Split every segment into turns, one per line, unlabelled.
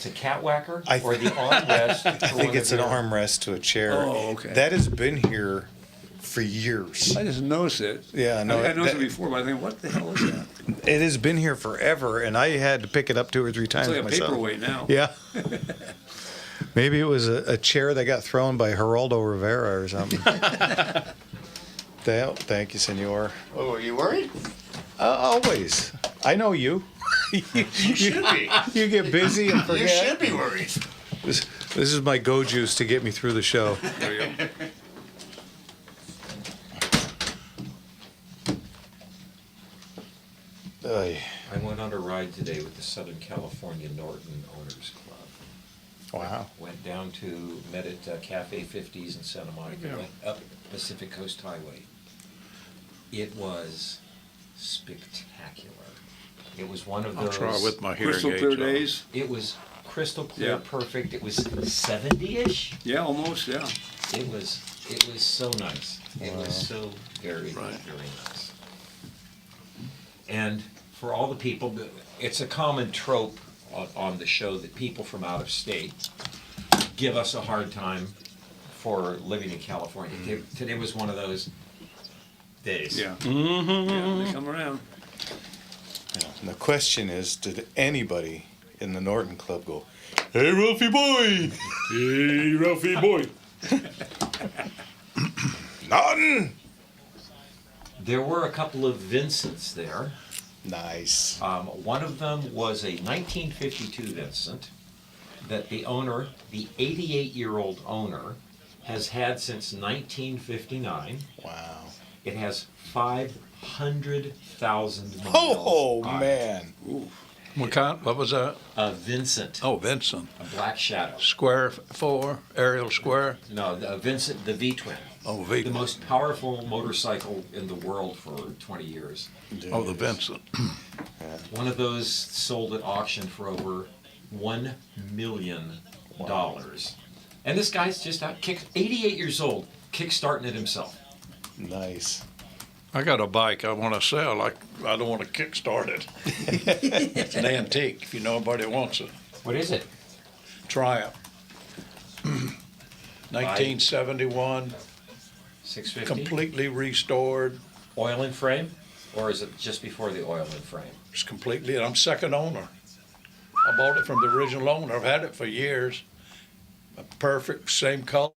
it's a cat whacker
I
or the armrest.
I think it's an armrest to a chair.
Oh, okay.
That has been here for years.
I just noticed it.
Yeah, no,
I noticed
that-
it before, but I think, what the hell is that?
It has been here forever, and I had to pick it up 2 or 3 times
It's like a
myself.
paperweight now.
Yeah. Maybe it was a chair that got thrown by Geraldo Rivera or something. Thank you, senor.
Oh, are you worried?
Always. I know you.
You should be.
You get busy and
You
forget.
should be worried.
This is my go juice to get me through the show.
There you go.
Ay.
I went on a ride today with the Southern California Norton Owners Club.
Wow.
Went down to, met at Cafe 50s in Santa Monica,
Yeah.
went up Pacific Coast Highway. It was spectacular. It was one of
I'll
those.
try with my hearing
crystal
aids
clear
on.
days. It was crystal clear,
Yeah.
perfect. It was 70-ish.
Yeah, almost, yeah.
It was so nice. It was so very,
Right.
very nice. And for all the people, it's a common trope on the show that people from out of state give us a hard time for living in California. Today was one of those days.
Yeah. Yeah, they come around.
And the question is, did anybody in the Norton Club go, "Hey, Ralphie boy"?
Hey, Ralphie boy.
Nothing.
There were a couple of Vincents there.
Nice.
One of them was a 1952 Vincent that the owner, the 88-year-old owner, has had since 1959.
Wow.
It has 500,000 miles.
Oh,
on it.
man.
What kind? What was that?
A Vincent,
Oh, Vincent.
a black shadow.
Square 4, Ariel Square.
No, the Vincent, the V-twin.
Oh,
The
V.
most powerful motorcycle in the world for 20 years.
Oh, the Vincent.
One of those sold at auction for over $1 million. And this guy's just out, 88 years old, kickstarting it himself.
Nice.
I got a bike I want to sell. I don't want to kickstart it. It's an antique, if you know anybody wants it.
What is it?
Triumph. 1971,
650?
completely restored.
Oil and frame? Or is it just before the oil and frame?
It's completely, and I'm second owner. I bought it from the original owner. I've had it for years. A perfect, same color.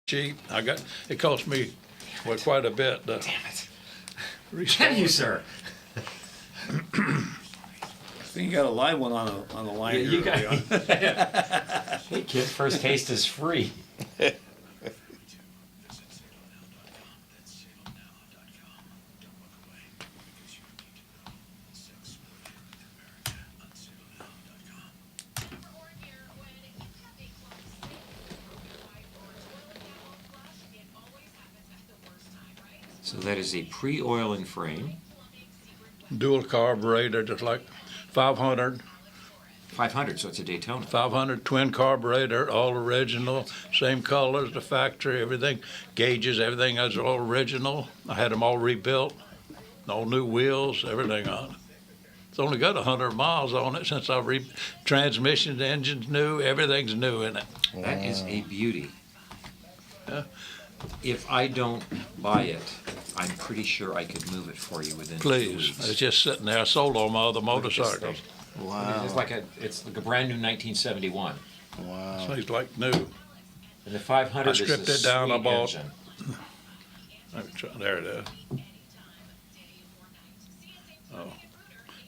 Cheap. It cost me quite a bit.
Damn it.
Restore
Can you,
it.
sir?
I think you got a live one on the line.
Yeah, you
here.
got. Hey, kid, first taste is free. So that is a pre-oil and frame.
Dual carburetor, just like 500,
500, so it's a Daytona.
500 twin carburetor, all original, same colors, the factory, everything, gauges, everything is all original. I had them all rebuilt, all new wheels, everything on it. It's only got 100 miles on it since transmission, the engine's new, everything's new in it.
That is a beauty.
Yeah.
If I don't buy it, I'm pretty sure I could move it for you within 2
Please,
weeks.
it's just sitting there. I sold all my other
Look at this
motorcycles.
thing.
Wow.
It's like a brand new 1971.
Wow.
Things like new.
And the 500
I
is
stripped
a
it down, I
sweet
bought-
engine.
There it is. Oh,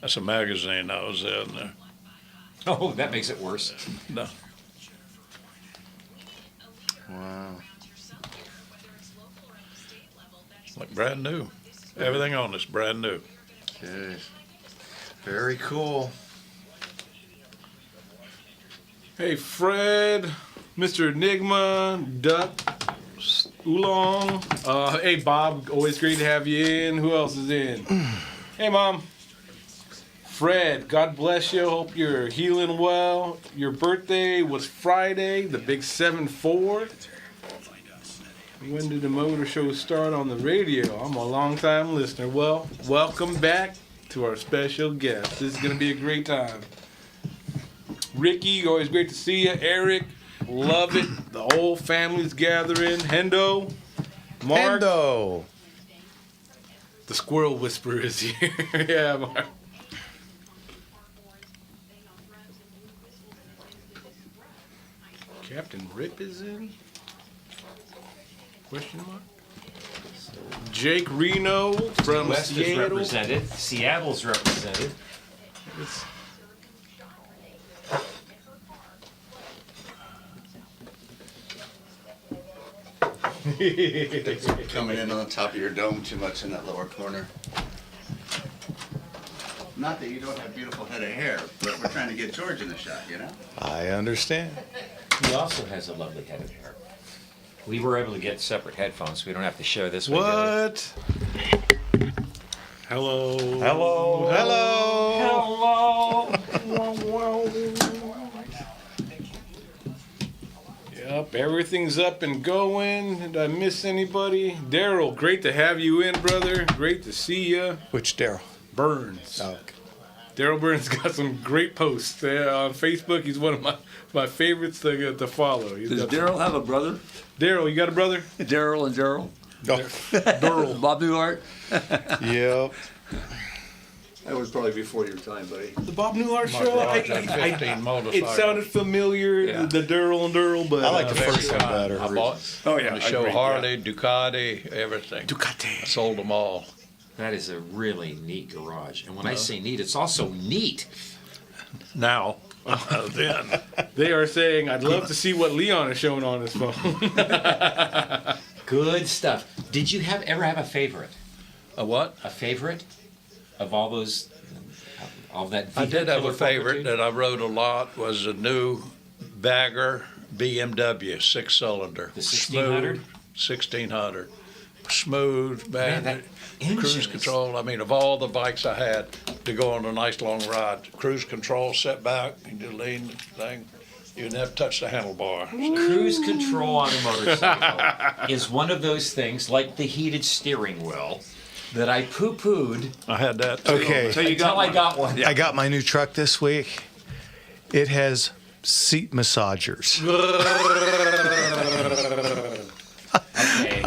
that's a magazine that was in there.
Oh, that makes it worse.
No.
Wow.
Like brand new. Everything on this brand new.
Okay. Very cool.
Hey, Fred, Mr. Enigma, Duck, Oolong. Hey, Bob, always great to have you in. Who else is in? Hey, Mom. Fred, God bless you. Hope you're healing well. Your birthday was Friday, the big 7-4. When did the motor show start on the radio? I'm a long-time listener. Well, welcome back to our special guest. This is going to be a great time. Ricky, always great to see you. Eric, love it. The whole family's gathering. Hendo, Mark.
Hendo.
The squirrel whisperer is here. Yeah, Mark. Captain Rip is in? Question mark? Jake Reno from
West is
Seattle.
represented. Seattle's represented.
Coming in on the top of your dome too much in that lower corner. Not that you don't have a beautiful head of hair, but we're trying to get George in the shot, you know?
I understand.
He also has a lovely head of hair. We were able to get separate headphones, so we don't have to share this with each other.
What? Hello.
Hello.
Hello.
Hello.
Yep, everything's up and going. Did I miss anybody? Daryl, great to have you in, brother. Great to see you.
Which Daryl?
Burns.
Oh,
Daryl Burns got some great posts on Facebook. He's one of my favorites to follow. He's
Does
got
Daryl have a brother?
Daryl, you got a brother?
Daryl and Daryl?
Daryl.
Bob Newhart?
yep.
That was probably before your time, buddy.
The Bob Newhart
My
show?
garage had 15
It
motorcycles.
sounded familiar,
Yeah.
the Daryl and Daryl, but
I like the first one better.
I bought
Oh, yeah.
the show Harley, Ducati, everything. I
Ducati.
sold them all.
That is a really neat garage. And when I say neat, it's also neat.
Now, then.
They are saying, I'd love to see what Leon is showing on his phone.
Good stuff. Did you ever have a favorite?
A what?
A favorite of all those, all that?
I did have a
vehicular
favorite
fortitude?
that I rode a lot, was a new Bagger BMW 6-cylinder.
The 1600?
1600. Smooth,
Man,
man.
that engine
Cruise
is-
control. I mean, of all the bikes I had to go on a nice long ride, cruise control, sit back, you just lean the thing. You never touch the handlebar.
Cruise control on a motorcycle is one of those things, like the heated steering wheel, that I poo-pooed
I had that too.
Okay.
until I got one.
I got my new truck this week. It has seat massagers.
Okay.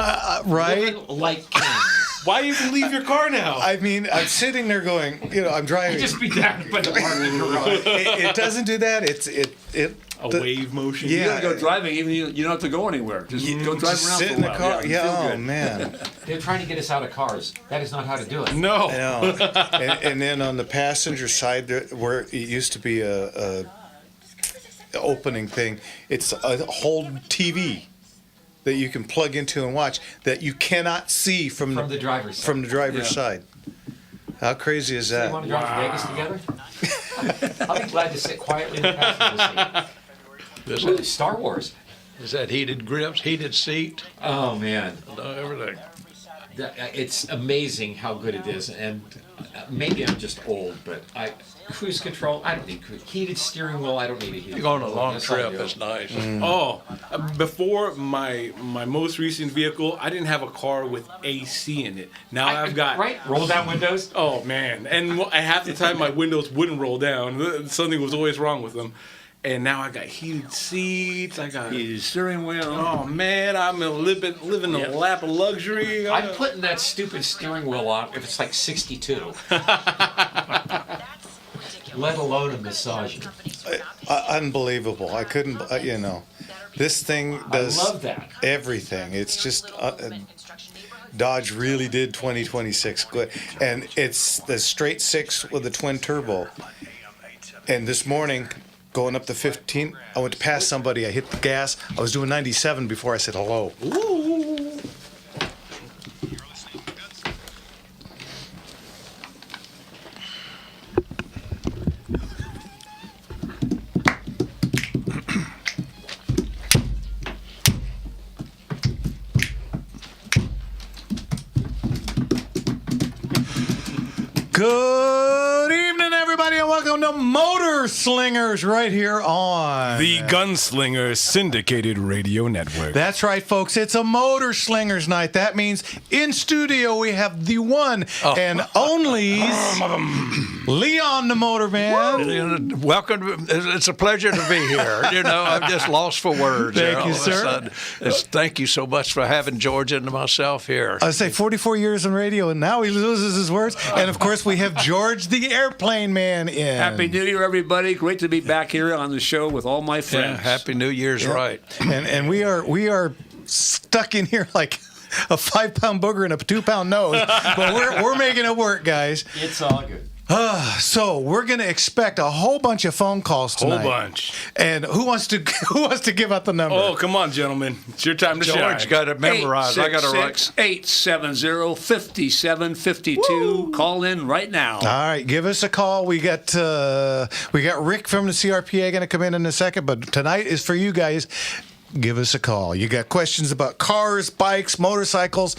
Right?
Living like kings.
Why even leave your car now?
I mean, I'm sitting there going, I'm driving.
Just be down by the parking garage.
It doesn't do that.
A wave motion.
Yeah.
You gotta go driving, even you don't have to go anywhere. Just go drive
Just
around
sit
for
in
a
the
while.
car.
you
Yeah.
feel
Oh
good.
man.
They're trying to get us out of cars. That is not how to do it.
No.
I know. And then on the passenger side, where it used to be a opening thing, it's a whole TV that you can plug into and watch that you cannot see from
From the driver's side.
from the driver's
Yeah.
side. How crazy is
You
that?
want to drive to Vegas together? I'll be glad to sit quietly in the passenger
This
seat. Ooh, Star Wars.
is that heated grips, heated seat,
Oh man,
everything.
it's amazing how good it is. And maybe I'm just old, but cruise control. I don't need heated steering wheel. I don't need a heated.
You go on a
control.
long
That's how I
trip,
do it.
it's nice.
Oh, before my most recent vehicle, I didn't have a car with AC in it. Now I've got
right. Roll down windows.
Oh man! And half the time my windows wouldn't roll down. Something was always wrong with them. And now I got heated seats. I got.
Heated steering wheel.
Oh man! I'm living in a lap of luxury.
I'm putting that stupid steering wheel on if it's like 62. Let alone a massage.
Unbelievable. I couldn't. This thing does
love that.
everything. It's just Dodge really did 2026 good, and it's the straight six with the twin turbo. And this morning, going up the 15, I went to pass somebody. I hit the gas. I was doing 97 before I said hello.
Ooh.
Good evening, everybody, and welcome to Motor Motor Slingers right here on
The Gunslinger Syndicated Radio Network.
That's right, folks. It's a Motor Slingers night. That means in studio we have the one and only Leon the Motorman.
Welcome. It's a pleasure to be here. You know, I'm just lost for words.
Thank
all
you,
of a
sir.
sudden. Thank you so much for having George and myself here.
I say 44 years in radio, and now he loses his words. And of course, we have George the Airplane Man in.
Happy New Year, everybody. Great to be back here on the show with all my
Yeah,
friends.
Happy New Year's, right?
And we are stuck in here like a 5-pound booger and a 2-pound nose, but we're making it work, guys.
It's all good.
So we're going to expect a whole bunch of phone calls tonight.
Whole bunch.
And who wants to give out the number?
Oh, come on, gentlemen. It's your time to shine.
George got it memorized. I got to write.
870-5752. Call in right now.
All right, give us a call. We got Rick from the CRPA going to come in a second, but tonight is for you guys. Give us a call. You got questions about cars, bikes, motorcycles,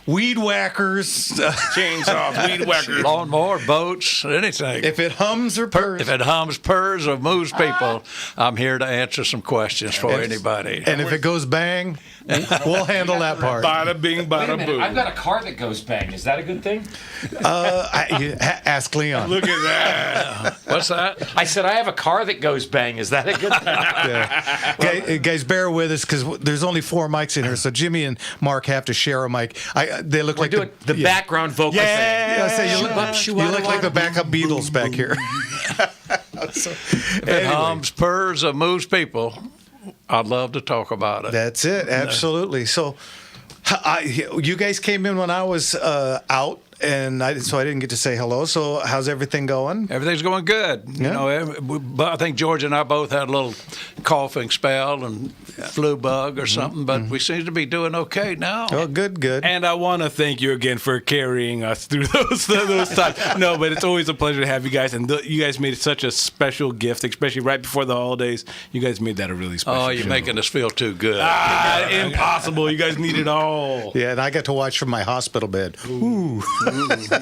weed whackers,
Chainsaws, weed whackers.
Lawnmower, boats, anything.
if it hums or purrs.
If it hums, purrs, or moves people, I'm here to answer some questions for anybody.
And if it goes bang, we'll handle that part.
Bada bing,
Wait a
bada
minute,
boom.
I've got a car that goes bang. Is that a good thing?
Ask Leon.
Look at that.
What's that?
I said I have a car that goes bang. Is that a good thing?
Guys, bear with us because there's only 4 mics in here, so Jimmy and Mark have to share a mic. They look like
Do it. The background vocal thing.
Yeah, I say you
Shoo-up,
look like the backup Beatles back here.
If it hums, purrs, or moves people, I'd love to talk about it.
That's it, absolutely. So, you guys came in when I was out, and so I didn't get to say hello. So, how's everything going?
Everything's going good. You know, but I think George and I both had a little coughing spell and flu bug or something, but we seem to be doing okay now.
Oh, good.
And I want to thank you again for carrying us through those times. No, but it's always a pleasure to have you guys. And you guys made it such a special gift, especially right before the holidays. You guys made that a really special
Oh, you're
show.
making us feel too good.
Impossible. You guys need it all.
Yeah, and I got to watch from my hospital bed. Ooh.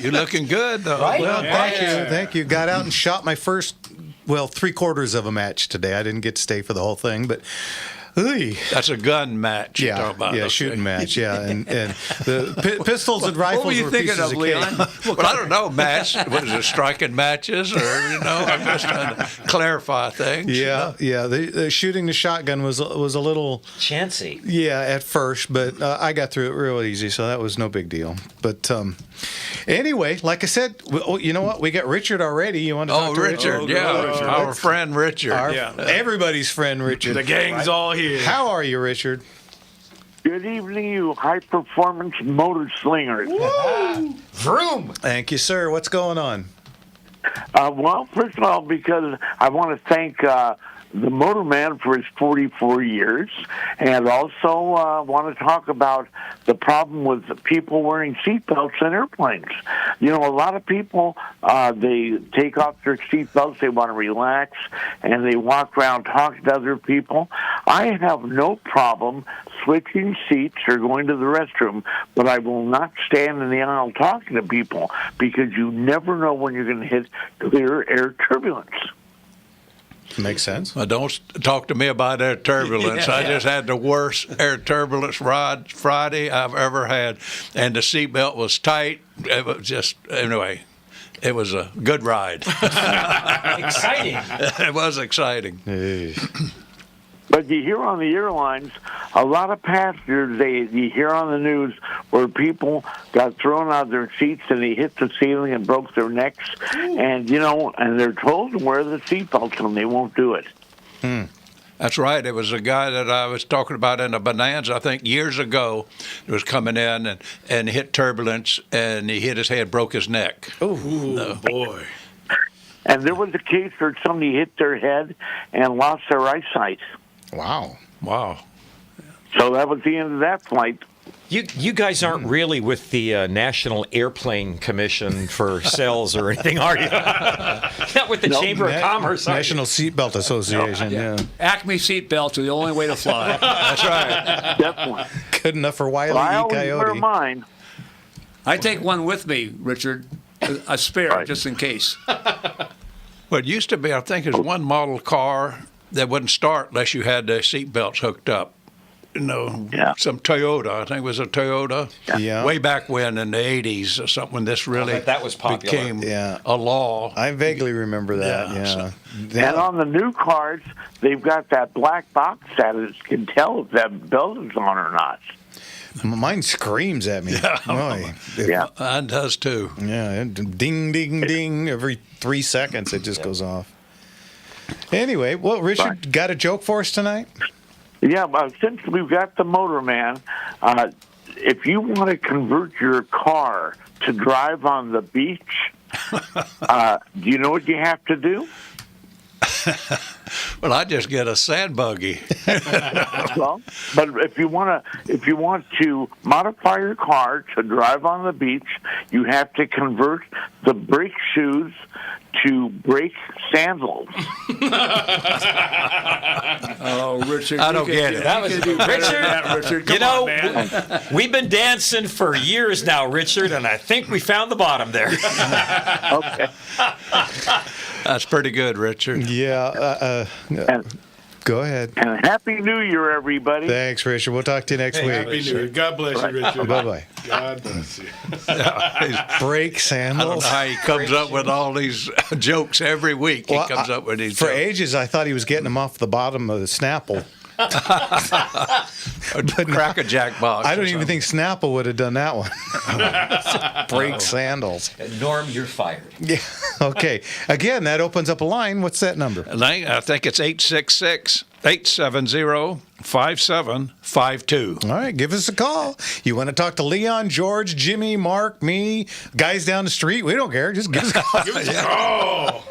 You're looking good, though.
Right?
Well, thank you. Got out and shot my first, 3/4 of a match today. I didn't get to stay for the whole thing, but.
That's a gun match you're talking about. Okay.
Shooting match, and the pistols and rifles
What were you
were
thinking
pieces
of,
cake.
Leon?
Well, I don't know, match. What is it, striking matches? Or, I'm just trying to clarify things.
Yeah. The shooting the shotgun was a little
Chancy.
at first, but I got through it real easy, so that was no big deal. But anyway, like I said, you know what? We got Richard already. You want to talk to
Richard, our friend Richard.
Everybody's friend Richard.
The gang's all here.
How are you, Richard?
Good evening, you high-performance motor slingers.
Vroom.
Thank you, sir. What's going on?
Well, first of all, because I want to thank the Motorman for his 44 years, and also want to talk about the problem with people wearing seatbelts in airplanes. You know, a lot of people, they take off their seatbelts, they want to relax, and they walk around talking to other people. I have no problem switching seats or going to the restroom, but I will not stand in the aisle talking to people because you never know when you're going to hit clear air turbulence.
Makes sense.
Well, don't talk to me about air turbulence. I just had the worst air turbulence ride Friday I've ever had, and the seatbelt was tight. It was just, anyway, it was a good ride.
Exciting.
It was exciting.
But you hear on the airlines, a lot of passengers, you hear on the news where people got thrown out of their seats and they hit the ceiling and broke their necks. And, and they're told to wear the seatbelts and they won't do it.
That's right. It was a guy that I was talking about in a Bonanza, I think, years ago. He was coming in and hit turbulence, and he hit his head, broke his neck.
Oh, boy.
And there was a case where somebody hit their head and lost their eyesight.
Wow.
So that was the end of that flight.
You guys aren't really with the National Airplane Commission for Sales or anything, are you? Not with the Chamber of Commerce, are you?
National Seatbelt Association, yeah.
Acme seatbelts are the only way to fly.
That's right.
Definitely.
Good enough for Wile
Well, I
E.
always wear
Coyote.
mine.
I take one with me, Richard, a spare,
Right.
just in case.
Well, it used to be, I think, there's one model car that wouldn't start unless you had the seat belts hooked up. You know,
Yeah.
some Toyota. I think it was a Toyota.
Yeah.
Way back when in the 80s or something, when this really
bet that was popular.
became
Yeah.
a law.
I vaguely remember that.
Yeah,
Yeah.
And on the new cars, they've got that black box that it can tell if that belt is on or not.
Mine screams at me. Boy.
Yeah.
Mine does too.
Yeah. Ding, ding, ding. Every 3 seconds, it just goes off. Anyway, well, Richard, got a joke for us tonight?
Yeah, well, since we've got the Motorman, if you want to convert your car to drive on the beach, do you know what you have to do?
Well, I just get a sand buggy.
Well, but if you want to modify your car to drive on the beach, you have to convert the brake shoes to brake sandals.
Oh, Richard.
I don't get it.
That was Richard.
Come
You know,
on, man.
we've been dancing for years now, Richard, and I think we found the bottom there.
Okay.
That's pretty good, Richard.
Yeah.
And,
Go ahead.
and Happy New Year, everybody.
Thanks, Richard. We'll talk to you next
Happy
week.
New Year. God bless you, Richard.
Bye-bye.
God bless you.
Brake
I don't
sandals.
know how he comes up with all these jokes every week.
Well,
he comes up with these
For
jokes.
ages, I thought he was getting them off the bottom of the Snapple.
Cracker Jack box.
I
or
don't even think Snapple would have done that one. Brake sandals.
Norm, you're fired.
Yeah. Okay. Again, that opens up a line. What's that number?
something. I think it's 866-870-5752.
All right, give us a call. You want to talk to Leon, George, Jimmy, Mark, me, guys down the street? We don't care. Just give us a call.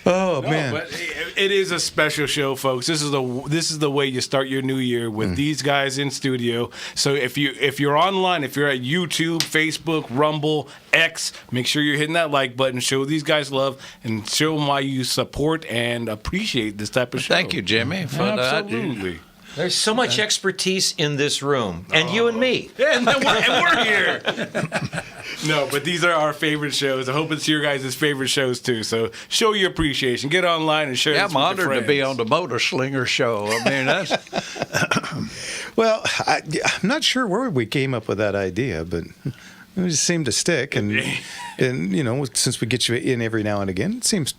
Oh, man.
But it is a special show, folks. This is the way you start your new year with these guys in studio. So if you're online, if you're at YouTube, Facebook, Rumble, X, make sure you're hitting that like button. Show these guys love and show them why you support and appreciate this type of show.
Thank you, Jimmy, for that.
Absolutely.
There's so much expertise in this room, and you and me.
And we're here. No, but these are our favorite shows. I hope it's your guys' favorite shows too. So show your appreciation. Get online and share.
Yeah,
this
I'm
with your
honored to be
friends.
on the Motor Slinger show. I mean, that's
Well, I'm not sure where we came up with that idea, but it just seemed to stick. And you know, since we get you in every now and again, it seems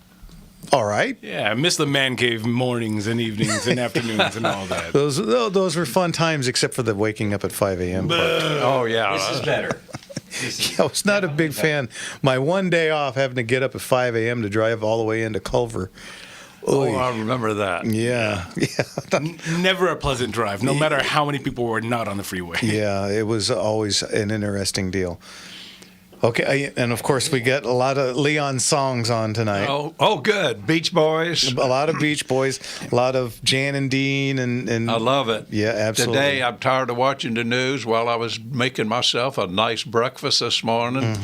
all right.
Yeah, I miss the man cave mornings and evenings and afternoons and all that.
Those were fun times, except for the waking up at 5 a.m. part.
oh yeah.
This is better.
I was not a big fan. My one day off, having to get up at 5 a.m. to drive all the way into Culver.
Oh,
Oy.
I remember that.
Yeah.
Never a pleasant drive, no matter how many people were not on the freeway.
Yeah, it was always an interesting deal. Okay, and of course we get a lot of Leon songs on tonight.
Oh, good. Beach Boys.
A lot of Beach Boys, a lot of Jan and Dean, and
I love it.
Yeah, absolutely.
Today, I'm tired of watching the news while I was making myself a nice breakfast this morning,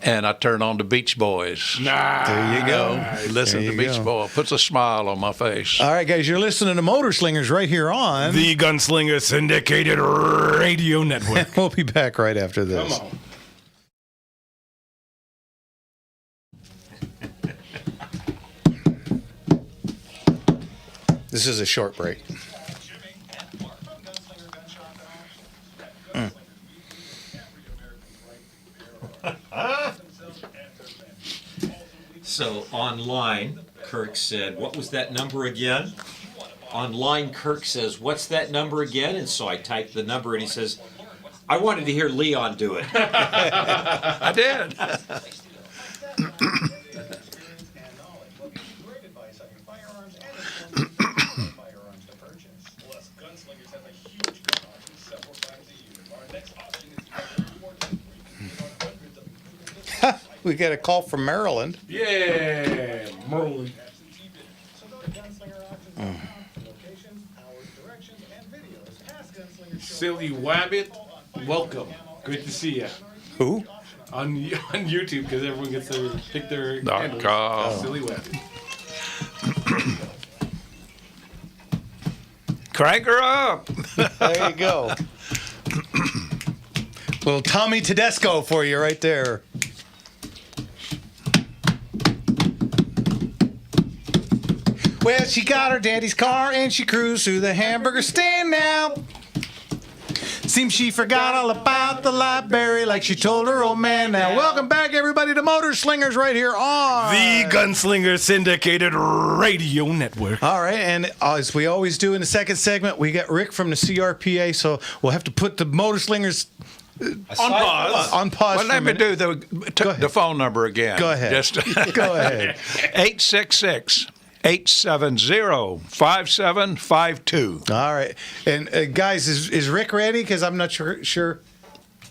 and I turned on the Beach Boys.
There you go.
Listen
There
to
you
Beach
go.
Boys. Puts a smile on my face.
All right, guys, you're listening to Motor Slingers right here on.
The Gunslinger Syndicated Radio Network.
We'll be back right after this.
Come on.
This is a short break.
So online, Kirk said, what was that number again? Online, Kirk says, what's that number again? And so I typed the number, and he says, I wanted to hear Leon do it.
I did.
We got a call from Maryland.
Yeah, Merlin. Silly Wabbit, welcome. Good to see you.
Who?
On YouTube, because everyone gets to pick their handles.
.com.
Silly Wabbit.
Crank her up.
There you go. Little Tommy Tedesco for you right there. Well, she got her daddy's car and she cruised through the hamburger stand now. Seems she forgot all about the library like she told her old man. Now, welcome back, everybody, to Motor Slingers right here on
The Gunslinger Syndicated Radio Network.
All right, and as we always do in the second segment, we got Rick from the CRPA, so we'll have to put the Motor Slingers
On pause.
on pause.
Well,
for a
let me
minute.
do the phone number again.
Go ahead.
Just
Go ahead.
866-870-5752.
All right, and guys, is Rick ready? Because I'm not sure.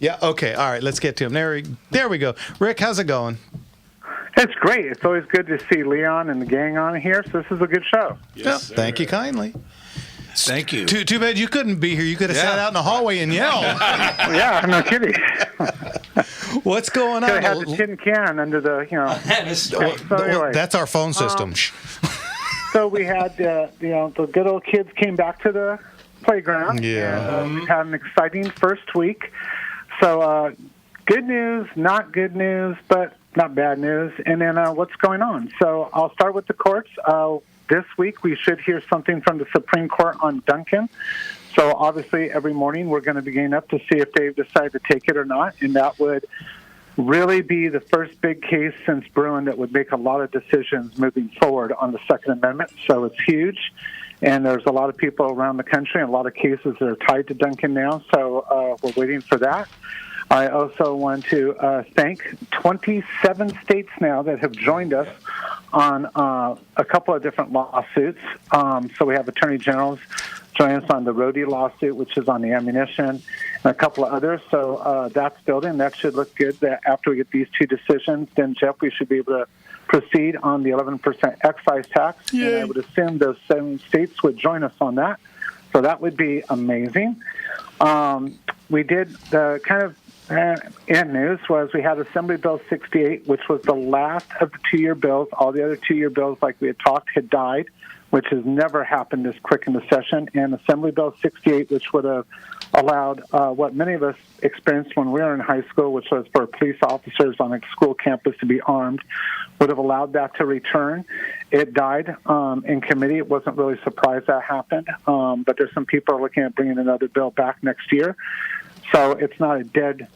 Yeah. Okay. All right. Let's get to him. There we go. Rick, how's it going?
It's great. It's always good to see Leon and the gang on here, so this is a good show.
Yes, thank you kindly.
Thank you.
Too bad you couldn't be here. You could have sat out in the hallway and yelled.
Yeah, no kidding.
What's going on?
Could have had the tin can under the, So anyway,
That's our phone system.
so we had, the good old kids came back to the playground.
Yeah.
And, we had an exciting first week. So good news, not good news, but not bad news. And then what's going on? So I'll start with the courts. This week we should hear something from the Supreme Court on Duncan. So obviously every morning we're going to be getting up to see if they've decided to take it or not. And that would really be the first big case since Bruin that would make a lot of decisions moving forward on the Second Amendment. So it's huge. And there's a lot of people around the country and a lot of cases that are tied to Duncan now. So we're waiting for that. I also want to thank 27 states now that have joined us on a couple of different lawsuits. So we have attorney generals join us on the Rhodey lawsuit, which is on the ammunition, and a couple of others. So that's building. That should look good. That after we get these two decisions, then, Jeff, we should be able to proceed on the 11% excise tax.
Yay.
And I would assume those 7 states would join us on that. So that would be amazing. We did the kind of in news was we had Assembly Bill 68, which was the last of the 2-year bills. All the other 2-year bills, like we had talked, had died, which has never happened this quick in the session. And Assembly Bill 68, which would have allowed what many of us experienced when we were in high school, which was for police officers on a school campus to be armed, would have allowed that to return. It died in committee. It wasn't really surprised that happened, but there's some people looking at bringing another bill back next year. So it's not a dead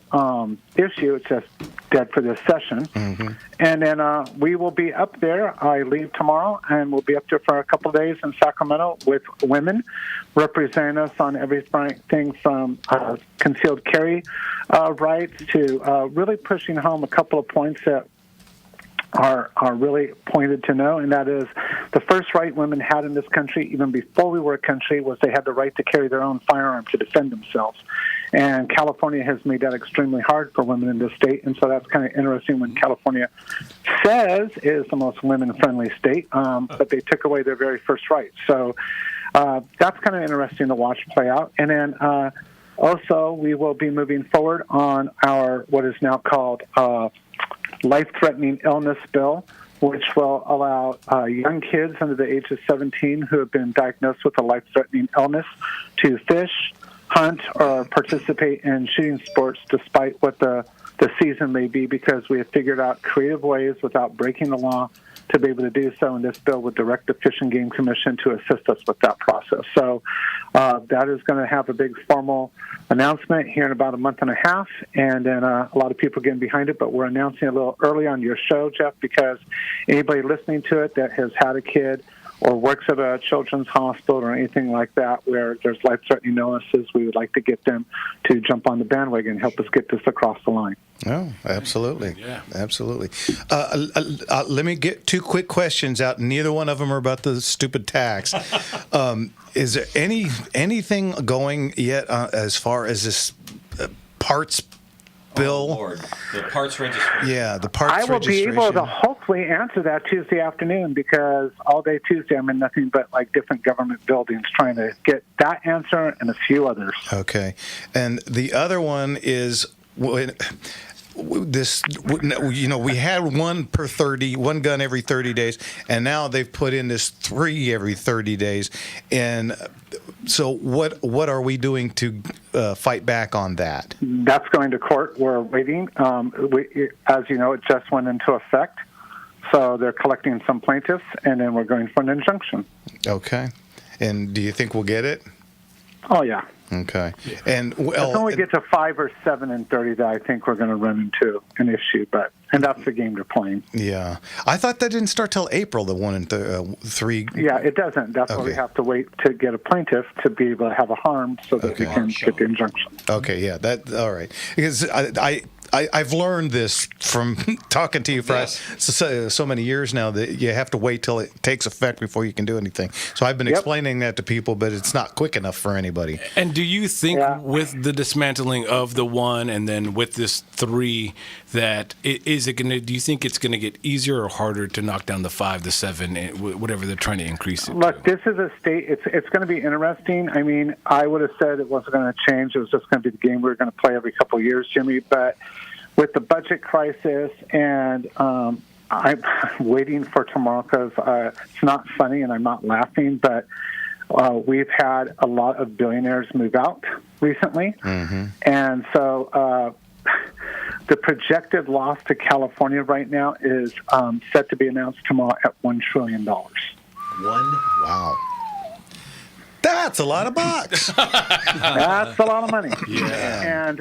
issue. It's just dead for this session. Mm-hmm. And then we will be up there. I leave tomorrow, and we'll be up there for a couple of days in Sacramento with women representing us on everything from concealed carry rights to really pushing home a couple of points that are really pointed to know, and that is the first right women had in this country, even before we were a country, was they had the right to carry their own firearm to defend themselves. And California has made that extremely hard for women in this state, and so that's kind of interesting when California says it is the most women-friendly state, but they took away their very first right. So that's kind of interesting to watch play out. And then also we will be moving forward on our what is now called life-threatening illness bill, which will allow young kids under the age of 17 who have been diagnosed with a life-threatening illness to fish, hunt, or participate in shooting sports despite what the season may be, because we have figured out creative ways without breaking the law to be able to do so, and this bill would direct the Fish and Game Commission to assist us with that process. So that is going to have a big formal announcement here in about a month and a half, and then a lot of people getting behind it, but we're announcing a little early on your show, Jeff, because anybody listening to it that has had a kid or works at a children's hospital or anything like that where there's life-threatening illnesses, we would like to get them to jump on the bandwagon and help us get this across the line.
Oh, absolutely. Yeah. Absolutely. Let me get 2 quick questions out. Neither one of them are about the stupid tax. Is there anything going yet as far as this parts bill?
Oh, Lord. The parts registration.
Yeah, the parts
registration. I will
registration.
be able to hopefully answer that Tuesday afternoon, because all day Tuesday I'm in nothing but like different government buildings trying to get that answer and a few others.
Okay. And the other one is this, we had one gun every 30 days, and now they've put in this 3 every 30 days. And so what are we doing to fight back on that?
That's going to court. We're waiting. As you know, it just went into effect. So they're collecting some plaintiffs, and then we're going for an injunction.
Okay. And do you think we'll get it?
Oh, yeah.
Okay. And
It's when we get to 5 or 7 and 30 that I think we're going to run into an issue, and that's the game they're playing.
yeah, I thought that didn't start till April. The 1 and 3.
Yeah, it doesn't. That's why we
Okay.
have to wait to get a plaintiff to be able to have a harm so that we
Okay.
can get the injunction.
Okay, yeah, that all right. Because I've learned this from talking to you for so many years now that you have to wait till it takes effect before you can do anything. So I've been explaining that to people, but it's not quick enough for anybody.
And do you think with the dismantling of the 1 and then with this 3 that do you think it's going to get easier or harder to knock down the 5, the 7, whatever they're trying to increase it
Look,
to?
this is a state. It's going to be interesting. I mean, I would have said it wasn't going to change. It was just going to be the game we were going to play every couple of years, Jimmy. But with the budget crisis, and I'm waiting for tomorrow because it's not funny and I'm not laughing, but we've had a lot of billionaires move out recently. Mm-hmm. And so the projected loss to California right now is set to be announced tomorrow at $1 trillion.
Wow. That's a lot of bucks.
That's a lot of money.
Yeah.
And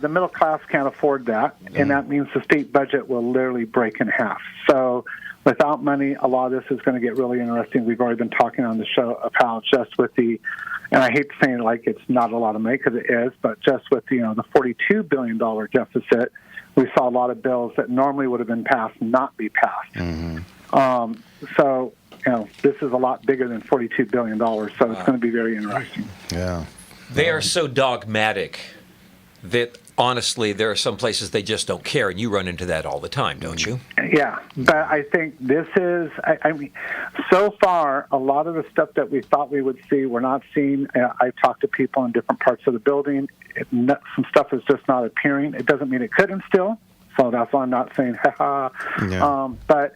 the middle class can't afford that, and that means the state budget will literally break in half. So without money, a lot of this is going to get really interesting. We've already been talking on the show of how just with the, and I hate saying it like it's not a lot of money because it is, but just with the $42 billion deficit, we saw a lot of bills that normally would have been passed not be passed. Mm-hmm. So this is a lot bigger than $42 billion, so it's going to be very interesting.
Yeah.
They are so dogmatic that, honestly, there are some places they just don't care, and you run into that all the time, don't you?
Yeah, but I think this is, I mean, so far, a lot of the stuff that we thought we would see, we're not seeing. I've talked to people in different parts of the building. Some stuff is just not appearing. It doesn't mean it couldn't still, so that's why I'm not saying, ha-ha. Yeah. But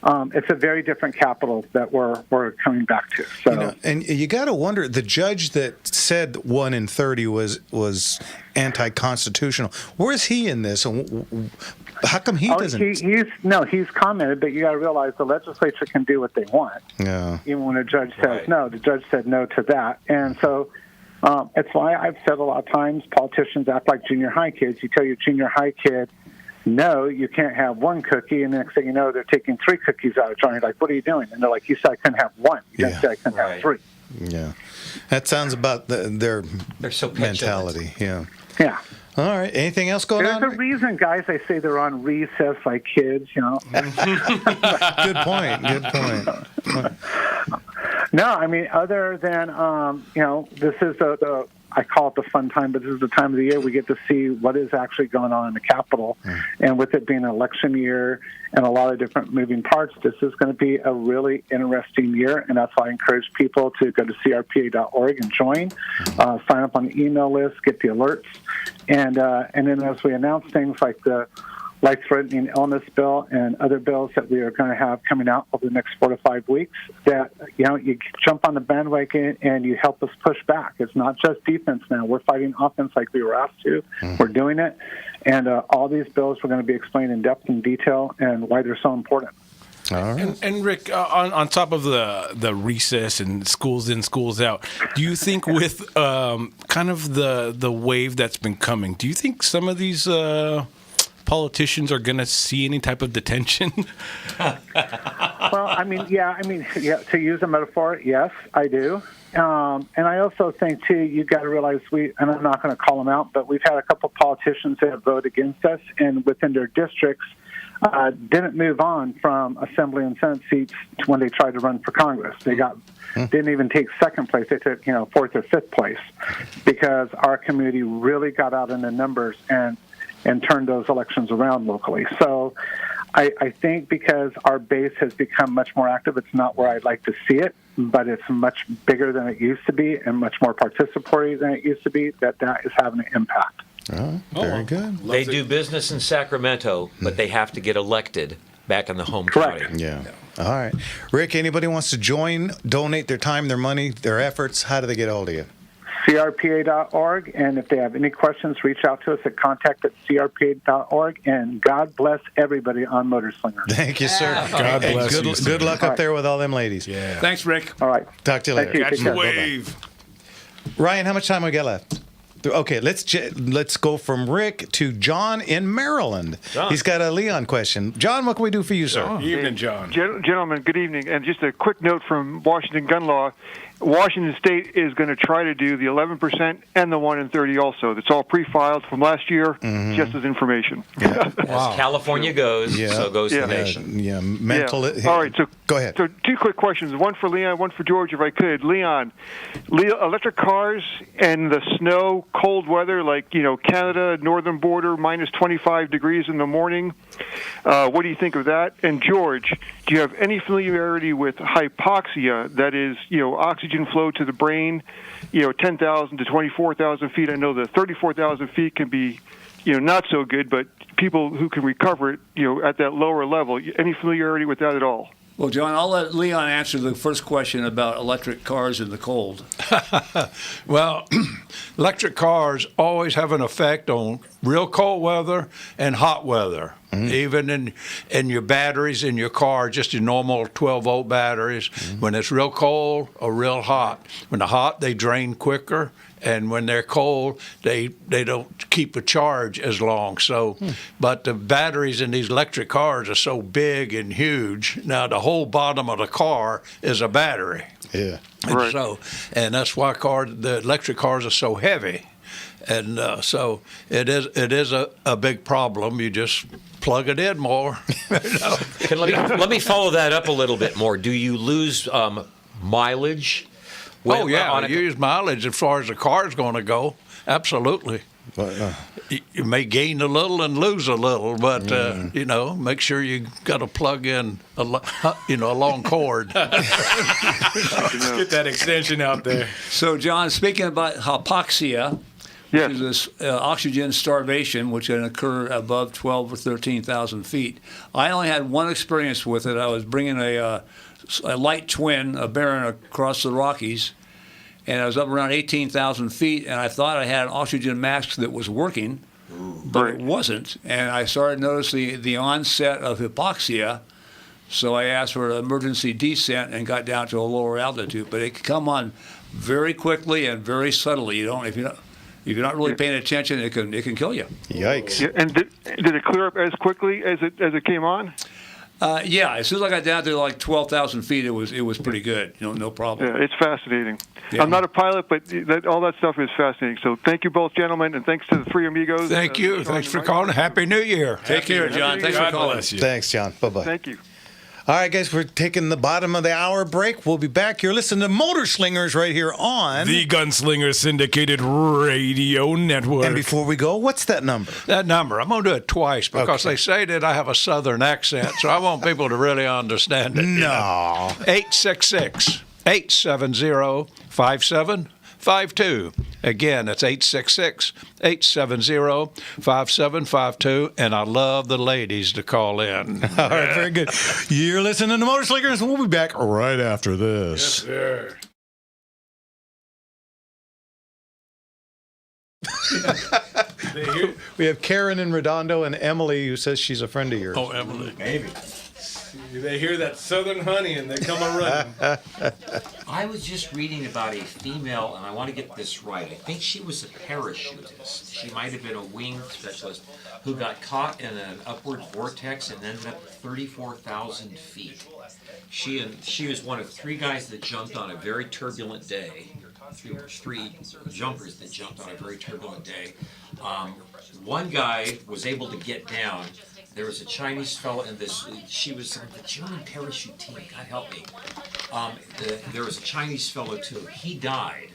it's a very different capital that we're coming back to. So,
and you got to wonder, the judge that said 1 in 30 was anti-constitutional. Where is he in this? And how come he doesn't?
He's commented, but you got to realize the legislature can do what they want.
Yeah.
Even when a judge says no, the judge said no to that, and so. It's why I've said a lot of times politicians act like junior high kids. You tell your junior high kid, no, you can't have 1 cookie, and the next thing you know, they're taking 3 cookies out of jar. You're like, what are you doing? And they're like, you said I couldn't have 1. You said I couldn't have 3.
Yeah. That sounds about their
so
mentality. Yeah.
Yeah.
All right. Anything else going on?
There's a reason, guys, they say they're on recess like kids,
Good point. Good point.
No, I mean, other than, this is the I call it the fun time, but this is the time of the year we get to see what is actually going on in the Capitol. And with it being an election year and a lot of different moving parts, this is going to be a really interesting year. And that's why I encourage people to go to crpa.org and join, sign up on the email list, get the alerts. And then as we announce things like the life-threatening illness bill and other bills that we are going to have coming out over the next 4 to 5 weeks, that you jump on the bandwagon and you help us push back. It's not just defense now. We're fighting offense like we were asked to. We're doing it. And all these bills we're going to be explained in depth and detail and why they're so important.
All right.
And Rick, on top of the recess and schools in, schools out, do you think with kind of the wave that's been coming, do you think some of these politicians are going to see any type of detention?
Well, to use a metaphor, yes, I do. And I also think, too, you got to realize and I'm not going to call them out, but we've had a couple politicians that have voted against us and within their districts didn't move on from Assembly and Senate seats when they tried to run for Congress. They didn't even take second place. They took, 4th or 5th place because our community really got out in the numbers and turn those elections around locally. So I think because our base has become much more active, it's not where I'd like to see it, but it's much bigger than it used to be and much more participatory than it used to be, that is having an impact.
Oh, very good.
They do business in Sacramento, but they have to get elected back in the home county.
Yeah. All right. Rick, anybody wants to join, donate their time, their money, their efforts, how do they get a hold of you?
crpa.org. And if they have any questions, reach out to us at contact@crpa.org. And God bless everybody on Motorslinger.
Thank you, sir.
God
And
bless you, sir.
good luck up there with all them ladies.
Yeah.
Thanks, Rick.
All right.
Talk to you later.
Thank you.
Catch
Take
the
care.
wave.
Ryan, how much time we got left? Okay, let's go from Rick to John in Maryland.
John.
He's got a Leon question. John, what can we do for you, sir?
Evening, John.
Gentlemen, good evening. And just a quick note from Washington Gun Law. Washington State is going to try to do the 11% and the 1 in 30 also. That's all pre-filed from last year, just as information.
As California goes, so goes the nation.
Yeah, mental.
Yeah. All right, so
go ahead.
So 2 quick questions. One for Leon, one for George, if I could. Leon, electric cars and the snow, cold weather, like Canada, northern border, minus 25 degrees in the morning. What do you think of that? And George, do you have any familiarity with hypoxia? That is, oxygen flow to the brain, 10,000 to 24,000 feet. I know the 34,000 feet can be, not so good, but people who can recover it, at that lower level. Any familiarity with that at all?
Well, John, I'll let Leon answer the first question about electric cars in the cold.
Well, electric cars always have an effect on real cold weather and hot weather. Even in your batteries in your car, just your normal 12-volt batteries, when it's real cold or real hot. When they're hot, they drain quicker, and when they're cold, they don't keep a charge as long. So, but the batteries in these electric cars are so big and huge. Now, the whole bottom of the car is a battery.
Yeah.
And and that's why the electric cars are so heavy. And so it is a big problem. You just plug it in more.
Let me follow that up a little bit more. Do you lose mileage?
Oh yeah, you use mileage as far as the car's going to go. Absolutely. You may gain a little and lose a little, but make sure you got to plug in a long cord.
Let's get that extension out there.
So, John, speaking about hypoxia, which is this oxygen starvation, which can occur above 12 or 13,000 feet. I only had one experience with it. I was bringing a light twin, a Baron, across the Rockies, and I was up around 18,000 feet, and I thought I had an oxygen mask that was working, but it wasn't. And I started noticing the onset of hypoxia, so I asked for an emergency descent and got down to a lower altitude. But it can come on very quickly and very subtly. If you're not really paying attention, it can kill you.
Yikes!
Yeah, and did it clear up as quickly as it came on?
Yeah, as soon as I got down to like 12,000 feet, it was pretty good. No problem.
Yeah, it's fascinating.
Yeah.
I'm not a pilot, but all that stuff is fascinating. So thank you both, gentlemen, and thanks to the three amigos.
Thank you. Thanks for calling. Happy New Year.
Take care, John. Thanks for calling.
Thanks, John. Bye-bye.
Thank you.
All right, guys, we're taking the bottom of the hour break. We'll be back. You're listening to Motorslingers right here on
the Gunslinger Syndicated Radio Network.
And before we go, what's that number?
That number, I'm going to do it twice because they say that I have a southern accent, so I want people to really understand it.
No.
866-870-5752. Again, it's 866-870-5752, and I love the ladies to call in.
All right, very good. You're listening to Motorslingers. We'll be back right after this.
Yes, sir.
We have Karen in Redondo and Emily, who says she's a friend of yours.
Oh, Emily.
Maybe. They hear that southern honey and they come a-running.
I was just reading about a female, and I want to get this right. I think she was a parachutist. She might have been a wing specialist who got caught in an upward vortex and ended up at 34,000 feet. She was one of 3 guys that jumped on a very turbulent day. Three jumpers that jumped on a very turbulent day. One guy was able to get down. There was a Chinese fellow in this. She was the German parachute team. God help me. There was a Chinese fellow too. He died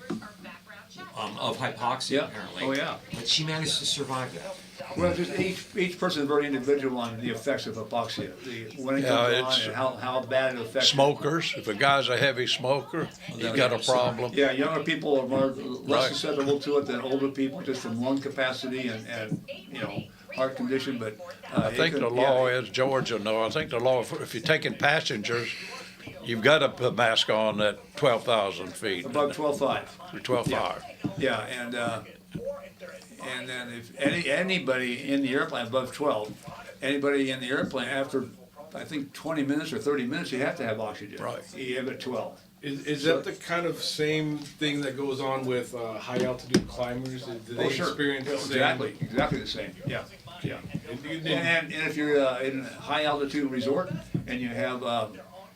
of hypoxia apparently.
Oh yeah.
But she managed to survive that.
Well, just each person is very individual on the effects of hypoxia. When it comes on and how bad it affects
Smokers. If a guy's a heavy smoker, he's got a problem.
Yeah, younger people are less susceptible to it than older people, just from lung capacity and heart condition. But
I think the law is, Georgia, no, I think the law, if you're taking passengers, you've got to put a mask on at 12,000 feet.
Above 12.5.
12.5.
Yeah, and then if anybody in the airplane above 12, anybody in the airplane after, I think 20 minutes or 30 minutes, you have to have oxygen.
Right.
You have at 12.
Is that the kind of same thing that goes on with high altitude climbers? Do they experience the same?
Exactly the same. Yeah.
And
And if you're in a high altitude resort and you have,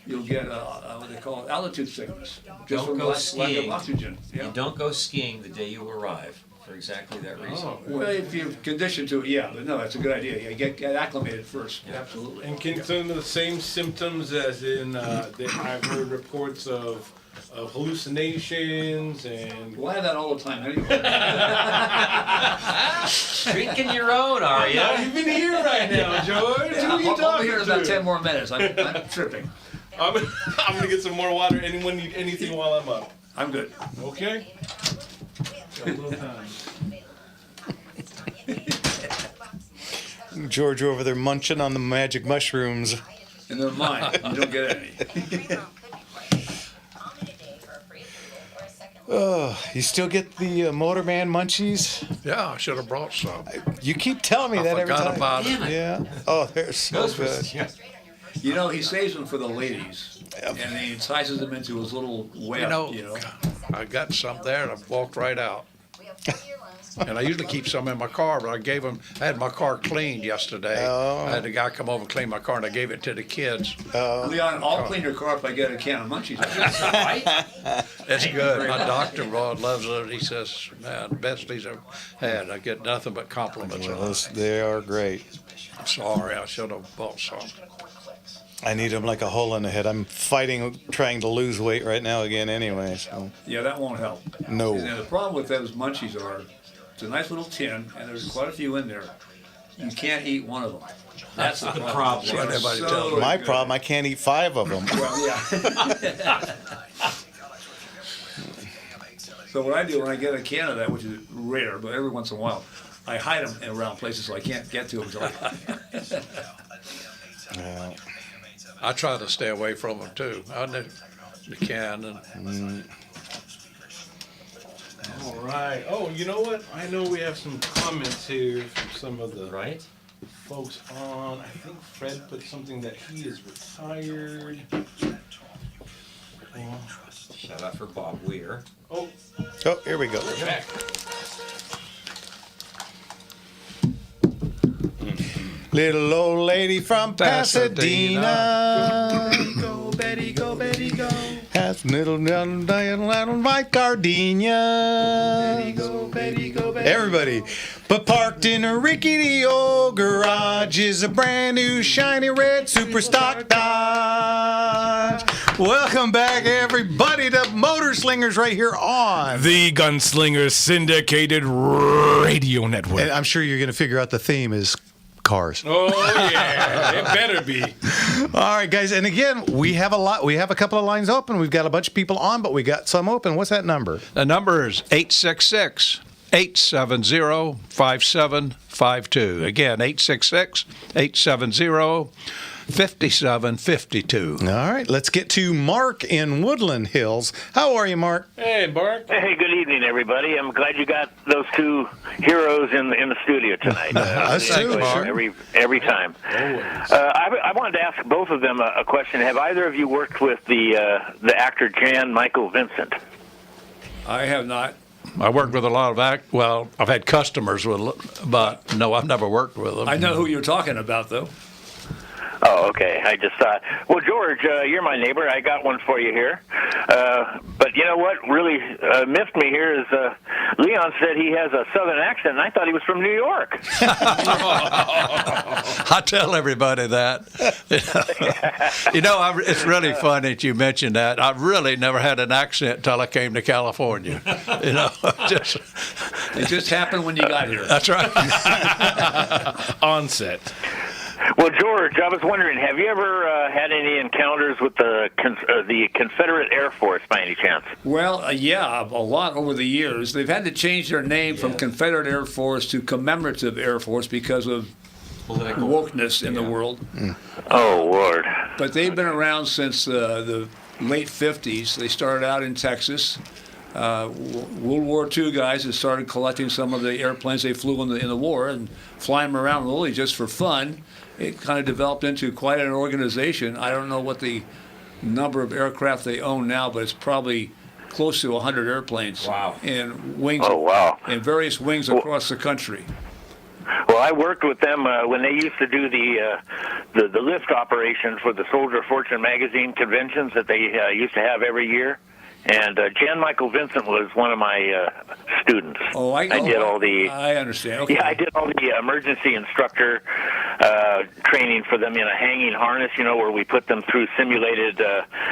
you'll get what they call it, altitude sickness. Just
Don't
from
go
lack of
skiing.
oxygen. Yeah.
You don't go skiing the day you arrive for exactly that reason.
Well, if you're conditioned to it, yeah, but no, that's a good idea. You get acclimated first. Absolutely.
And can some of the same symptoms as in that I've heard reports of hallucinations and
Well, I have that all the time anyway.
Drinking your own, are you?
not even here right now, George. Who are you
I'll be
talking
here in
to?
about 10 more minutes. I'm tripping.
I'm gonna get some more water. Anyone need anything while I'm up?
I'm good.
Okay. Got a little time.
George over there munching on the magic mushrooms.
And they're mine. You don't get any.
Oh, you still get the Motorman munchies?
Yeah, I should have brought some.
You keep telling me that every
forgot
time.
about it.
Damn it.
Yeah. Oh, they're so
Those were-
good.
yeah.
You know, he saves them for the ladies. And he entices them into his little web,
You know, I got some there and I walked right out. And I usually keep some in my car, but I had my car cleaned yesterday.
Oh.
I had the guy come over and clean my car and I gave it to the kids.
Leon, I'll clean your car if I get a can of munchies.
It's good. My doctor-in-law loves it. He says, man, the best he's ever had. I get nothing but compliments on it.
They are great.
I'm sorry, I should have bought some.
I need them like a hole in the head. I'm fighting, trying to lose weight right now again anyway. So.
Yeah, that won't help.
No.
And the problem with those munchies are, it's a nice little tin, and there's quite a few in there. You can't eat one of them. That's the problem.
That's what everybody
So
tells me.
My
good.
problem, I can't eat 5 of them.
Well, yeah. So what I do when I get a can of that, which is rare, but every once in a while, I hide them around places so I can't get to them.
Yeah.
I try to stay away from them too. I know you can. And
All right. Oh, you know what? I know we have some comments here from some of the
Right?
folks on. I think Fred put something that he is retired.
Shout out for Bob Weir.
Oh,
Oh, here we go.
we're back.
Little old lady from Pasadena.
Go, Betty, go, Betty, go.
Has little white gardenia.
Go, Betty, go, Betty.
Everybody. But parked in a rickety old garage is a brand new shiny red super stock Dodge. Welcome back, everybody, to Motor Slingers right here on.
The Gunslinger Syndicated Radio Network.
And I'm sure you're going to figure out the theme is cars.
Oh, yeah. It better be.
All right, guys. And again, we have a couple of lines open. We've got a bunch of people on, but we got some open. What's that number?
the number is 866-870-5752. Again, 866-870-5752.
All right, let's get to Mark in Woodland Hills. How are you, Mark?
Hey, Bart.
Hey, good evening, everybody. I'm glad you got those two heroes in the studio tonight.
Us
I
too,
enjoy
sure.
every time. I wanted to ask both of them a question. Have either of you worked with the actor Jan Michael Vincent?
I have not.
I worked with a lot of I've had customers with, but no, I've never worked with them.
I know who you're talking about, though.
Oh, okay. I just thought, well, George, you're my neighbor. I got one for you here. But you know what really miffed me here is Leon said he has a southern accent, and I thought he was from New York.
I tell everybody that. It's really funny that you mentioned that. I really never had an accent until I came to California.
It just happened when you got here.
That's right.
Onset.
Well, George, I was wondering, have you ever had any encounters with the Confederate Air Force by any chance?
Well, yeah, a lot over the years. They've had to change their name from Confederate Air Force to Commemorative Air Force because of
Political
wokeness in the world.
Oh, Lord.
But they've been around since the late 50s. They started out in Texas. World War II guys that started collecting some of the airplanes they flew in the war and flying them around literally just for fun. It kind of developed into quite an organization. I don't know what the number of aircraft they own now, but it's probably close to 100 airplanes.
Wow.
And wings.
Oh, wow.
And various wings across the country.
Well, I worked with them when they used to do the lift operation for the Soldier of Fortune magazine conventions that they used to have every year. And Jan Michael Vincent was one of my students. I did all the.
I understand. Okay.
Yeah, I did all the emergency instructor training for them in a hanging harness. Where we put them through simulated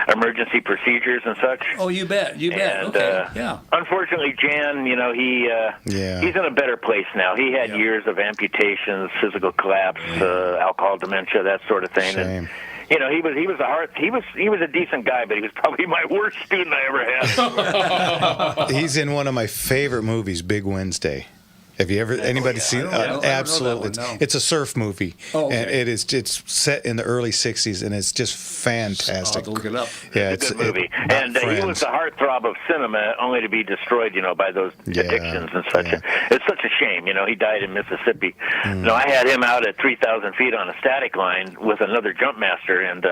emergency procedures and such.
Oh, you bet. You bet.
And,
Okay. Yeah.
Unfortunately, Jan, he's in a better place now. He had years of amputations, physical collapse, alcohol dementia, that sort of thing.
Shame.
And, he was a decent guy, but he was probably my worst student I ever had.
He's in one of my favorite movies, Big Wednesday. Have you ever anybody seen?
I don't know
Absolutely,
that one, no.
it's a surf movie,
Oh, okay.
and it's set in the early '60s, and it's just fantastic.
I'll have to look it up.
Yeah,
It's a good movie. And he was the heartthrob of cinema, only to be destroyed, by those addictions and such.
yeah.
It's such a shame, He died in Mississippi. I had him out at 3,000 feet on a static line with another jump master, and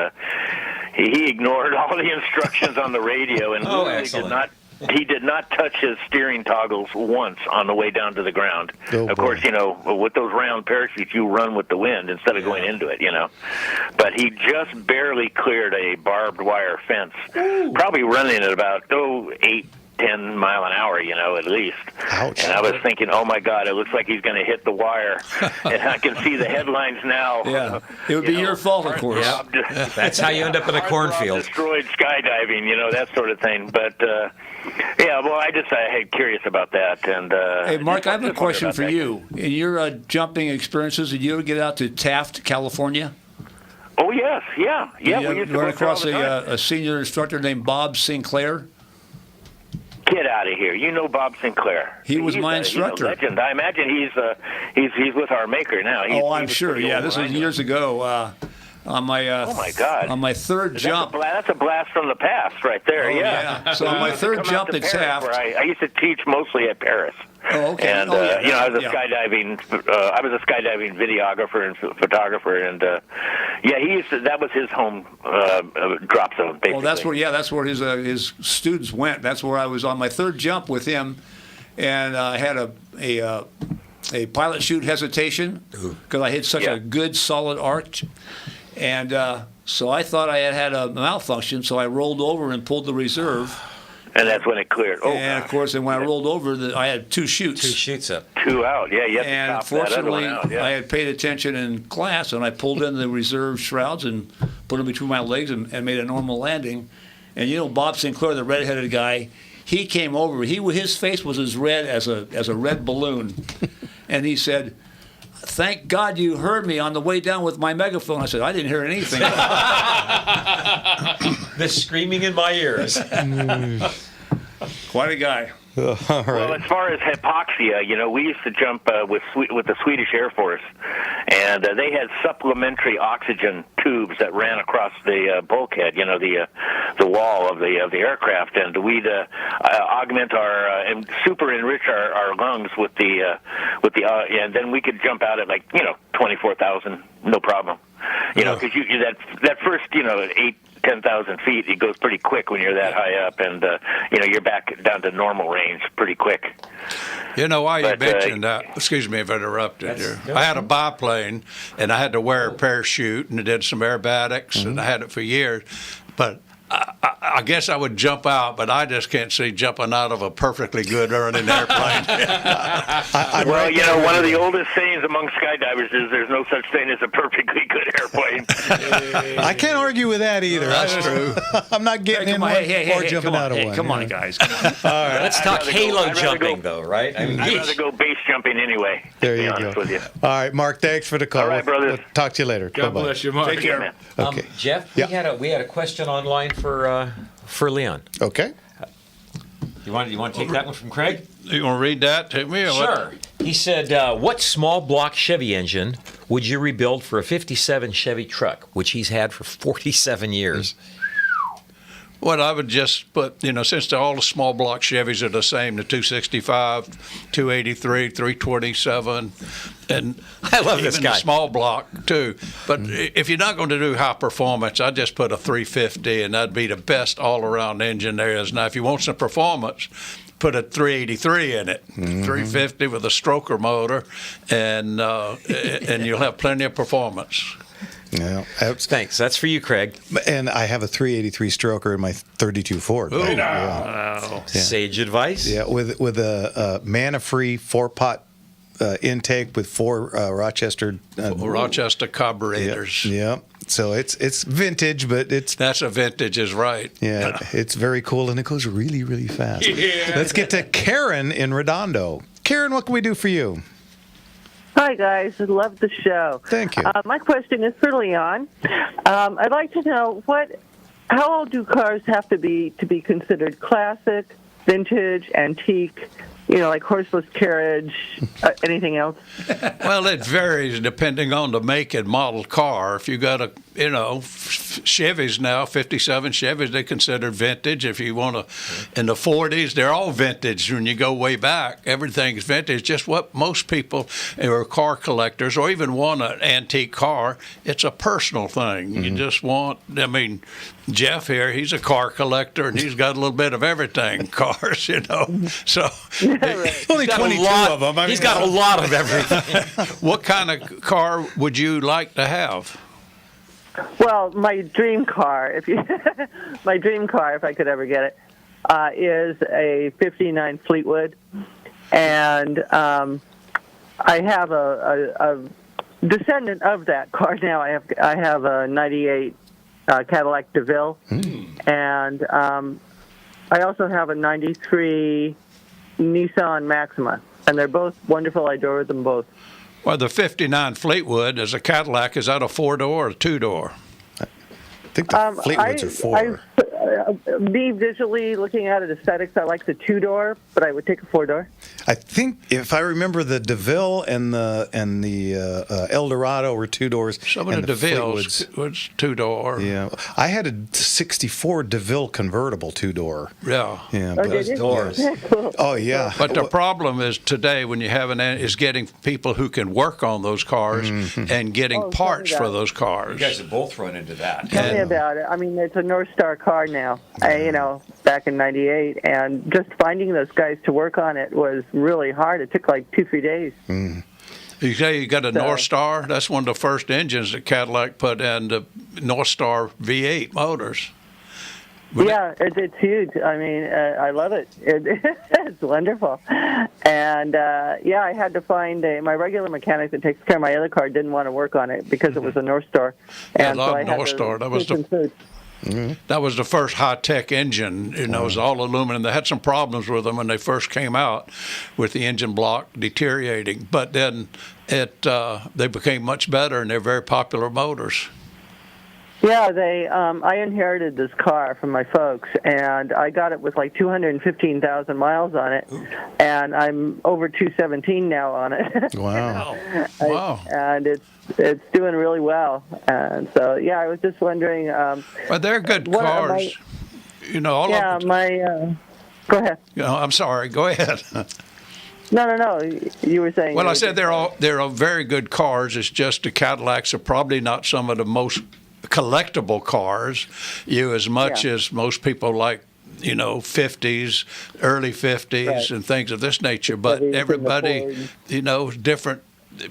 he ignored all the instructions on the radio and literally He did not touch his steering toggles once on the way down to the ground. Of course, with those round parachutes, you run with the wind instead of going into it, But he just barely cleared a barbed wire fence, probably running at about 8-10 mile an hour, at least.
Ouch.
And I was thinking, oh my God, it looks like he's going to hit the wire. And I can see the headlines now.
Yeah, it would be your fault, of course.
Yeah. That's how you end up in a cornfield.
Destroyed skydiving, that sort of thing. But I had curious about that. And
hey, Mark, I have a question for you. In your jumping experiences, did you ever get out to Taft, California?
Oh yes, yeah.
Did
We
you
used to
run
go there all
across
the time.
a senior instructor named Bob Sinclair?
Get out of here! You know Bob Sinclair.
He was my
He's
instructor.
a legend. I imagine he's with our maker now.
I'm sure. Yeah, this was years ago. On my
oh my God!
On my third jump.
That's a blast from the past, right there.
Yeah. So on my third jump at Taft,
I used to teach mostly at Paris.
Oh, okay.
And I was a skydiving. I was a skydiving videographer and photographer, and that was his home drop zone. Basically.
Well, that's where his students went. That's where I was on my third jump with him, and I had a pilot chute hesitation because I hit such a good solid arch, and so I thought I had a malfunction. So I rolled over and pulled the reserve.
And that's when it cleared. Oh,
and of course, and when I rolled over, I had two chutes.
Two shoots up.
Two out. Yeah, you have
And
to top that other
fortunately,
one out. Yeah.
I had paid attention in class, and I pulled in the reserve shrouds and put them between my legs and made a normal landing. And Bob Sinclair, the redheaded guy, he came over. His face was as red as a red balloon, and he said, "Thank God you heard me on the way down with my megaphone." I said, "I didn't hear anything."
The screaming in my ears.
Quite a guy.
All right.
Well, as far as hypoxia, we used to jump with the Swedish Air Force, and they had supplementary oxygen tubes that ran across the bulkhead, the wall of the aircraft, and we'd augment and super enrich our lungs with the and then we could jump out at 24,000, no problem, because that first 10,000 feet, it goes pretty quick when you're that high up, and you're back down to normal range pretty quick.
Why you mentioned that? Excuse me if I interrupted you. I had a biplane, and I had to wear a parachute, and I did some aerobatics, and I had it for years. But I guess I would jump out, but I just can't see jumping out of a perfectly good running airplane.
One of the oldest sayings among skydivers is there's no such thing as a perfectly good airplane.
I can't argue with that either. That's true. I'm not getting in one or jumping out of one.
Come on, guys.
All right.
Let's talk halo jumping, though, right?
I'd rather go base jumping anyway.
There
to be
you
honest
go.
With you.
All right, Mark. Thanks for the call.
All right, brothers.
We'll talk to you later.
God
Bye-bye.
bless you, Mark.
Take care, man.
Okay.
Jeff, we had a question online for Leon.
Okay.
You want to take that one from Craig?
You want to read that to me? Or
Sure. He said, what small block Chevy engine would you rebuild for a 57 Chevy truck, which he's had for 47 years?
Well, I would just put, since all the small block Chevys are the same, the 265, 283, 327, and
I love this
even
guy.
the small block too. But if you're not going to do high performance, I just put a 350, and that'd be the best all-around engine there is. Now, if you want some performance, put a 383 in it, 350 with a stroker motor, and you'll have plenty of performance.
Yeah,
Thanks. That's for you, Craig.
and I have a 383 stroker in my 32 Ford.
Ooh.
Sage advice.
Yeah, with a mana-free 4-pot intake with 4 Rochester carburetors. Yeah. So it's vintage, but
that's a vintage is right.
Yeah, it's very cool, and it goes really, really fast.
Yeah.
Let's get to Karen in Redondo. Karen, what can we do for you?
Hi, guys. I love the show.
Thank you.
My question is for Leon. I'd like to know how old do cars have to be considered classic, vintage, antique, like horseless carriage, anything else?
Well, it varies depending on the make and model car. If you got a, Chevys now, 57 Chevys, they're considered vintage. If you want to, in the 40s, they're all vintage. When you go way back, everything's vintage. Just what most people who are car collectors or even want an antique car, it's a personal thing. You just want, Jeff here, he's a car collector, and he's got a little bit of everything, cars, So
Only 22 of them.
He's got a lot of everything.
What kind of car would you like to have?
Well, my dream car, if I could ever get it, is a '59 Fleetwood, and I have a descendant of that car now. I have a '98 Cadillac DeVille, and I also have a '93 Nissan Maxima, and they're both wonderful. I adore them both.
Well, the '59 Fleetwood is a Cadillac. Is that a 4-door or a 2-door?
I think the Fleetwoods are 4.
Me visually looking at it, aesthetics, I like the 2-door, but I would take a 4-door.
I think if I remember, the DeVille and the Eldorado were 2-doors.
Some of the DeVille's was 2-door.
Yeah, I had a '64 DeVille convertible 2-door.
Yeah.
Yeah,
Oh, did you?
doors.
Cool.
Oh yeah.
But the problem is today when you have is getting people who can work on those cars and getting parts for those cars.
You guys have both run into that.
Tell me about it. It's a North Star car now, back in '98, and just finding those guys to work on it was really hard. It took like 2-3 days.
You say you got a North Star? That's one of the first engines that Cadillac put in the North Star V8 motors.
It's huge. I love it. It's wonderful. And, I had to find my regular mechanic that takes care of my other car didn't want to work on it because it was a North Star.
I love North Star. That was the first high-tech engine. It was all aluminum. They had some problems with them when they first came out with the engine block deteriorating. But then they became much better, and they're very popular motors.
Yeah, I inherited this car from my folks, and I got it with like 215,000 miles on it, and I'm over 217 now on it.
Wow.
Wow.
And it's doing really well. And so, I was just wondering.
But they're good cars. All of them.
Go ahead.
I'm sorry. Go ahead.
No. You were saying.
Well, I said they're all very good cars. It's just the Cadillacs are probably not some of the most collectible cars. As much as most people like, 50s, early 50s, and things of this nature. But everybody, different.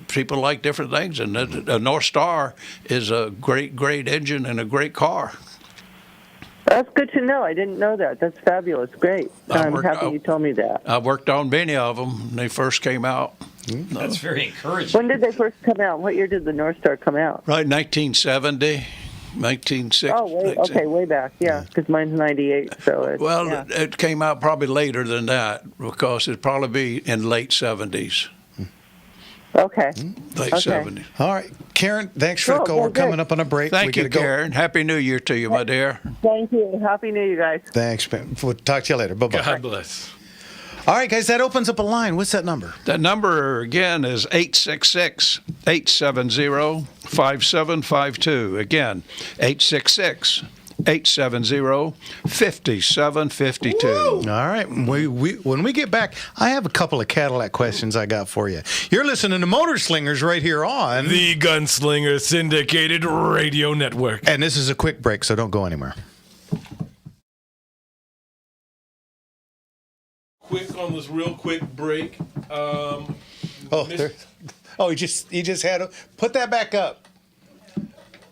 People like different things, and a North Star is a great engine and a great car.
That's good to know. I didn't know that. That's fabulous. Great. I'm happy you told me that.
I worked on many of them when they first came out.
That's very encouraging.
When did they first come out? What year did the North Star come out?
Right, 1970. 1960.
Oh, way back, because mine's 98. So
it came out probably later than that because it'd probably be in late 70s.
Okay.
Late 70s.
All right, Karen. Thanks for the call. We're coming up on a break.
Thank you, Karen. Happy New Year to you, my dear.
Thank you. Happy New Year, guys.
Thanks, man. We'll talk to you later. Bye-bye.
God bless.
All right, guys, that opens up a line. What's that number?
That number, again, is 866-870-5752. Again, 866 870-5752.
All right. When we get back, I have a couple of Cadillac questions I got for you. You're listening to Motor Slingers right here on
the Gunslinger Syndicated Radio Network.
And this is a quick break, so don't go anywhere.
Quick on this real quick break.
He just had to put that back up.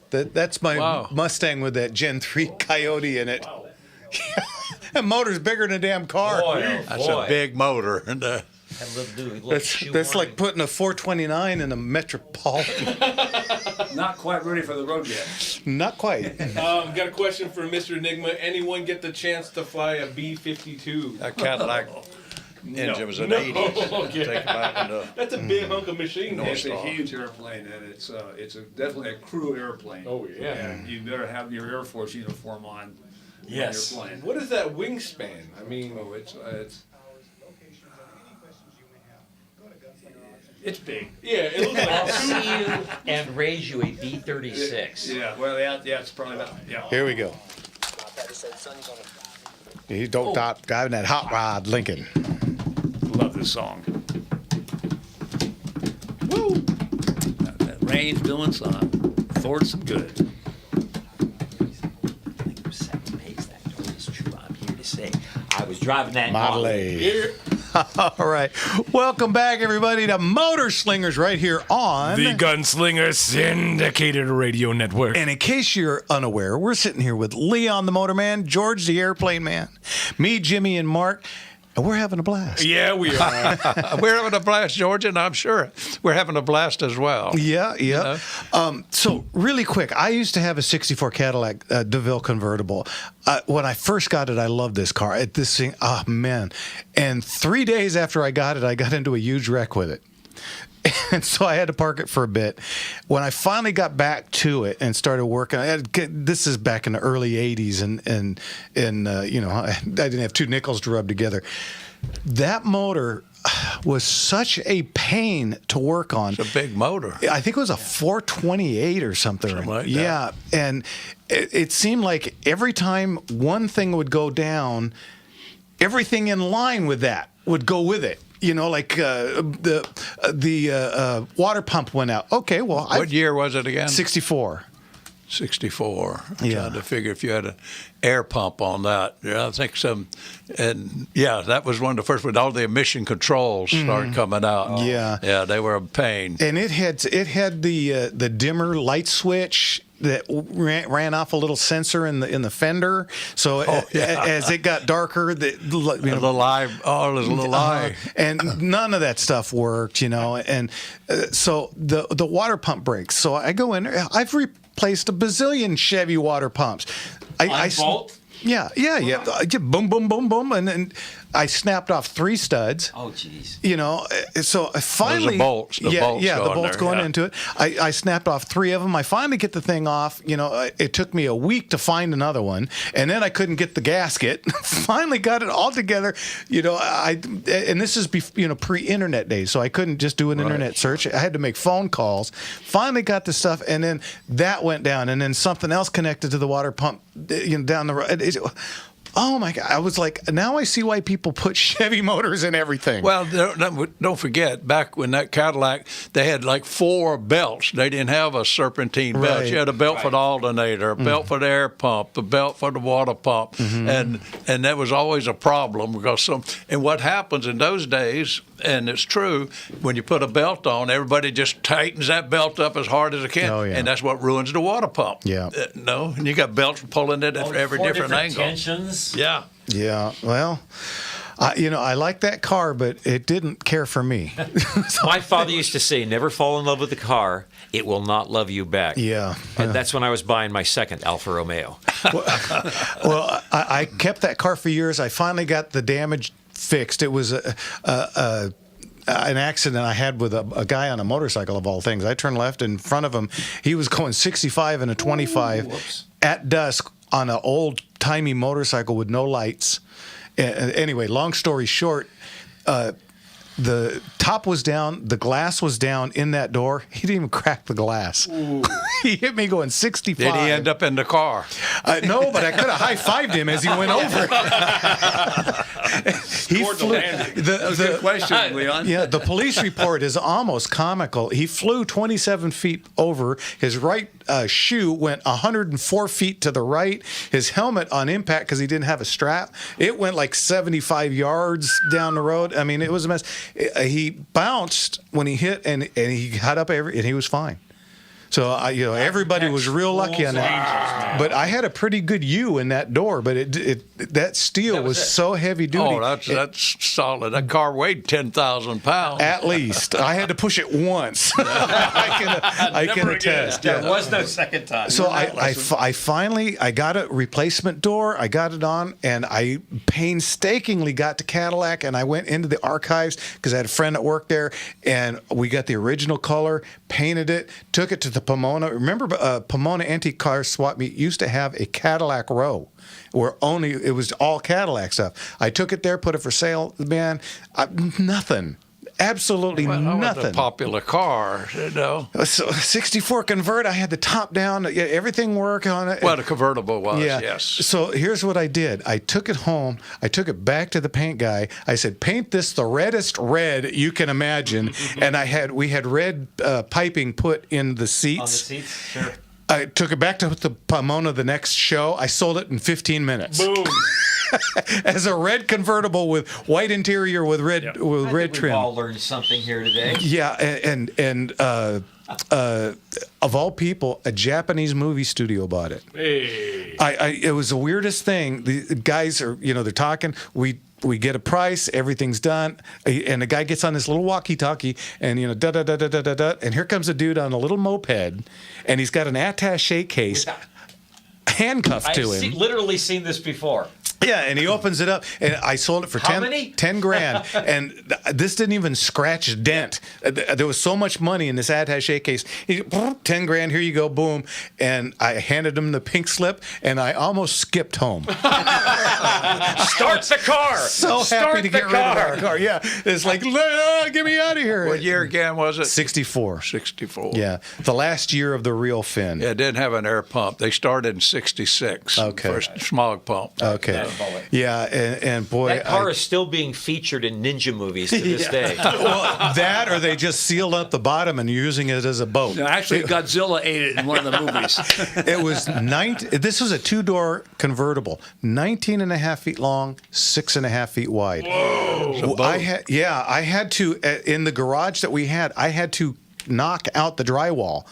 That's my Mustang with that Gen 3 Coyote in it.
Wow.
That motor's bigger than a damn car.
That's a big motor. And
that's like putting a 429 in a Metropolitan.
Not quite ready for the road yet.
Not quite.
Got a question for Mr. Enigma. Anyone get the chance to fly a B-52?
That Cadillac engine was an 80s.
Okay.
Take 'em out in
That's a big hunk of machine.
It's a huge airplane, and it's definitely a crew airplane.
Oh, yeah.
And you better have your Air Force uniform on.
Yes.
When you're flying.
What is that wingspan? I mean,
it's big.
Yeah, it looks like
I'll see you and raise you a B-36.
Yeah, well, yeah, it's probably about,
Here we go. You don't stop driving that hot rod Lincoln.
Love this song. Woo! That rain's doing some. Thor's some good.
I was driving that
Model A. All right. Welcome back, everybody, to Motor Slingers right here on
the Gunslinger Syndicated Radio Network.
And in case you're unaware, we're sitting here with Leon the Motorman, George the Airplane Man, me, Jimmy, and Mark. And we're having a blast.
Yeah, we are.
We're having a blast, George, and I'm sure we're having a blast as well.
Yeah.
You know?
So really quick, I used to have a '64 Cadillac DeVille convertible. When I first got it, I loved this car. This thing, oh man! And 3 days after I got it, I got into a huge wreck with it. And so I had to park it for a bit. When I finally got back to it and started working, this is back in the early '80s, and I didn't have two nickels to rub together. That motor was such a pain to work on.
It's a big motor.
I think it was a 428 or something.
Like that.
Yeah, and it seemed like every time one thing would go down, everything in line with that would go with it. You know, like the water pump went out. Okay, well,
what year was it again?
64.
64. I'm
Yeah.
trying to figure if you had an air pump on that. Yeah, I think some. And yeah, that was one of the first when all the emission controls started coming out.
Yeah.
Yeah, they were a pain.
And it had the dimmer light switch that ran off a little sensor in the fender. So as it got darker,
A little eye, there's a little eye.
And none of that stuff worked, And so the water pump breaks. So I go in there. I've replaced a bazillion Chevy water pumps. I
Bolt?
Yeah. Boom, boom, boom, boom, and then I snapped off 3 studs.
Oh, jeez.
So I finally,
Those are bolts. The bolts
the
go in
bolts
there,
going
yeah.
into it. I snapped off 3 of them. I finally get the thing off. It took me a week to find another one, and then I couldn't get the gasket. Finally got it all together. And this is pre-internet days, so I couldn't just do an internet search. I had to make phone calls. Finally got the stuff, and then that went down, and then something else connected to the water pump down the road. Oh my God! I was like, now I see why people put Chevy motors in everything.
Well, don't forget, back when that Cadillac, they had like 4 belts. They didn't have a serpentine belt.
Right.
You had a belt for the alternator, a belt for the air pump, a belt for the water pump, and that was always a problem because and what happens in those days, and it's true, when you put a belt on, everybody just tightens that belt up as hard as it can,
Oh, yeah.
and that's what ruins the water pump.
Yeah.
And you got belts pulling it at every
4
different angle.
tensions.
Yeah.
Yeah, well, I like that car, but it didn't care for me.
My father used to say, never fall in love with the car. It will not love you back.
Yeah.
And that's when I was buying my second Alfa Romeo.
Well, I kept that car for years. I finally got the damage fixed. It was an accident I had with a guy on a motorcycle, of all things. I turned left in front of him. He was going 65 and a 25 at dusk on an old-timey motorcycle with no lights. Anyway, long story short, the top was down, the glass was down in that door. He didn't even crack the glass. He hit me going 65.
Did he end up in the car?
No, but I could have high-fived him as he went over. He flew.
Good question, Leon.
Yeah, the police report is almost comical. He flew 27 feet over. His right shoe went 104 feet to the right. His helmet on impact, because he didn't have a strap, it went like 75 yards down the road. I mean, it was a mess. He bounced when he hit, and he got up and he was fine. So everybody was real lucky on that. But I had a pretty good U in that door, but that steel was so heavy duty.
Oh, that's solid. That car weighed 10,000 pounds.
At least I had to push it once. I can attest.
There was no second time.
So I finally got a replacement door. I got it on, and I painstakingly got to Cadillac, and I went into the archives because I had a friend that worked there, and we got the original color, painted it, took it to the Pomona. Remember, Pomona Antique Car Swap Meet used to have a Cadillac row where it was all Cadillac stuff. I took it there, put it for sale. Man, nothing. Absolutely nothing.
That was a popular car,
So 64 convert, I had the top down, everything worked on it.
Well, the convertible was,
yeah.
yes.
So here's what I did. I took it home. I took it back to the paint guy. I said, paint this the reddest red you can imagine. And we had red piping put in the seats.
On the seats, sure.
I took it back to the Pomona the next show. I sold it in 15 minutes.
Boom.
As a red convertible with white interior with red
I
red
think
trim.
We've all learned something here today.
Yeah, and of all people, a Japanese movie studio bought it.
Hey.
It was the weirdest thing. The guys are, they're talking. We get a price, everything's done, and the guy gets on this little walkie-talkie, and da da da da da da da, and here comes a dude on a little moped, and he's got an attaché case handcuffed to him.
I've literally seen this before.
Yeah, and he opens it up, and I sold it for
How many?
10 grand, and this didn't even scratch a dent. There was so much money in this attaché case. 10 grand, here you go, boom. And I handed him the pink slip, and I almost skipped home.
Start the car.
So happy to get rid of our car. Yeah, it's like, get me out of here.
What year again was it?
64.
64.
Yeah, the last year of the real fin.
Yeah, it didn't have an air pump. They started in 66.
Okay.
First smog pump.
Okay. Yeah, and boy,
that car is still being featured in ninja movies to this day.
Well, that or they just sealed up the bottom and using it as a boat.
No, actually, Godzilla ate it in one of the movies.
It was This was a two-door convertible, 19 and a half feet long, 6.5 feet wide.
Whoa!
I had to in the garage that we had. I had to knock out the drywall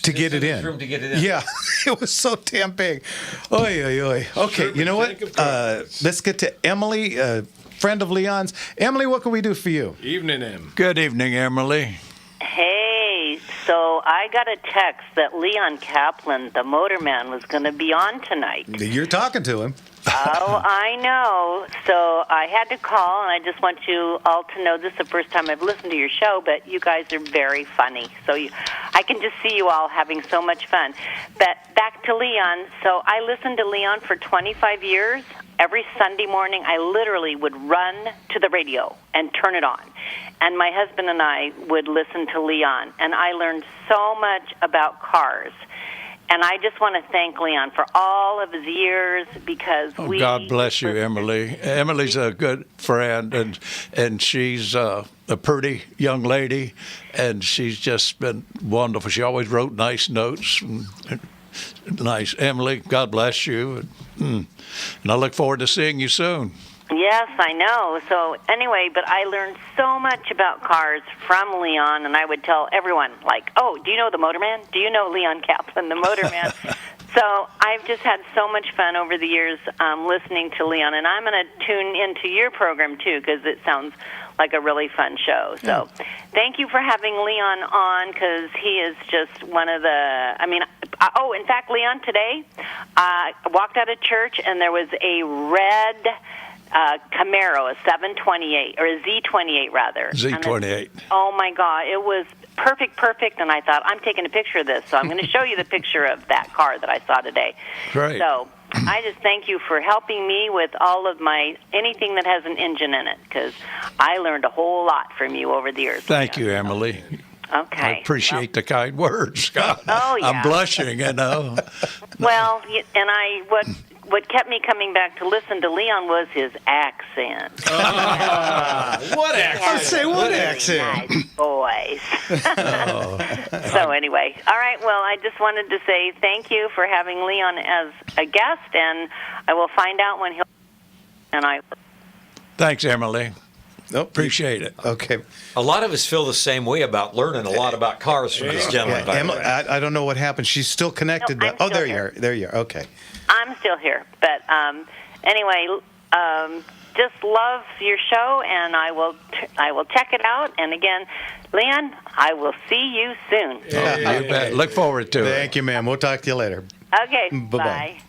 to get it in.
Room to get it in.
Yeah, it was so damn big. Oy, oy, oy. Okay, you know what? Let's get to Emily, friend of Leon's. Emily, what can we do for you?
Evening, Em.
Good evening, Emily.
Hey, so I got a text that Leon Kaplan, the motorman, was going to be on tonight.
You're talking to him.
Oh, I know. So I had to call, and I just want you all to know this is the first time I've listened to your show, but you guys are very funny. So I can just see you all having so much fun. But back to Leon. So I listened to Leon for 25 years. Every Sunday morning, I literally would run to the radio and turn it on. And my husband and I would listen to Leon, and I learned so much about cars. And I just want to thank Leon for all of his years because
God bless you, Emily. Emily's a good friend, and she's a pretty young lady, and she's just been wonderful. She always wrote nice notes. Nice. Emily, God bless you. And I look forward to seeing you soon.
Yes, I know. So anyway, but I learned so much about cars from Leon, and I would tell everyone, like, oh, do you know the Motorman? Do you know Leon Kaplan, the Motorman? So I've just had so much fun over the years listening to Leon, and I'm going to tune into your program, too, because it sounds like a really fun show. So thank you for having Leon on, because he is just one of the, in fact, Leon, today, I walked out of church, and there was a red Camaro, a 728, or a Z28 rather.
Z28.
Oh my God, it was perfect, and I thought, I'm taking a picture of this, so I'm going to show you the picture of that car that I saw today.
Great.
So I just thank you for helping me with all of my anything that has an engine in it, because I learned a whole lot from you over the years.
Thank you, Emily.
Okay.
I appreciate the kind words, Scott.
Oh, yeah.
I'm blushing, you know.
Well, and what kept me coming back to listen to Leon was his accent.
What accent?
I say what accent?
Nice voice. So anyway, all right. Well, I just wanted to say thank you for having Leon as a guest, and I will find out when he'll. And I.
Thanks, Emily.
Nope.
Appreciate it.
Okay.
A lot of us feel the same way about learning a lot about cars from this gentleman.
Yeah,
by the
Emily,
way.
I don't know what happened. She's still connected.
No, I'm
Oh,
still
there
here.
you are. There you are. Okay.
I'm still here, but anyway, just love your show, and I will check it out. And again, Leon, I will see you soon.
You bet. Look forward to it.
Thank you, ma'am. We'll talk to you later.
Okay,
Bye-bye.
bye.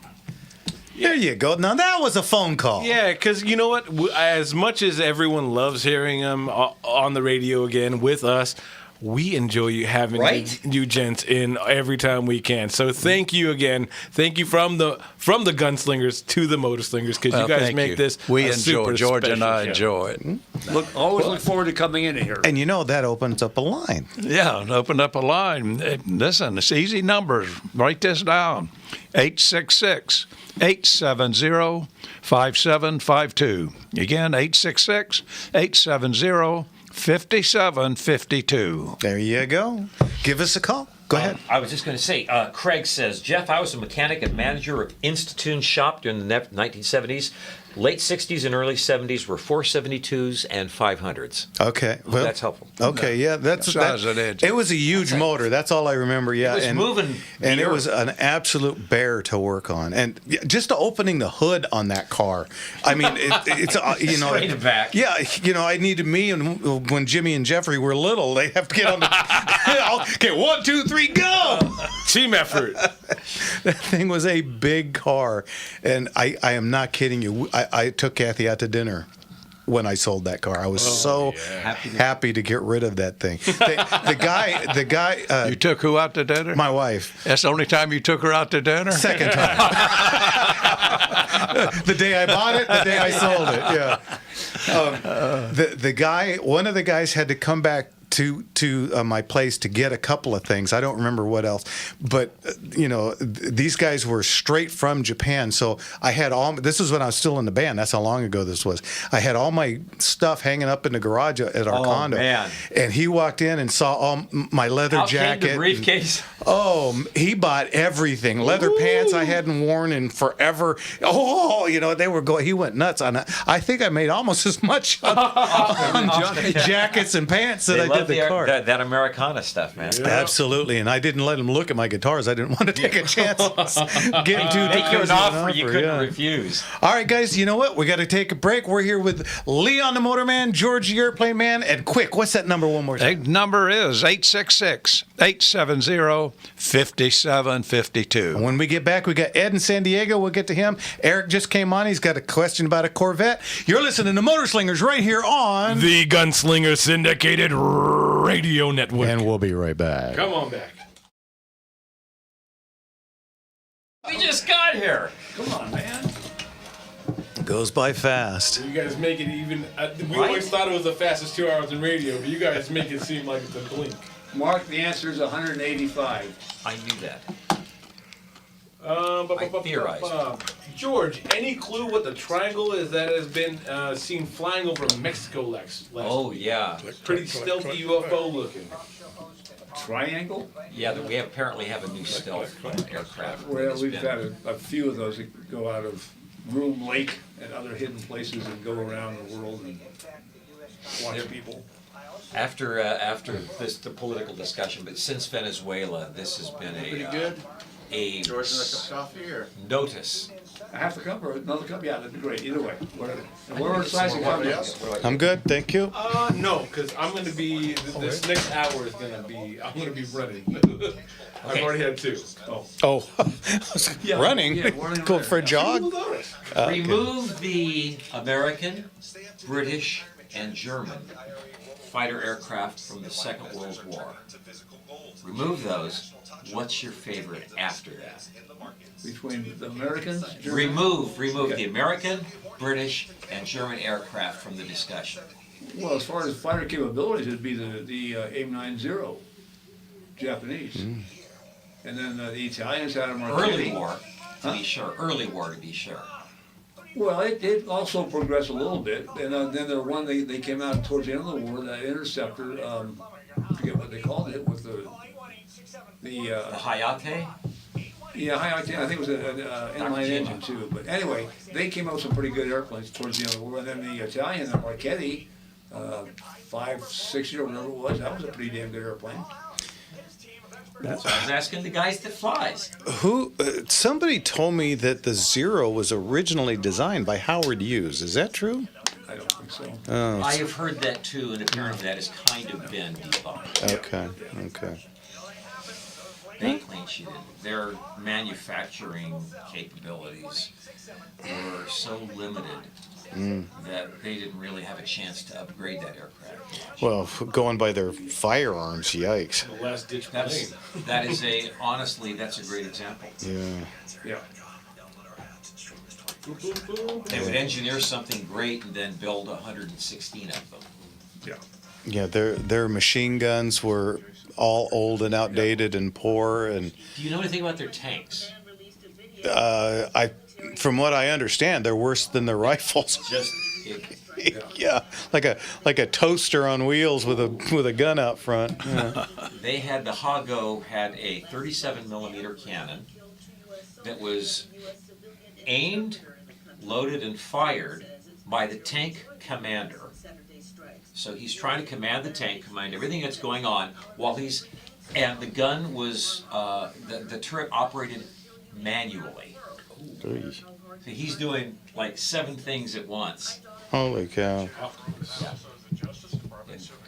There you go. Now that was a phone call.
Yeah, because you know what? As much as everyone loves hearing him on the radio again with us, we enjoy having you gents in every time we can. So thank you again. Thank you from the Gunslingers to the Motorslingers, because you guys make this
We
a
enjoy
super
George and I
special show.
enjoy it.
Always look forward to coming in here.
And you know that opens up a line.
Yeah, and open up a line. Listen, it's easy numbers. Write this down. 866-870-5752. Again, 866-870-5752.
There you go. Give us a call. Go ahead.
I was just going to say, Craig says, Jeff, I was a mechanic and manager of Institute Shop during the 1970s. Late 60s and early 70s were 472s and 500s.
Okay. Well,
that's helpful.
Okay, yeah, that's
Size of the engine.
it was a huge motor. That's all I remember. Yeah,
It was moving
and
the
it was an absolute bear to work on. And just opening the hood on that car. I mean, it's you know,
Straight and back.
Yeah, you know, I needed me, and when Jimmy and Jeffrey were little, they have to get on the. Okay, 1, 2, 3, go!
Team effort.
That thing was a big car, and I am not kidding you. I took Kathy out to dinner when I sold that car. I was happy to get rid of that thing. The guy.
You took who out to dinner?
My wife.
That's the only time you took her out to dinner?
Second time. The day I bought it, the day I sold it. Yeah. The guy. One of the guys had to come back to my place to get a couple of things. I don't remember what else, but you know, these guys were straight from Japan. So I had this was when I was still in the band. That's how long ago this was. I had all my stuff hanging up in the garage at our condo.
Man.
And he walked in and saw all my leather jacket.
Came the briefcase.
He bought everything. Leather pants I hadn't worn in forever. You know, they were going. He went nuts on it. I think I made almost as much on jackets and pants that I did the car.
That Americana stuff, man.
Yeah. Absolutely, and I didn't let him look at my guitars. I didn't want to take a chance getting too
Make you an
crazy
offer you couldn't refuse.
All right, guys, you know what? We got to take a break. We're here with Leon the Motorman, George the Airplane Man, and quick, what's that number one more time?
The number is 866-870-5752.
When we get back, we got Ed in San Diego. We'll get to him. Eric just came on. He's got a question about a Corvette. You're listening to Motorslingers right here on
the Gunslinger Syndicated Radio Network.
And we'll be right back.
Come on back.
We just got here.
Come on, man.
Goes by fast.
You guys make it even. We always thought it was the fastest 2 hours in radio, but you guys make it seem like it's a blink.
Mark, the answer is 185.
I knew that.
I
theorized.
George, any clue what the triangle is that has been seen flying over Mexico last
Oh,
week?
yeah.
Pretty stealthy UFO looking.
Triangle?
Yeah, we apparently have a new stealth aircraft.
Well, we've had a few of those that go out of Groom Lake and other hidden places and go around the world and watch people.
After the political discussion, but since Venezuela, this has been
Pretty good.
a
George, another cup of coffee or?
notice.
A half a cup or another cup? Yeah, that'd be great. Either way. Whatever size of cup it is.
I'm good, thank you.
No, because I'm going to be, this next hour is going to be, I'm going to be running. I've already had 2.
Running? Go for a jog?
Remove the American, British, and German fighter aircraft from the Second World War. Remove those. What's your favorite after that?
Between the Americans?
Remove the American, British, and German aircraft from the discussion.
Well, as far as fighter capabilities, it'd be the AIM-90 Japanese. And then the Italians had a Marchetti.
Early war, to be sure. Early war, to be sure.
Well, it also progressed a little bit. And then the one they came out towards the end of the war, that interceptor, I forget what they called it, with the
Hayate?
Yeah, Hayate, I think it was an inline engine too. But anyway, they came out with some pretty good airplanes towards the end of the war. And then the Italian, the Marchetti, 5, 6 years, whatever it was, that was a pretty damn good airplane.
That's what I was asking the guys that flies.
Somebody told me that the Zero was originally designed by Howard Hughes. Is that true?
I don't think so.
Oh,
I have heard that too, and apparently that has kind of been debunked.
Okay.
They claim she didn't. Their manufacturing capabilities were so limited that they didn't really have a chance to upgrade that aircraft.
Well, going by their firearms, yikes.
The last ditch
Honestly, that's a great example.
Yeah.
They would engineer something great and then build 116 of them.
Yeah, their machine guns were all old and outdated and poor. And
do you know anything about their tanks?
From what I understand, they're worse than their rifles. Yeah, like a toaster on wheels with a gun out front. Yeah.
They had the Hago had a 37 millimeter cannon that was aimed, loaded, and fired by the tank commander. So he's trying to command the tank, command everything that's going on and the gun was the turret operated manually. So he's doing like 7 things at once.
Holy cow.
Yeah.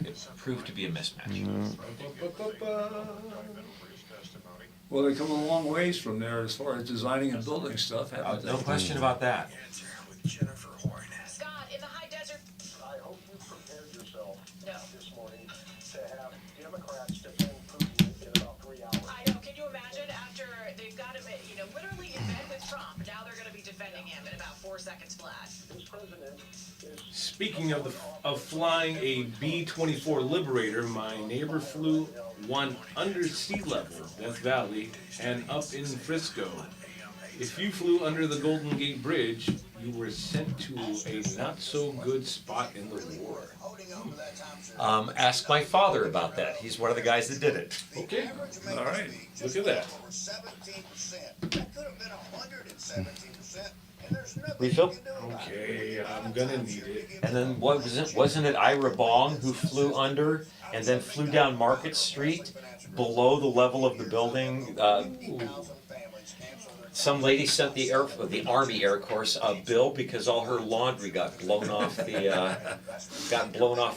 It proved to be a mismatch.
Well, they come a long ways from there as far as designing and building stuff.
No question about that.
Scott, in the high desert. I hope you prepared yourself this morning to have Democrats defend Putin in about 3 hours. I know. Can you imagine after they've got him, literally in bed with Trump, now they're going to be defending him in about 4 seconds flat. This president is.
Speaking of flying a B-24 Liberator, my neighbor flew one under sea level, Death Valley, and up in Frisco. If you flew under the Golden Gate Bridge, you were sent to a not-so-good spot in the war.
Ask my father about that. He's one of the guys that did it.
Okay. All right. Look at that.
Refill?
Okay, I'm gonna need it.
And then wasn't it Ira Bong who flew under and then flew down Market Street below the level of the building? Some lady sent the Army Air Force a bill because all her laundry got blown off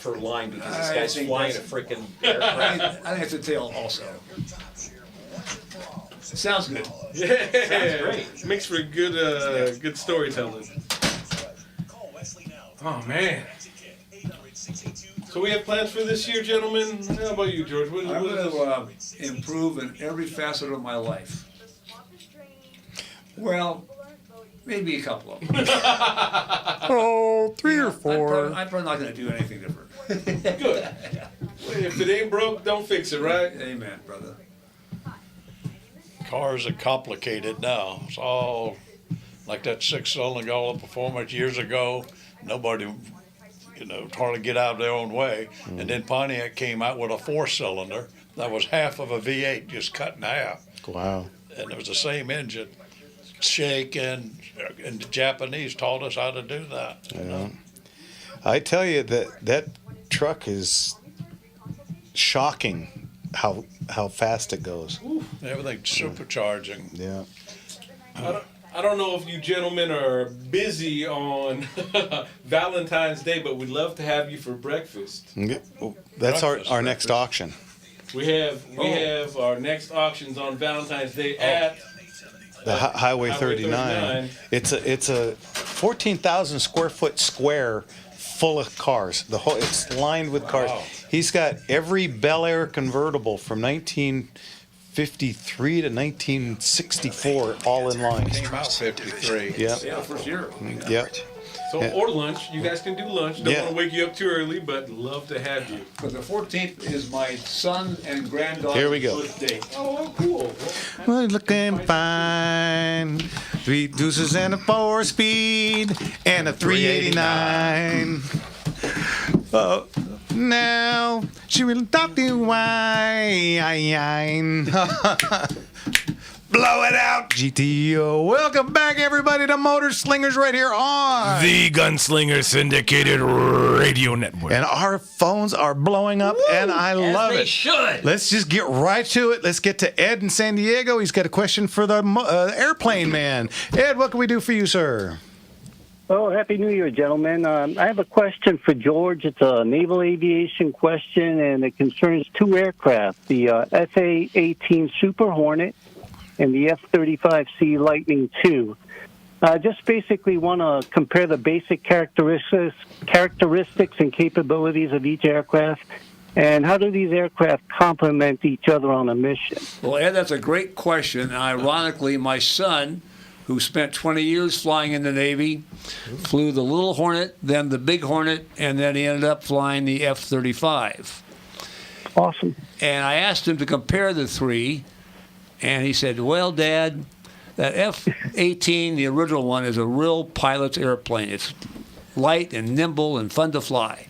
her line because this guy's flying a freaking aircraft.
I think it's a tale also. Sounds good.
Yeah,
sounds great.
Makes for good storytelling. Oh man. So we have plans for this year, gentlemen. How about you, George?
I'm going to improve in every facet of my life. Well, maybe a couple of them.
3 or 4.
I'm probably not going to do anything different.
Good. If it ain't broke, don't fix it, right?
Amen, brother.
Cars are complicated now. It's all like that 6-cylinder Gala Performance years ago. Nobody, hardly get out of their own way. And then Pontiac came out with a 4-cylinder that was half of a V8, just cut in half.
Wow.
And it was the same engine. Shake and the Japanese taught us how to do that.
Yeah. I tell you that truck is shocking how fast it goes.
Everything's supercharging.
Yeah.
I don't know if you gentlemen are busy on Valentine's Day, but we'd love to have you for breakfast.
That's our next auction.
We have our next auctions on Valentine's Day at
the Highway 39. It's a 14,000 square foot square full of cars. It's lined with cars. He's got every Bel Air convertible from 1953 to 1964 all in line.
Came out 53.
Yeah.
Yeah, for sure.
Yep.
So, or lunch. You guys can do lunch. Don't
Yeah.
want to wake you up too early, but love to have you.
But the 14th is my son and granddaughter's
Here we go.
birthday.
Oh, cool.
Well, looking fine. 3 deuces and a 4-speed and a 389. Oh, now she will talk to you. Blow it out, GTO. Welcome back, everybody, to Motor Slingers right here on
The Gunslinger Syndicated Radio Network.
And our phones are blowing up, and I love
they
it.
should.
Let's just get right to it. Let's get to Ed in San Diego. He's got a question for the airplane man. Ed, what can we do for you, sir?
Oh, Happy New Year, gentlemen. I have a question for George. It's a naval aviation question, and it concerns 2 aircraft, the FA-18 Super Hornet and the F-35C Lightning II. Just basically want to compare the basic characteristics and capabilities of each aircraft, and how do these aircraft complement each other on a mission?
Well, Ed, that's a great question. Ironically, my son, who spent 20 years flying in the Navy, flew the Little Hornet, then the Big Hornet, and then he ended up flying the F-35.
Awesome.
And I asked him to compare the 3, and he said, well, Dad, that F-18, the original one, is a real pilot's airplane. It's light and nimble and fun to fly.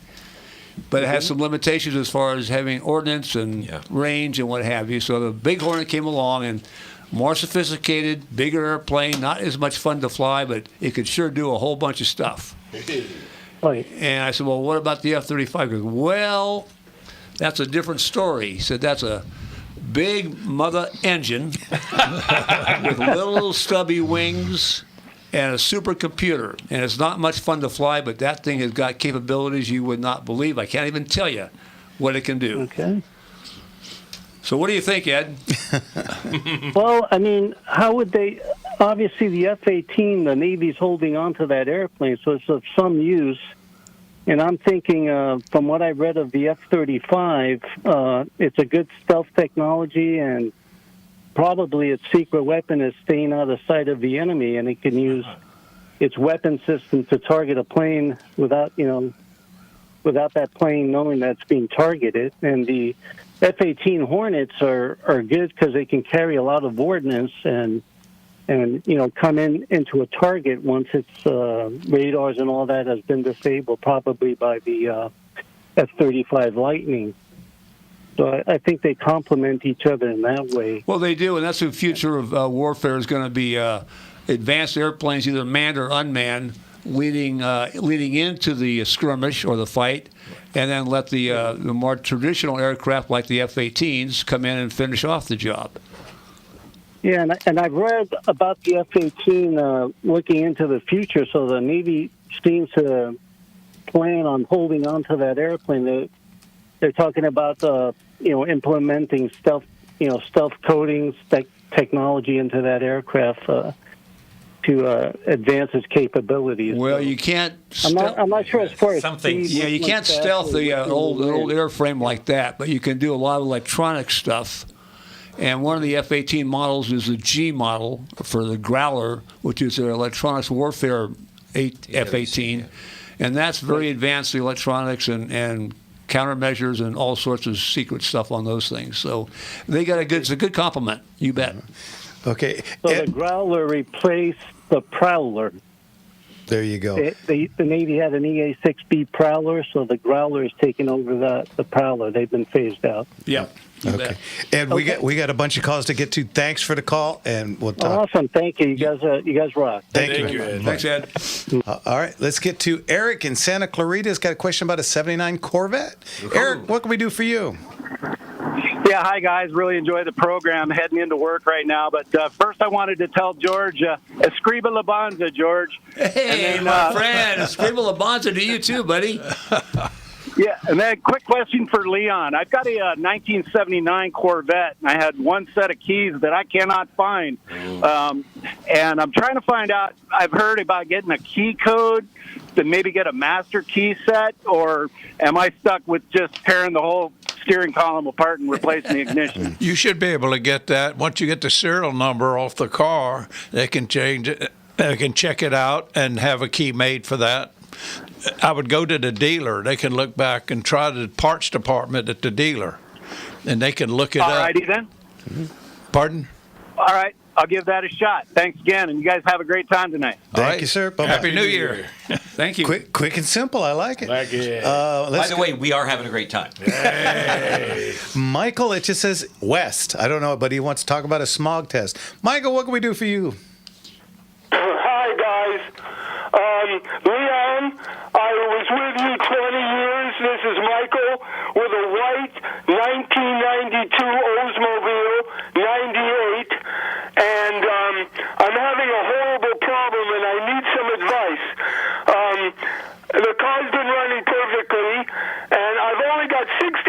But it has some limitations as far as having ordnance and range and what have you. So the Big Hornet came along, and more sophisticated, bigger airplane, not as much fun to fly, but it could sure do a whole bunch of stuff.
Right.
And I said, well, what about the F-35? He goes, well, that's a different story. He said, that's a big mother engine with little stubby wings and a supercomputer. And it's not much fun to fly, but that thing has got capabilities you would not believe. I can't even tell you what it can do.
Okay.
So what do you think, Ed?
Well, I mean, how would they... Obviously, the F-18, the Navy's holding on to that airplane, so it's of some use. And I'm thinking, from what I read of the F-35, it's a good stealth technology, and probably its secret weapon is staying out of sight of the enemy, and it can use its weapon system to target a plane without that plane knowing that's being targeted. And the F-18 Hornets are good because they can carry a lot of ordnance and come into a target once its radars and all that has been disabled, probably by the F-35 Lightning. So I think they complement each other in that way.
Well, they do, and that's the future of warfare is going to be advanced airplanes, either manned or unmanned, leading into the skirmish or the fight, and then let the more traditional aircraft like the F-18s come in and finish off the job.
Yeah, and I've read about the F-18 looking into the future. So the Navy seems to plan on holding on to that airplane. They're talking about implementing stealth coatings technology into that aircraft to advance its capabilities.
Well, you can't.
I'm not sure as far as
something.
Yeah, you can't stealth the old airframe like that, but you can do a lot of electronic stuff. And one of the F-18 models is the G model for the Growler, which is their electronics warfare F-18. And that's very advanced electronics and countermeasures and all sorts of secret stuff on those things. So they got it's a good compliment, you bet.
Okay.
So the Growler replaced the Prowler.
There you go.
The Navy had an EA-6B Prowler, so the Growler is taking over the Prowler. They've been phased out.
Yeah.
Okay. And we got a bunch of calls to get to. Thanks for the call, and we'll talk.
Awesome. Thank you. You guys rock.
Thank you.
Ed.
Thanks, Ed.
All right, let's get to Eric in Santa Clarita. He's got a question about a 79 Corvette. Eric, what can we do for you?
Yeah, hi, guys. Really enjoy the program. Heading into work right now. But first I wanted to tell George, Escriba La Banza, George.
Hey,
then,
my friend. Escriba La Banza to you too, buddy.
Yeah, and then quick question for Leon. I've got a 1979 Corvette, and I had one set of keys that I cannot find. And I'm trying to find out, I've heard about getting a key code to maybe get a master key set, or am I stuck with just tearing the whole steering column apart and replacing the ignition?
You should be able to get that. Once you get the serial number off the car, they can change it. They can check it out and have a key made for that. I would go to the dealer. They can look back and try the parts department at the dealer, and they can look it up.
All righty then.
Pardon?
All right, I'll give that a shot. Thanks again, and you guys have a great time tonight.
Thank you, sir. Bye-bye.
Happy New Year.
Thank you.
Quick and simple. I like it.
Like it.
By the way, we are having a great time.
Michael, it just says West. I don't know, but he wants to talk about a smog test. Michael, what can we do for you?
Hi, guys. Leon, I was with you 20 years. This is Michael with a white 1992 Oldsmobile 98, and I'm having a horrible problem, and I need some advice. The car's been running perfectly, and I've only got 68,000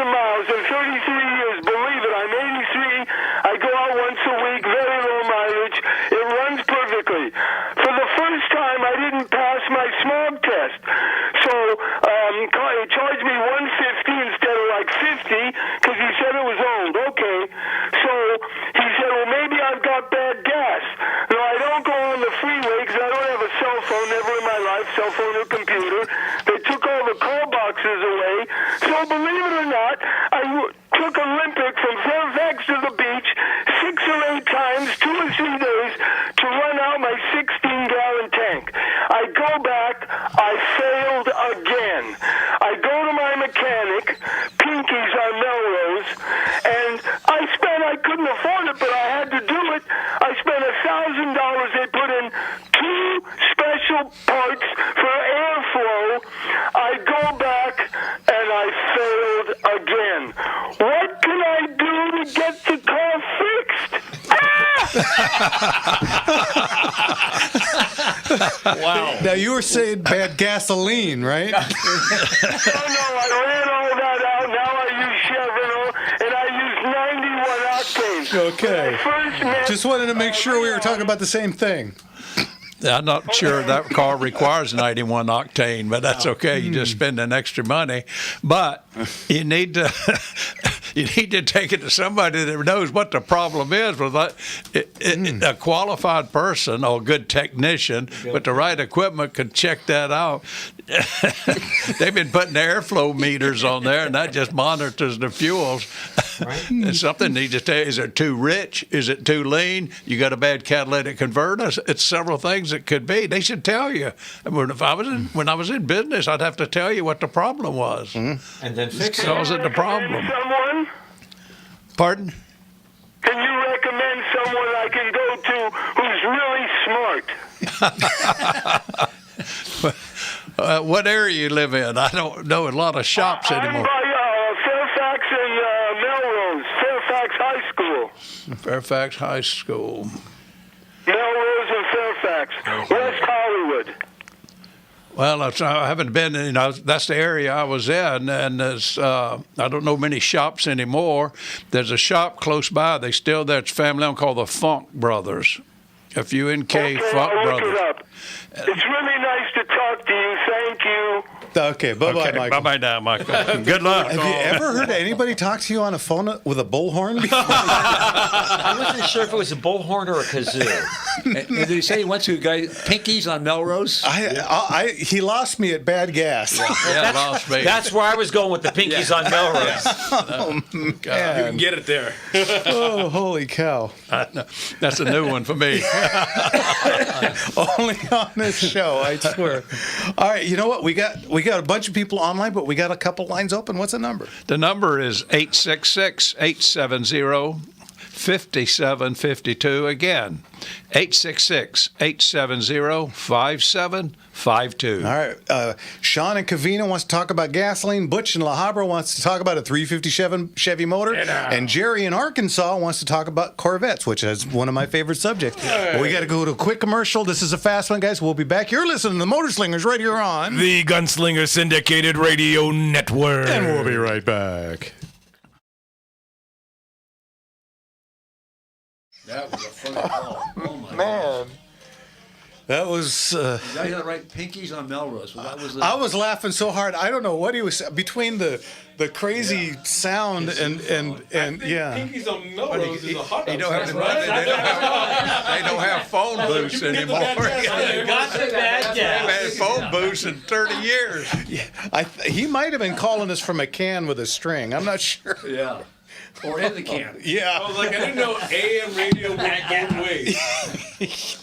miles in 33 years. Believe it, I'm 83. I go out once a week, very low mileage. It runs perfectly. For the first time, I didn't pass my smog test. So it charged me $150 instead of like $50 because he said it was old. Okay. So he said, well, maybe I've got bad gas. No, I don't go on the freeway because I don't have a cell phone, never in my life, cell phone or computer. They took all the call boxes away. So believe it or not, I took Olympic from Fairfax to the beach 6 or 8 times, 2 or 3 days to run out my 16-gallon tank. I go back, I failed again. I go to my mechanic, Pinky's on Melrose, and I couldn't afford it, but I had to do it. I spent $1,000. They put in 2 special parts for airflow. I go back, and I failed again. What can I do to get the car fixed?
Wow. Now, you were saying bad gasoline, right?
No, I ran all that out. Now I use Chevron, and I use 91 octane.
Okay. Just wanted to make sure we were talking about the same thing.
I'm not sure that car requires 91 octane, but that's okay. You just spend an extra money. But you need to take it to somebody that knows what the problem is with that. A qualified person or a good technician with the right equipment could check that out. They've been putting airflow meters on there, and that just monitors the fuels. Right. And something needs to tell you, is it too rich? Is it too lean? You got a bad catalytic converter? It's several things it could be. They should tell you. When I was in business, I'd have to tell you what the problem was.
Mm-hmm. And then fix it.
Causing the problem.
Someone?
Pardon?
Can you recommend someone I can go to who's really smart?
What area you live in? I don't know a lot of shops anymore.
I'm by Fairfax and Melrose, Fairfax High School.
Fairfax High School.
Melrose and Fairfax, West Hollywood.
Well, I haven't been, that's the area I was in, and there's, I don't know many shops anymore. There's a shop close by. They still there. It's family owned called the Funk Brothers. F-U-N-K, Funk
I'll
Brothers.
look it up. It's really nice to talk to you. Thank you.
Okay, bye-bye, Michael.
Bye-bye now, Michael. Good luck.
Have you ever heard anybody talk to you on a phone with a bullhorn before?
I wasn't sure if it was a bullhorn or a kazoo.
And did he say he went to Pinky's on Melrose?
He lost me at bad gas.
Yeah, lost me.
That's where I was going with the Pinkies on Melrose.
Oh, man.
You can get it there.
Oh, holy cow.
That's a new one for me.
Only on this show, I swear. All right, you know what? We got a bunch of people online, but we got a couple lines open. What's the number?
The number is 866-870-5752. Again, 866-870-5752.
All right. Sean in Covina wants to talk about gasoline. Butch in La Habra wants to talk about a 357 Chevy motor. And Jerry in Arkansas wants to talk about Corvettes, which is one of my favorite subjects. Well, we got to go to a quick commercial. This is a fast one, guys. We'll be back. You're listening to the Motor Slingers right here on
the Gunslinger Syndicated Radio Network.
And we'll be right back.
That was a funny call. Oh, my
man. That was.
You got that right. Pinkies on Melrose. Well, that was.
I was laughing so hard. I don't know what he was between the crazy sound and yeah.
Pinkies on Melrose is a hot dog.
They don't have phone booths anymore.
Got the bad gas.
They've had phone booths in 30 years.
Yeah, he might have been calling us from a can with a string. I'm not sure.
Yeah. Or in the can.
Yeah.
I was like, I didn't know AM radio went both ways.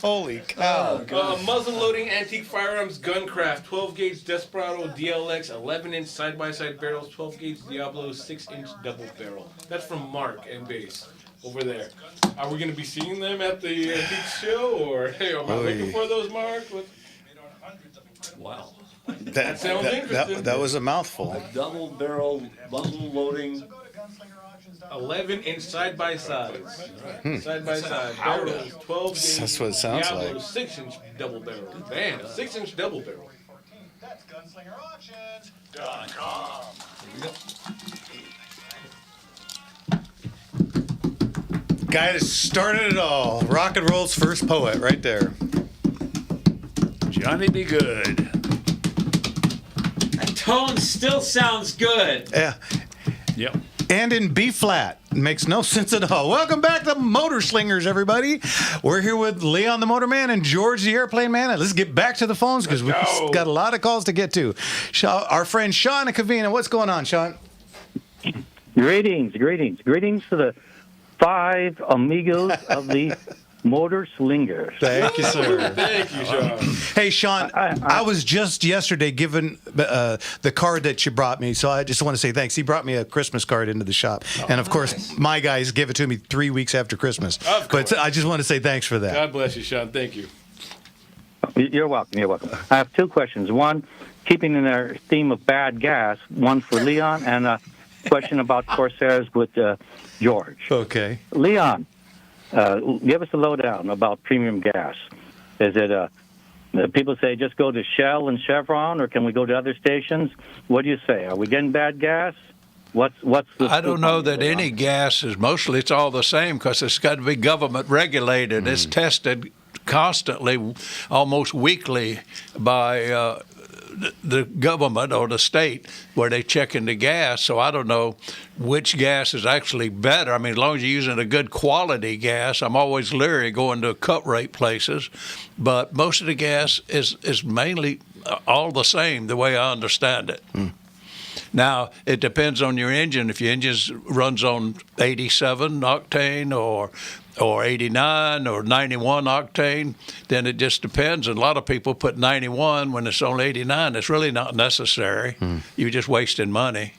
Holy cow.
Muzzle-loading antique firearms Guncraft, 12-gauge Desperado DLX, 11-inch side-by-side barrels, 12-gauge Diablo, 6-inch double barrel. That's from Mark and Base over there. Are we going to be seeing them at the antique show, or hey, am I looking for those, Mark?
Wow.
That sounds interesting.
That was a mouthful.
A double barrel muzzle loading.
11-inch side-by-sides. Side-by-side barrels, 12-gauge.
That's what it sounds
Diablo,
like.
6-inch double barrel. Man, 6-inch double barrel.
That's GunslingerAuctions.com.
Guy that started it all. Rock and roll's first poet, right there.
Johnny Be Good.
That tone still sounds good.
Yeah.
Yep.
And in B flat. Makes no sense at all. Welcome back to Motor Slingers, everybody. We're here with Leon the Motorman and George the Airplane Man. And let's get back to the phones because we've got a lot of calls to get to. Our friend Sean and Covina. What's going on, Sean?
Greetings to the 5 amigos of the Motor Slingers.
Thank you, sir.
Thank you, Sean.
Hey, Sean, I was just yesterday given the card that you brought me, so I just want to say thanks. He brought me a Christmas card into the shop. And, of course, my guys gave it to me 3 weeks after Christmas. But I just want to say thanks for that.
God bless you, Sean. Thank you.
You're welcome. I have 2 questions. One, keeping in our theme of bad gas, one for Leon, and a question about Corsairs with George.
Okay.
Leon, give us a lowdown about premium gas. Is it people say just go to Shell and Chevron, or can we go to other stations? What do you say? Are we getting bad gas? What's the?
I don't know that any gas is. Mostly it's all the same because it's got to be government regulated. It's tested constantly, almost weekly, by the government or the state where they check into gas. So I don't know which gas is actually better. I mean, as long as you're using a good quality gas, I'm always leery going to cut rate places. But most of the gas is mainly all the same, the way I understand it. Now, it depends on your engine. If your engine runs on 87 octane or 89 or 91 octane, then it just depends. And a lot of people put 91 when it's only 89. It's really not necessary. You're just wasting money.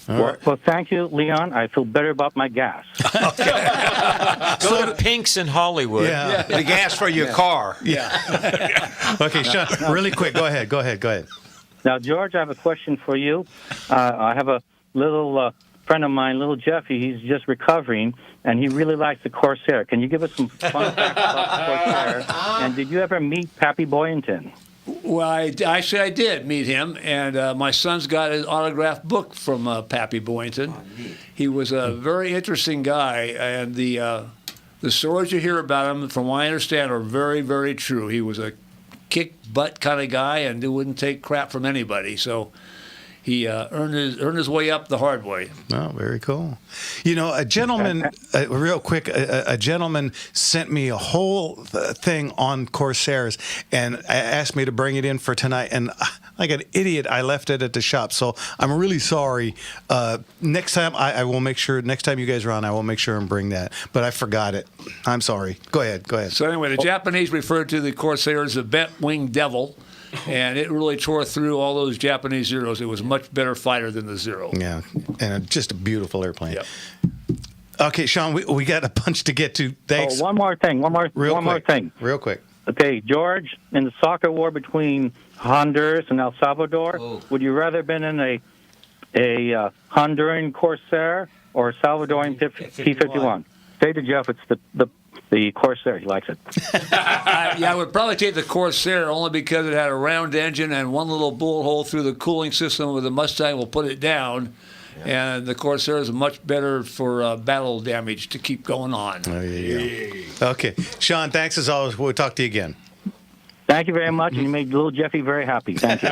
Well, thank you, Leon. I feel better about my gas.
Go to Pink's in Hollywood.
Yeah.
The gas for your car.
Yeah. Okay, Sean, really quick. Go ahead.
Now, George, I have a question for you. I have a little friend of mine, little Jeffy. He's just recovering, and he really likes the Corsair. Can you give us some fun facts about the Corsair? And did you ever meet Pappy Boyington?
Well, I did meet him, and my son's got an autographed book from Pappy Boyington. He was a very interesting guy, and the stories you hear about him, from what I understand, are very, very true. He was a kick-butt kind of guy and wouldn't take crap from anybody, so he earned his way up the hard way.
Oh, very cool. You know, a gentleman, real quick, a gentleman sent me a whole thing on Corsairs and asked me to bring it in for tonight. And like an idiot, I left it at the shop. So I'm really sorry. Next time, I will make sure, next time you guys are on, I will make sure and bring that. But I forgot it. I'm sorry. Go ahead.
So anyway, the Japanese referred to the Corsair as a bent-winged devil. And it really tore through all those Japanese Zeros. It was a much better fighter than the Zero.
Yeah, and just a beautiful airplane. Yep. Okay, Sean, we got a bunch to get to. Thanks.
Oh, one more thing.
Real quick.
Okay, George, in the soccer war between Honduras and El Salvador, would you rather have been in a Honduran Corsair or a Salvadoran P-51? Say to Jeff, it's the Corsair. He likes it.
I would probably take the Corsair only because it had a round engine and one little bullet hole through the cooling system where the Mustang will put it down. And the Corsair is much better for battle damage to keep going on.
Oh, you go. Okay. Sean, thanks as always. We'll talk to you again.
Thank you very much, and you made little Jeffy very happy. Thank you.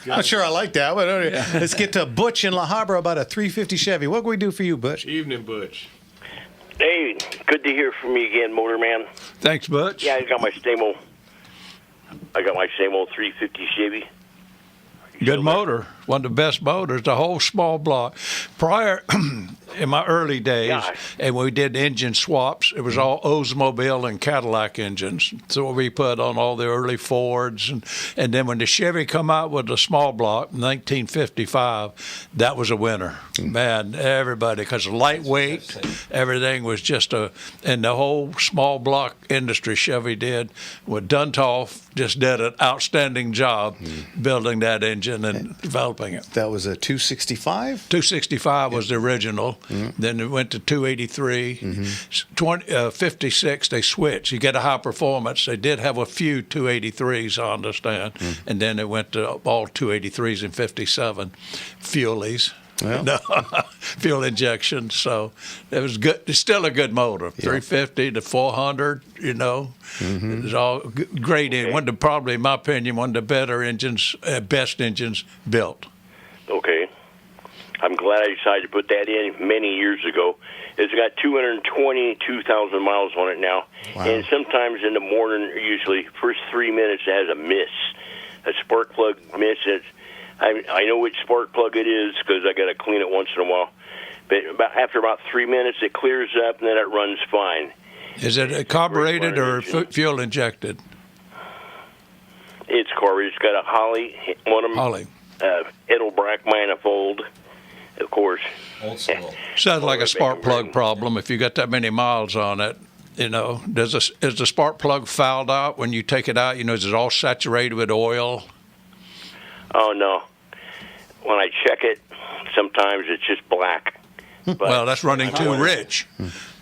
Not sure I like that, but let's get to Butch in La Habra about a 350 Chevy. What can we do for you, Butch?
Evening, Butch.
Hey, good to hear from you again, Motorman.
Thanks, Butch.
Yeah, I got my same old 350 Chevy.
Good motor. One of the best motors, the whole small block. Prior, in my early days, and we did engine swaps, it was all Oldsmobile and Cadillac engines. So we put on all the early Fords. And then when the Chevy come out with the small block in 1955, that was a winner. Man, everybody, because lightweight, everything was just and the whole small block industry Chevy did, with Duntov just did an outstanding job building that engine and developing it.
That was a 265?
265 was the original. Then it went to 283. 56, they switched. You get a high performance. They did have a few 283s, I understand. And then it went to all 283s in 57. Fuelies.
Well.
No, fuel injection. So it was good. It's still a good motor. 350 to 400, It was all great. Probably, in my opinion, one of the better engines, best engines built.
Okay. I'm glad I decided to put that in many years ago. It's got 222,000 miles on it now.
Wow.
And sometimes in the morning, usually first 3 minutes, it has a miss, a spark plug miss. I know which spark plug it is because I got to clean it once in a while. But after about 3 minutes, it clears up and then it runs fine.
Is it carbureted or fuel injected?
It's carbureted. It's got a Holly, one of them.
Holly.
Edelbrock manifold, of course.
Old school.
Sounds like a spark plug problem if you got that many miles on it. Is the spark plug fouled out when you take it out? Is it all saturated with oil?
Oh, no. When I check it, sometimes it's just black. But
well, that's running too rich.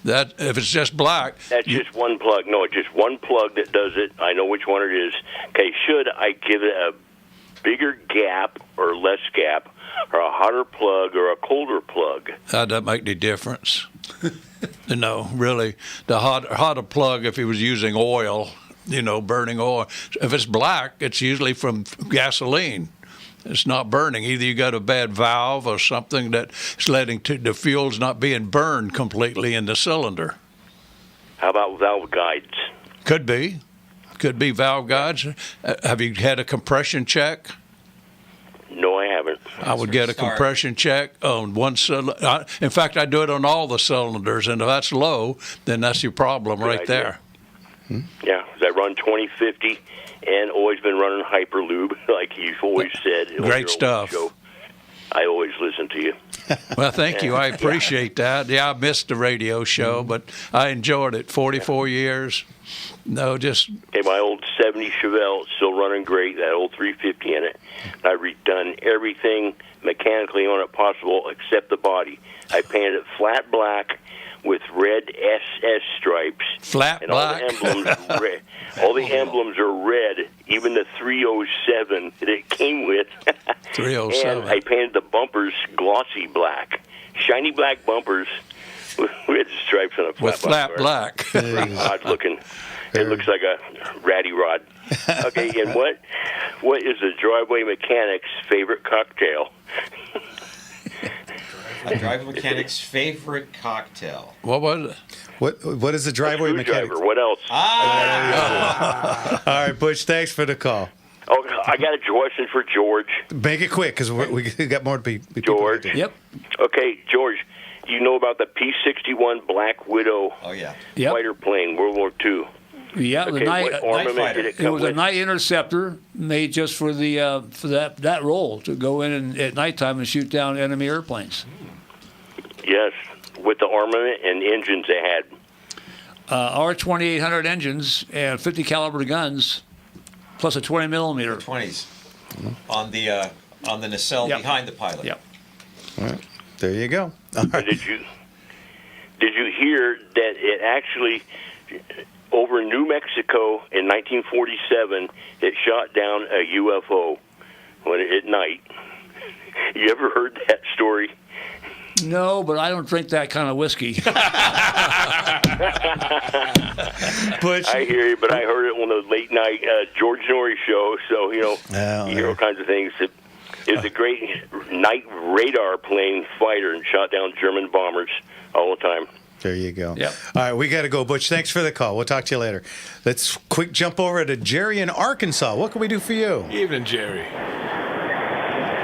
That if it's just black.
That's just one plug. No, it's just one plug that does it. I know which one it is. Okay, should I give it a bigger gap or less gap, or a hotter plug or a colder plug?
That doesn't make any difference. Really. The hotter plug, if he was using oil, burning oil. If it's black, it's usually from gasoline. It's not burning. Either you got a bad valve or something that's letting the fuel's not being burned completely in the cylinder.
How about valve guides?
Could be valve guides. Have you had a compression check?
No, I haven't.
I would get a compression check on one cylinder. In fact, I do it on all the cylinders, and if that's low, then that's your problem right there.
Yeah, 'cause I run 2050 and always been running Hyperlube, like you've always said.
Great stuff.
I always listen to you.
Well, thank you. I appreciate that. Yeah, I missed the radio show, but I enjoyed it. 44 years. No, just...
Hey, my old 70 Chevelle is still running great, that old 350 in it. I've redone everything mechanically on it possible except the body. I painted it flat black with red SS stripes.
Flat
and
black?
All the emblems red. All the emblems are red, even the 307 that it came with.
307.
And I painted the bumpers glossy black. Shiny black bumpers with red stripes on a
flat black.
Pretty odd looking. It looks like a ratty rod. Okay, and what is the driveway mechanic's favorite cocktail?
A driveway mechanic's favorite cocktail.
What was it?
What is the driveway mechanic?
What else?
All right, Butch, thanks for the call.
Oh, I got a question for George.
Make it quick, because we got more to be.
George.
Yep.
Okay, George, you know about the P-61 Black Widow fighter plane, World War II?
Yeah,
okay,
the
what armament did it come
was
with?
a night interceptor made just for that role, to go in at nighttime and shoot down enemy airplanes.
Yes, with the armament and engines they had.
Our 2800 engines and 50 caliber guns, plus a 20 millimeter.
20s on the nacelle behind the pilot.
Yep.
All right, there you go. All right.
Did you hear that it actually over New Mexico in 1947 it shot down a UFO at night? You ever heard that story?
No, but I don't drink that kind of whiskey.
But
I hear you, but I heard it on the late night George Norrie show. So you hear all kinds of things. It was a great night radar plane fighter and shot down German bombers all the time.
There you go.
Yep.
All right, we got to go, Butch. Thanks for the call. We'll talk to you later. Let's quick jump over to Jerry in Arkansas. What can we do for you?
Evening, Jerry.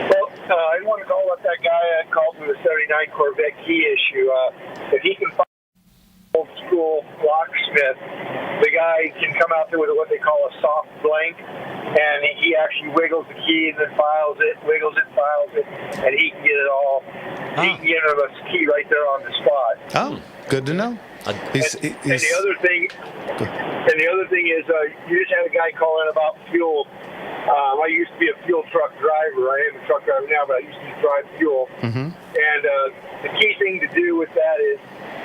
Well, I want to call about that guy that called me the 79 Corvette key issue. If he can find an old school locksmith, the guy can come out there with what they call a soft blank, and he actually wiggles the key and then files it, wiggles it, files it, and he can get it all. He can get him a key right there on the spot.
Oh, good to know.
And the other thing, is you just had a guy call in about fuel. I used to be a fuel truck driver. I am a truck driver now, but I used to drive fuel.
Mm-hmm.
And the key thing to do with that is,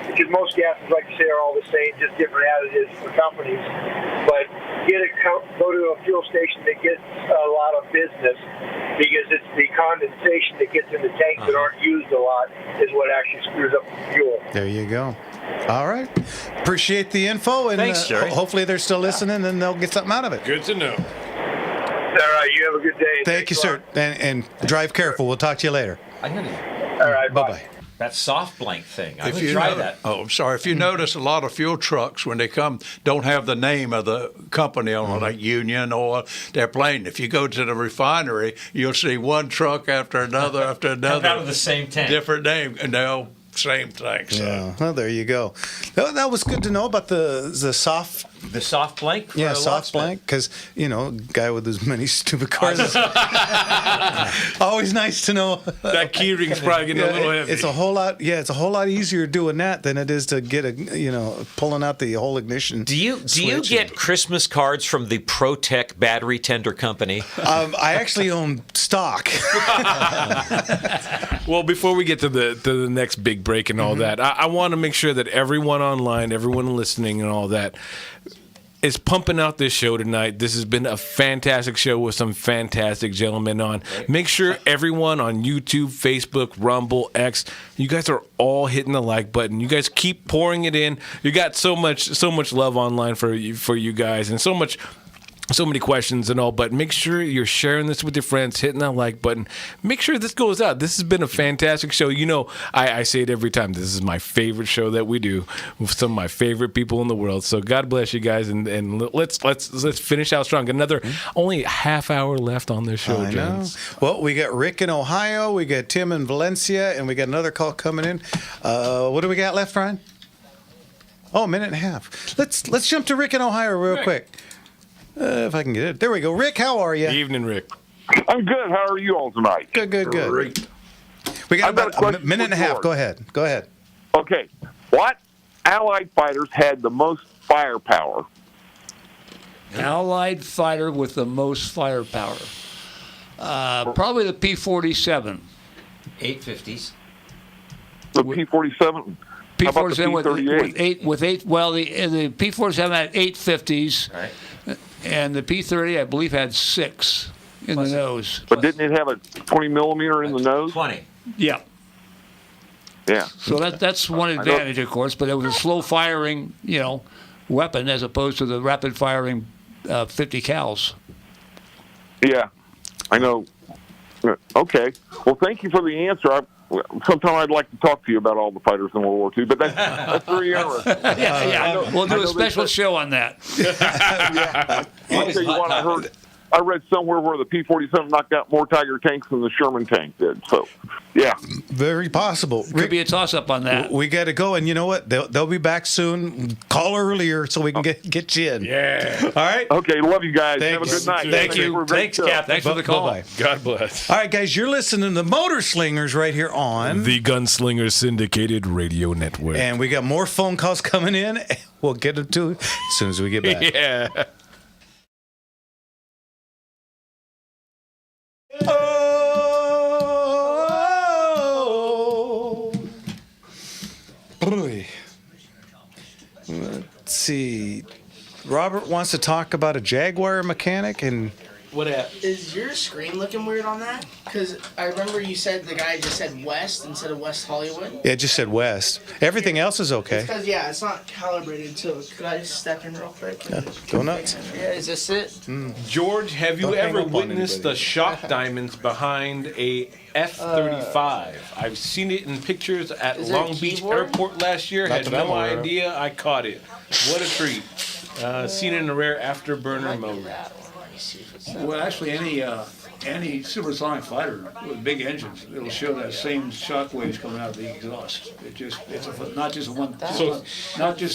because most gases, like you say, are all the same, just different additives for companies. But go to a fuel station that gets a lot of business, because it's the condensation that gets in the tanks that aren't used a lot is what actually screws up the fuel.
There you go. All right. Appreciate the info, and
Thanks, Jerry.
Hopefully they're still listening and they'll get something out of it.
Good to know.
All right, you have a good day.
Thank you, sir. And drive careful. We'll talk to you later.
I gotta.
All right,
bye-bye.
That soft blank thing. I'm
If
gonna
you
try
know-
that.
Oh, I'm sorry. If you notice, a lot of fuel trucks, when they come, don't have the name of the company on it, like Union or their plane. If you go to the refinery, you'll see one truck after another after another.
out of the same tank.
Different name, and they're all same thing. So.
Yeah. Well, there you go. That was good to know about the soft.
The soft blank? For
Yeah,
a
soft
locksmith?
blank, because, guy with as many stupid cars. Always nice to know.
That key ring's probably getting a little heavy.
It's a whole lot. Yeah, it's a whole lot easier doing that than it is to get pulling out the whole ignition.
Do you
switch
get Christmas cards from the ProTech battery tender company?
I actually own stock.
Well, before we get to the next big break and all that, I want to make sure that everyone online, everyone listening and all that is pumping out this show tonight. This has been a fantastic show with some fantastic gentlemen on. Make sure everyone on YouTube, Facebook, Rumble, X, you guys are all hitting the like button. You guys keep pouring it in. You got so much love online for you guys, and so many questions and all, but make sure you're sharing this with your friends, hitting that like button. Make sure this goes out. This has been a fantastic show. I say it every time. This is my favorite show that we do with some of my favorite people in the world. So God bless you guys, and let's finish out strong. Another only half hour left on this show,
I know.
gents.
Well, we got Rick in Ohio, we got Tim in Valencia, and we got another call coming in. What do we got left, Brian? Oh, a minute and a half. Let's jump to Rick in Ohio real quick. If I can get it. There we go. Rick, how are you?
Evening, Rick.
I'm good. How are you all tonight?
Good.
Great.
We got
I've got a
about a
question
minute and a
for
half.
George.
Go ahead.
Okay. What Allied fighters had the most firepower?
Allied fighter with the most firepower. Probably the P-47.
850s.
The P-47?
P-47 with eight. Well, the P-47 had 850s,
right,
and the P-30 I believe had 6 in the nose.
But didn't it have a 20 millimeter in the nose?
20.
Yeah.
Yeah.
So that's one advantage, of course, but it was a slow firing, weapon as opposed to the rapid firing 50 cals.
Yeah. I know. Okay. Well, thank you for the answer. Sometime I'd like to talk to you about all the fighters in World War II, but that's very interesting.
Yeah. We'll do a special show on that.
I'll tell you what, I read somewhere where the P-47 knocked out more Tiger tanks than the Sherman tank did. So, yeah.
Very possible.
Could be a toss-up on that.
We got to go, and you know what? They'll be back soon. Call earlier so we can get you in.
Yeah.
All right?
Okay, love you guys.
Thanks.
Have a good night.
Thank you.
Thanks, Cap.
Thanks for the call.
Bye-bye.
God bless.
All right, guys, you're listening to the Motor Slingers right here on
the Gunslinger Syndicated Radio Network.
And we got more phone calls coming in. We'll get them to as soon as we get back.
Yeah.
Boy. Let's see. Robert wants to talk about a Jaguar mechanic, and
What happened?
Is your screen looking weird on that? Because I remember you said the guy just said West instead of West Hollywood.
Yeah, it just said West. Everything else is okay.
Because, yeah, it's not calibrated, so could I just step in real quick?
Yeah, go nuts.
Yeah, is this it?
George, have you
Don't hang
ever
up on
witnessed
anybody.
the shock diamonds behind a F-35? I've seen it in pictures at
Is there a
Long Beach
keyboard?
Airport last year.
Not
Had
that I'm
no
aware of.
idea I caught it. What a treat. Seen it in a rare afterburner mode.
Well, actually, any supersonic fighter with big engines, it'll show that same shock waves coming out of the exhaust. Not just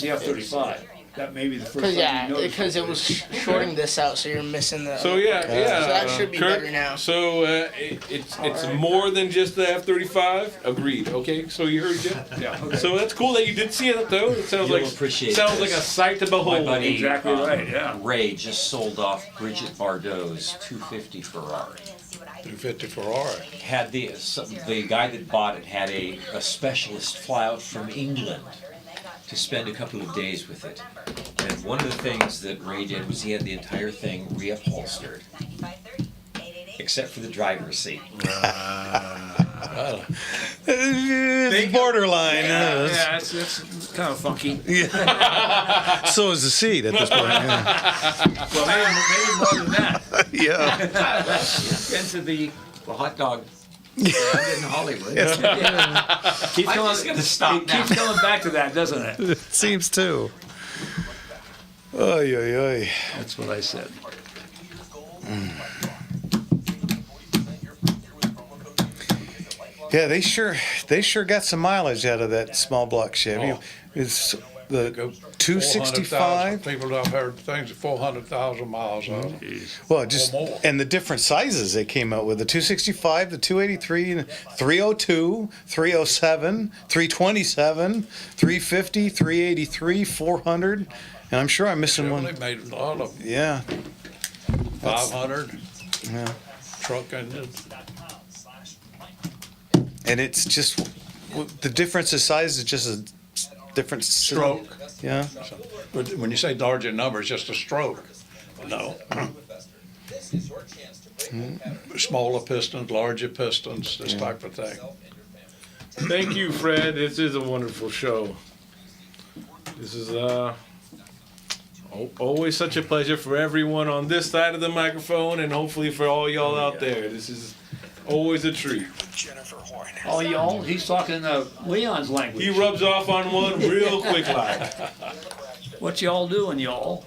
the F-35. That may be the first time you notice
because it was shorting this out, so you're missing the.
So yeah.
So that should be
Kurt,
better now.
So it's more than just the F-35. Agreed. Okay. So you heard it.
Yeah. Okay.
So that's cool that you did see it though. It sounds
You'll
like
appreciate
sounds
this.
like a sight to
My
behold.
buddy
Exactly right, yeah.
Ray just sold off Bridget Bardot's 250 Ferrari.
250 Ferrari.
Had the guy that bought it had a specialist fly out from England to spend a couple of days with it. And one of the things that Ray did was he had the entire thing reupholstered, except for the driver's seat.
It's borderline.
Yeah, it's kind of funky.
Yeah. So is the seat at this point. Yeah.
Well, maybe more than that.
Yeah.
Into the hot dog. Yeah, in Hollywood.
Keeps
I'm
coming,
just gonna stop
it keeps coming back to that, doesn't it?
It seems to. Oy, oy, oy.
That's what I said.
Yeah, they sure got some mileage out of that small block Chevy.
Oh.
It's the
400,000
265.
People have heard things at 400,000 miles of.
Well, just
Or more.
and the different sizes they came out with: the 265, the 283, 302, 307, 327, 350, 383, 400, and I'm sure I'm missing one.
They made a lot of them.
Yeah.
500
Yeah.
truck engines.
And it's just the difference of size is just a different
Stroke.
Yeah.
But when you say larger numbers, just a stroke. No. Smaller pistons, larger pistons, this type of thing.
Thank you, Fred. This is a wonderful show. This is always such a pleasure for everyone on this side of the microphone, and hopefully for all y'all out there. This is always a treat.
Oh, y'all, he's talking Leon's language.
He rubs off on one real quick like.
What y'all doing, y'all?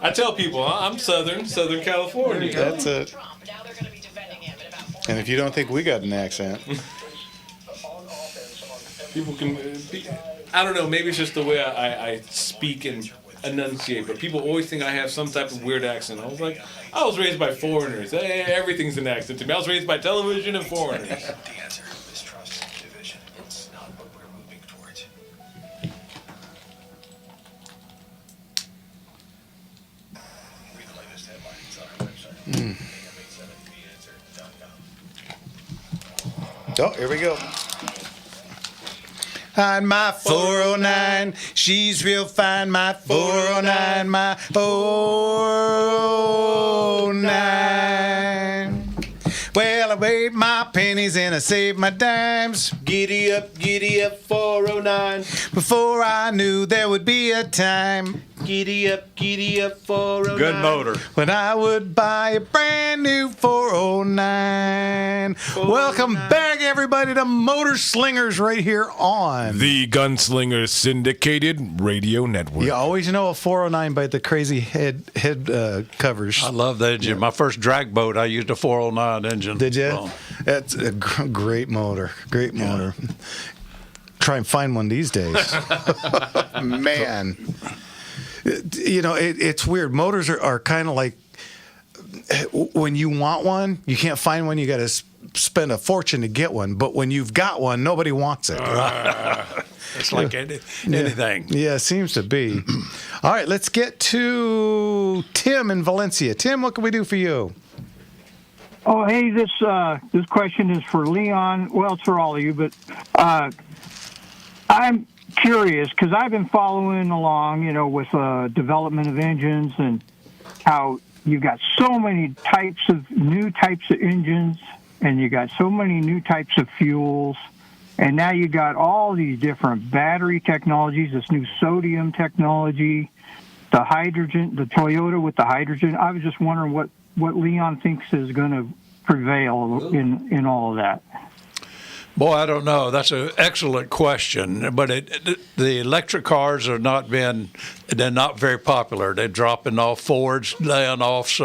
I tell people, I'm Southern California.
That's it. And if you don't think we got an accent,
People can, I don't know, maybe it's just the way I speak and enunciate, but people always think I have some type of weird accent. I was like, I was raised by foreigners. Hey, everything's an accent to me. I was raised by television and foreigners.
Oh, here we go. On my 409, she's real fine. My 409, my 409. Well, I weighed my pennies and I saved my dimes. Giddy up, 409. Before I knew there would be a time. Giddy up, 409.
Good motor.
When I would buy a brand new 409. Welcome back, everybody, to Motor Slingers right here on
The Gunslinger Syndicated Radio Network.
You always know a 409 by the crazy head covers.
I love that engine. My first drag boat, I used a 409 engine.
Did you?
Oh.
That's a great motor. Great motor. Try and find one these days. Man. You know, it's weird. Motors are kind of like when you want one, you can't find one. You got to spend a fortune to get one. But when you've got one, nobody wants it.
It's like anything.
Yeah, it seems to be. All right, let's get to Tim in Valencia. Tim, what can we do for you?
Oh, hey, this question is for Leon. Well, it's for all of you, but I'm curious because I've been following along, with development of engines and how you've got so many new types of engines, and you got so many new types of fuels, and now you got all these different battery technologies, this new sodium technology, the hydrogen, the Toyota with the hydrogen. I was just wondering what Leon thinks is going to prevail in all of that.
Boy, I don't know. That's an excellent question. But the electric cars are they're not very popular. They're dropping off. Ford's laying off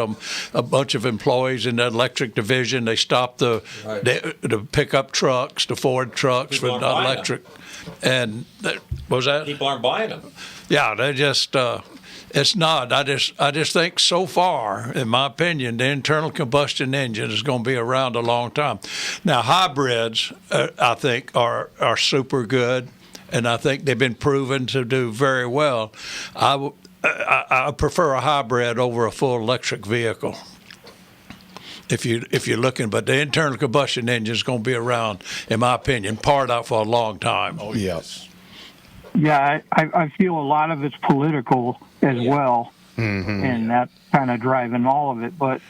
a bunch of employees in the electric division. They stopped the pickup trucks, the Ford trucks for not electric. And what was that?
People aren't buying them.
Yeah, they just. It's not. I just think so far, in my opinion, the internal combustion engine is going to be around a long time. Now, hybrids, I think, are super good, and I think they've been proven to do very well. I prefer a hybrid over a full electric vehicle. If you're looking, but the internal combustion engine is going to be around, in my opinion, part out for a long time.
Oh yes.
Yeah, I feel a lot of it's political as well, and that's kind of driving all of it. But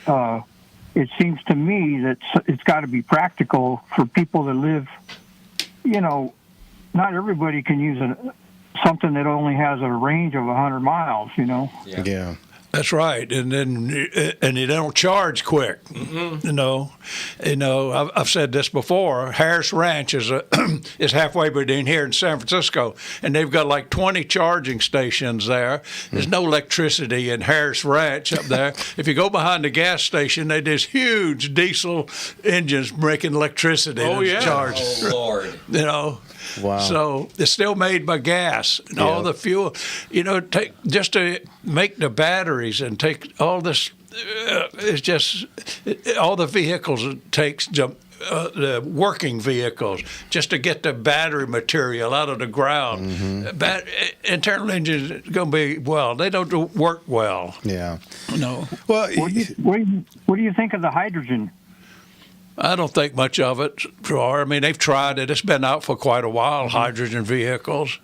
it seems to me that it's got to be practical for people that live. Not everybody can use something that only has a range of 100 miles.
Yeah.
That's right, and you don't charge quick. I've said this before. Harris Ranch is halfway between here and San Francisco, and they've got like 20 charging stations there. There's no electricity in Harris Ranch up there. If you go behind the gas station, there's huge diesel engines making electricity.
Oh yeah!
Charged.
Oh Lord!
Wow.
So it's still made by gas and all the fuel. Just to make the batteries and take all this, it's just all the vehicles it takes, the working vehicles, just to get the battery material out of the ground. Internal engines are going to be, they don't work well.
Yeah.
No.
Well, what do you think of the hydrogen?
I don't think much of it. I mean, they've tried it. It's been out for quite a while, hydrogen vehicles,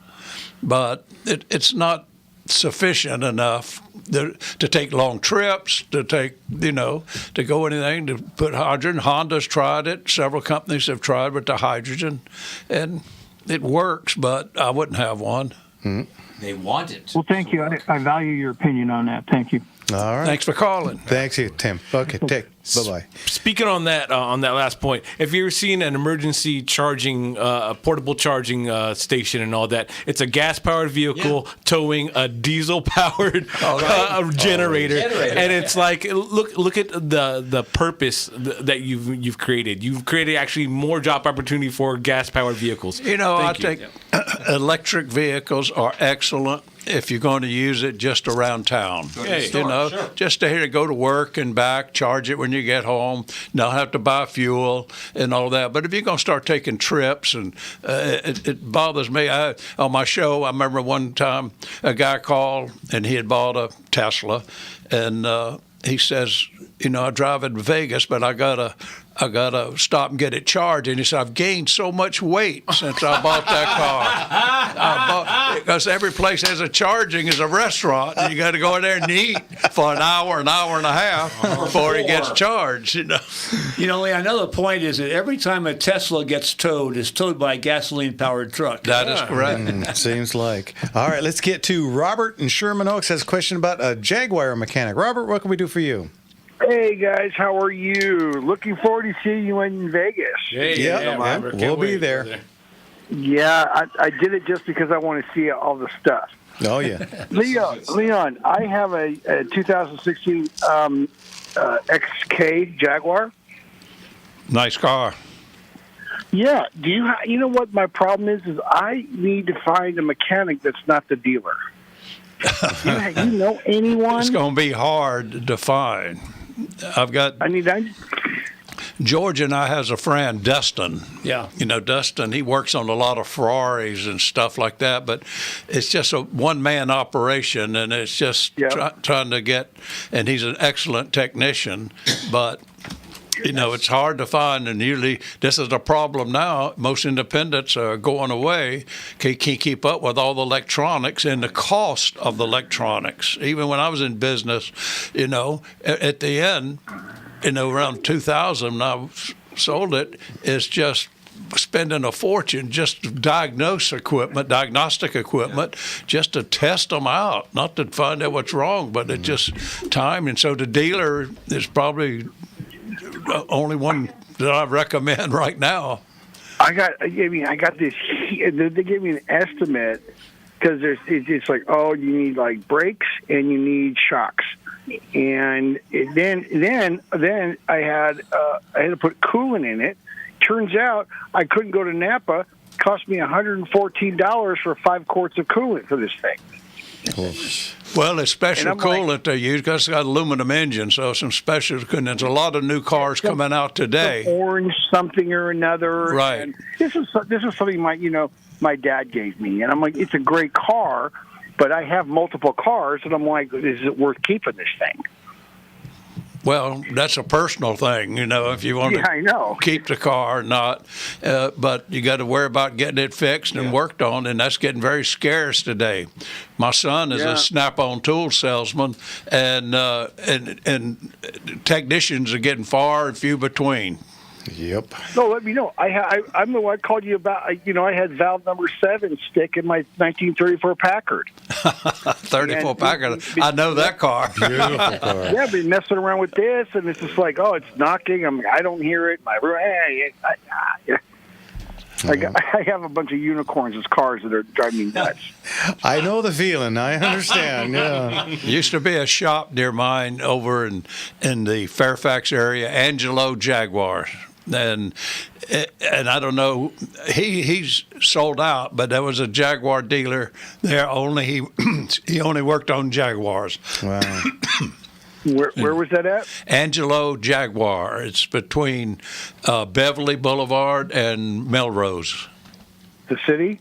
but it's not sufficient enough to take long trips, to go anything, to put hydrogen. Honda's tried it. Several companies have tried with the hydrogen, and it works, but I wouldn't have one.
They want it.
Well, thank you. I value your opinion on that. Thank you.
All right.
Thanks for calling.
Thanks, Tim. Okay, bye-bye.
Speaking on that last point, if you're seeing an emergency charging, a portable charging station and all that, it's a gas-powered vehicle towing a diesel-powered generator, and it's like look at the purpose that you've created. You've created actually more job opportunity for gas-powered vehicles.
I think electric vehicles are excellent if you're going to use it just around town. Just to go to work and back, charge it when you get home, not have to buy fuel and all that. But if you're going to start taking trips, and it bothers me. On my show, I remember one time a guy called, and he had bought a Tesla, and he says, I drive in Vegas, but I gotta stop and get it charged. And he said, I've gained so much weight since I bought that car. Because every place has a charging is a restaurant, and you got to go in there and eat for an hour and a half before it gets charged.
Another point is that every time a Tesla gets towed, it's towed by a gasoline-powered truck.
That is correct.
Seems like. All right, let's get to Robert in Sherman Oaks. Has a question about a Jaguar mechanic. Robert, what can we do for you?
Hey guys, how are you? Looking forward to seeing you in Vegas.
We'll be there.
Yeah, I did it just because I want to see all the stuff.
Oh yeah,
Leon, I have a 2016 XK Jaguar.
Nice car.
Yeah. Do you know what my problem is? Is I need to find a mechanic that's not the dealer. You know anyone?
It's going to be hard to find. George and I has a friend, Dustin.
Yeah.
Dustin, he works on a lot of Ferraris and stuff like that, but it's just a one-man operation, and it's just trying to get, and he's an excellent technician, but You know, it's hard to find, and usually this is a problem now. Most independents are going away, can't keep up with all the electronics and the cost of the electronics. Even when I was in business, you know, at the end, you know, around 2000 when I sold it, it's just spending a fortune just to diagnostic equipment, just to test them out, not to find out what's wrong, but it's just time. And so the dealer is probably the only one that I recommend right now.
I got this. They gave me an estimate because it's like, oh, you need like brakes and you need shocks, and then I had to put coolant in it. Turns out I couldn't go to Napa. It cost me $114 for 5 quarts of coolant for this thing.
Well, it's special coolant they use because it's got aluminum engine, so some special coolant. There's a lot of new cars coming out today.
Orange something or another.
Right.
And this is something my dad gave me, and I'm like, it's a great car, but I have multiple cars, and I'm like, is it worth keeping this thing?
Well, that's a personal thing, you know, if you want to keep the car or not. But you got to worry about getting it fixed and worked on, and that's getting very scarce today. My son is a Snap-on tool salesman, and technicians are getting far and few between.
Yep.
No, let me know. I'm the one I called you about. I had valve number 7 stick in my 1934 Packard.
34 Packard. I know that car.
Beautiful car.
Yeah, I've been messing around with this, and it's just like, oh, it's knocking. I don't hear it. I have a bunch of unicorns as cars that are driving me nuts.
I know the feeling. I understand. Yeah.
Used to be a shop near mine over in the Fairfax area, Angelo Jaguar. And I don't know, he's sold out, but there was a Jaguar dealer there. He only worked on Jaguars.
Wow.
Where was that at?
Angelo Jaguar. It's between Beverly Boulevard and Melrose.
The city?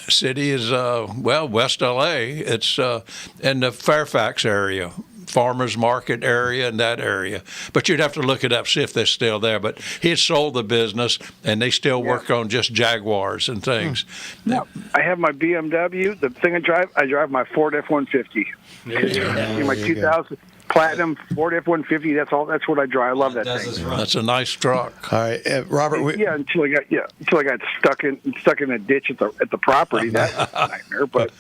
City is West LA. It's in the Fairfax area. Farmers Market area and that area. But you'd have to look it up, see if they're still there. But he had sold the business, and they still work on just Jaguars and things.
Yeah. I have my BMW. The thing I drive my Ford F-150. My 2000 Platinum Ford F-150. That's what I drive. I love that thing.
That's a nice truck.
All right, Robert.
Until I got stuck in a ditch at the property. That was a nightmare. But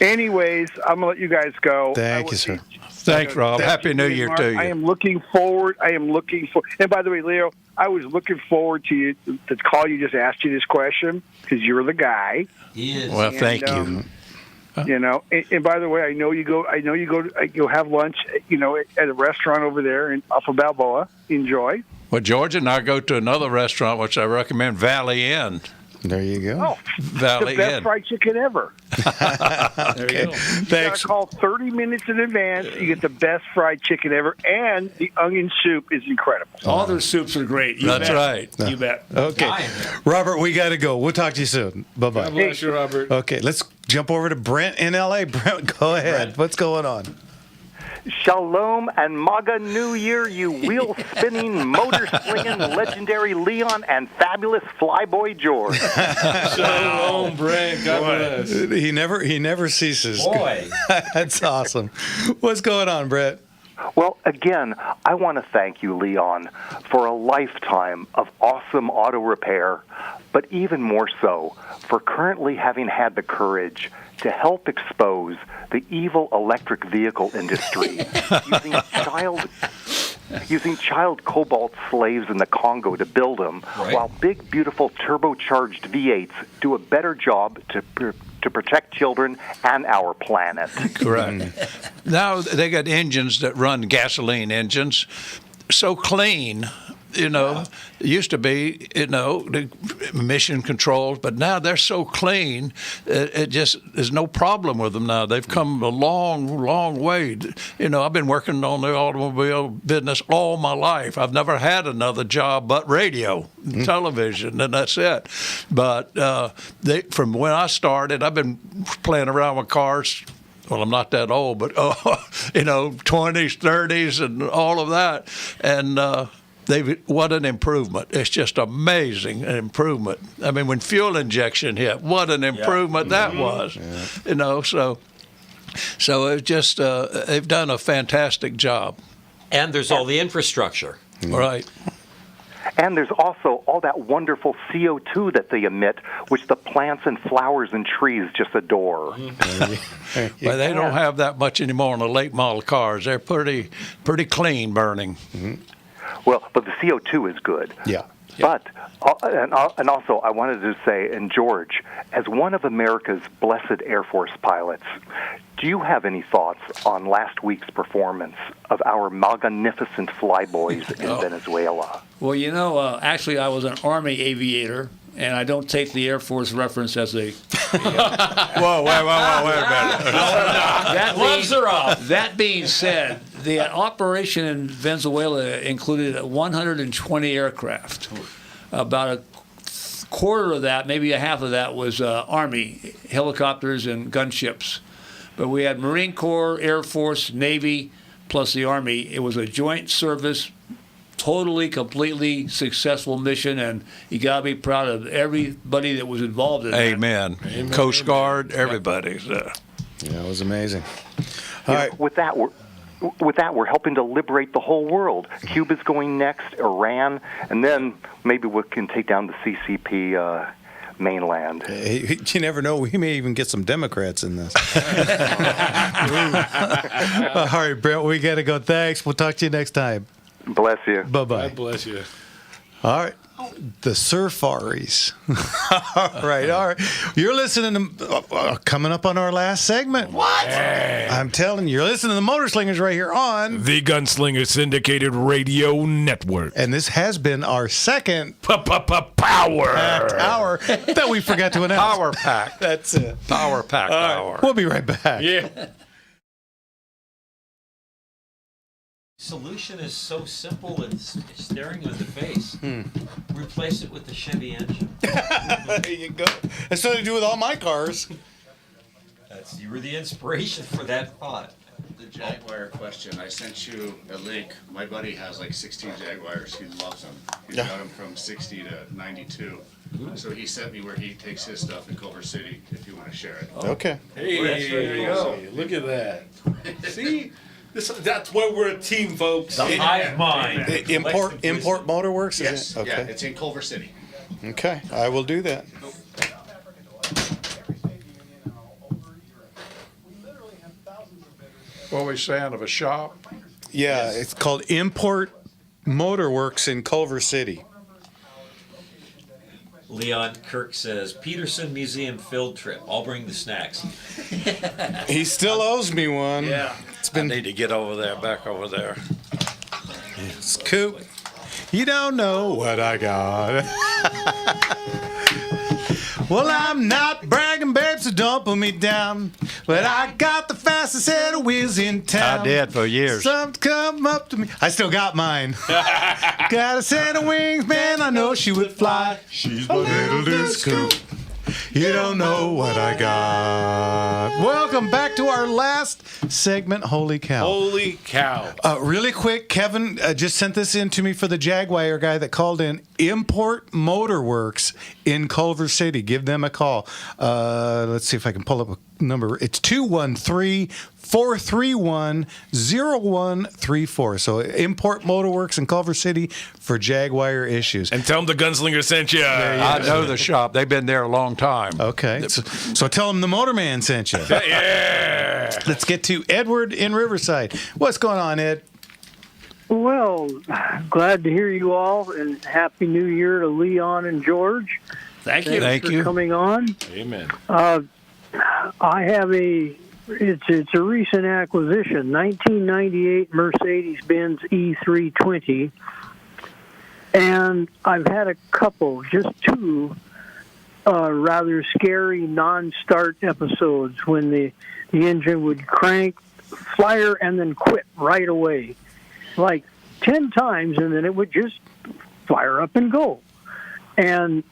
anyways, I'm gonna let you guys go.
Thank you, sir.
Thanks, Rob. Happy New Year to you.
I am looking forward. And by the way, Leo, I was looking forward to you to call you. Just asked you this question because you're the guy.
He is.
Well, thank you.
And by the way, I know you go have lunch, at a restaurant over there off of Balboa. Enjoy.
Well, George and I go to another restaurant, which I recommend, Valley Inn.
There you go.
Oh,
Valley
the best
Inn.
fried chicken ever.
There you go.
Thanks. You gotta call 30 minutes in advance. You get the best fried chicken ever, and the onion soup is incredible.
All their soups are great.
That's right.
You bet.
Okay, Robert, we got to go. We'll talk to you soon. Bye bye.
God bless you, Robert.
Okay, let's jump over to Brent in LA. Brent, go ahead. What's going on?
Shalom and MAGA New Year, you wheel-spinning, motor-slinging, legendary Leon and fabulous Flyboy George.
Shalom, Brent. God bless.
He never ceases.
Boy.
That's awesome. What's going on, Brett?
Well, again, I want to thank you, Leon, for a lifetime of awesome auto repair, but even more so for currently having had the courage to help expose the evil electric vehicle industry using child cobalt slaves in the Congo to build them, while big, beautiful turbocharged V8s do a better job to protect children and our planet.
Correct. Now they got engines that run gasoline engines, so clean. It used to be, the emission controls, but now they're so clean, it just, there's no problem with them now. They've come a long, long way. I've been working on the automobile business all my life. I've never had another job but radio, television, and that's it. But from when I started, I've been playing around with cars. Well, I'm not that old, but 20s, 30s, and all of that. And what an improvement. It's just amazing, an improvement. I mean, when fuel injection hit, what an improvement that was.
Yeah.
You know, so it's just, they've done a fantastic job.
And there's all the infrastructure.
Right.
And there's also all that wonderful CO2 that they emit, which the plants and flowers and trees just adore.
But they don't have that much anymore in the late model cars. They're pretty clean burning.
Well, but the CO2 is good.
Yeah.
But, and also, I wanted to say, and George, as one of America's blessed Air Force pilots, do you have any thoughts on last week's performance of our magnificent flyboys in Venezuela?
Well, you know, actually, I was an Army aviator, and I don't take the Air Force reference as a.
Whoa, wait a minute.
Gloves are off. That being said, the operation in Venezuela included 120 aircraft. About a quarter of that, maybe a half of that, was Army helicopters and gunships. But we had Marine Corps, Air Force, Navy, plus the Army. It was a joint service, totally, completely successful mission, and you got to be proud of everybody that was involved in
Amen.
that.
Coast Guard, everybody.
Yeah, it was amazing.
You know, with that, we're helping to liberate the whole world. Cuba's going next, Iran, and then maybe we can take down the CCP mainland.
You never know. We may even get some Democrats in this. All right, Brent, we got to go. Thanks. We'll talk to you next time.
Bless you.
Bye-bye.
God bless you.
All right. The Surfaris. all right. You're listening to, coming up on our last segment.
What?
I'm telling you, you're listening to the Motor Slingers right here on
the Gunslinger Syndicated Radio Network.
And this has been our second
power
hour that we forgot to announce.
Power Pack.
That's it.
Power Pack hour.
We'll be right back.
Yeah.
Solution is so simple and staring you in the face. Replace it with the Chevy engine.
There you go. That's what I do with all my cars.
You were the inspiration for that thought.
The Jaguar question, I sent you a link. My buddy has like 16 Jaguars. He loves them. He's got them from 60 to 92. So he sent me where he takes his stuff in Culver City if you want to share it.
Okay.
Hey, there you go. Look at that. See? That's why we're a team, folks.
The hive mind.
Import Motorworks?
Yes.
Is it? Okay.
Yeah, it's in Culver City.
Okay, I will do that.
What were we saying of a shop?
Yeah, it's called Import Motorworks in Culver City.
Leon Kirk says, Peterson Museum field trip. I'll bring the snacks.
He still owes me one.
Yeah. I need to get back over there.
It's Coop. You don't know what I got. Well, I'm not bragging, babe, so don't put me down. But I got the fastest set of wheels in town.
I did for years.
Some come up to me. I still got mine. Got a set of wings, man, I know she would fly. She's my little disc Coop. You don't know what I got. Welcome back to our last segment. Holy cow.
Holy cow.
Really quick, Kevin just sent this in to me for the Jaguar guy that called in. Import Motorworks in Culver City. Give them a call. Let's see if I can pull up a number. It's 213-431-0134. So Import Motorworks in Culver City for Jaguar issues.
And tell them the Gunslinger sent you.
I know the shop. They've been there a long time.
Okay. So tell them the Motorman sent you.
Yeah.
Let's get to Edward in Riverside. What's going on, Ed?
Well, glad to hear you all, and Happy New Year to Leon and George.
Thank you.
Thanks for coming on.
Amen.
I have it's a recent acquisition, 1998 Mercedes-Benz E320, and I've had a couple, just two, rather scary non-start episodes when the engine would crank, fire, and then quit right away, like 10 times, and then it would just fire up and go. And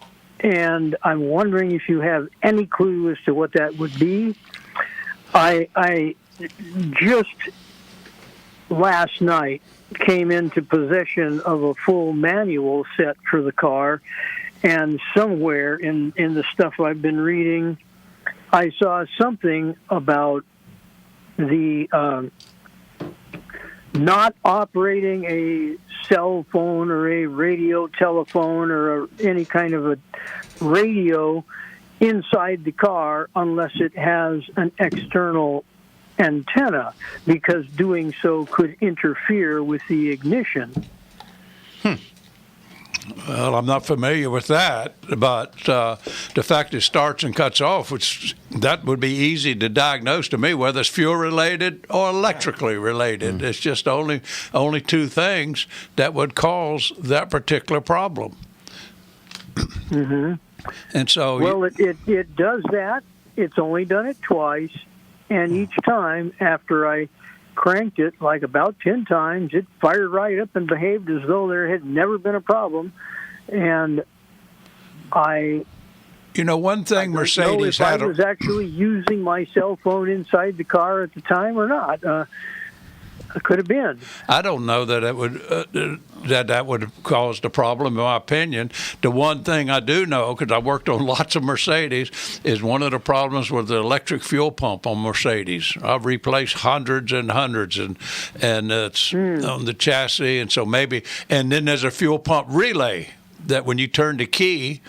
I'm wondering if you have any clue as to what that would be. I just last night came into possession of a full manual set for the car, and somewhere in the stuff I've been reading, I saw something about the not operating a cell phone or a radio telephone or any kind of a radio inside the car unless it has an external antenna, because doing so could interfere with the ignition.
Well, I'm not familiar with that, but the fact it starts and cuts off, which that would be easy to diagnose to me, whether it's fuel related or electrically related. It's just only two things that would cause that particular problem.
Mm-hmm.
And so,
well, it does that. It's only done it twice, and each time after I cranked it like about 10 times, it fired right up and behaved as though there had never been a problem. And
one thing Mercedes
had.
had.
I was actually using my cell phone inside the car at the time or not. It could have been.
I don't know that it would that would have caused a problem, in my opinion. The one thing I do know, because I worked on lots of Mercedes, is one of the problems with the electric fuel pump on Mercedes. I've replaced hundreds and hundreds, and it's on the chassis, and so maybe. And then there's a fuel pump relay. That when you turn the key,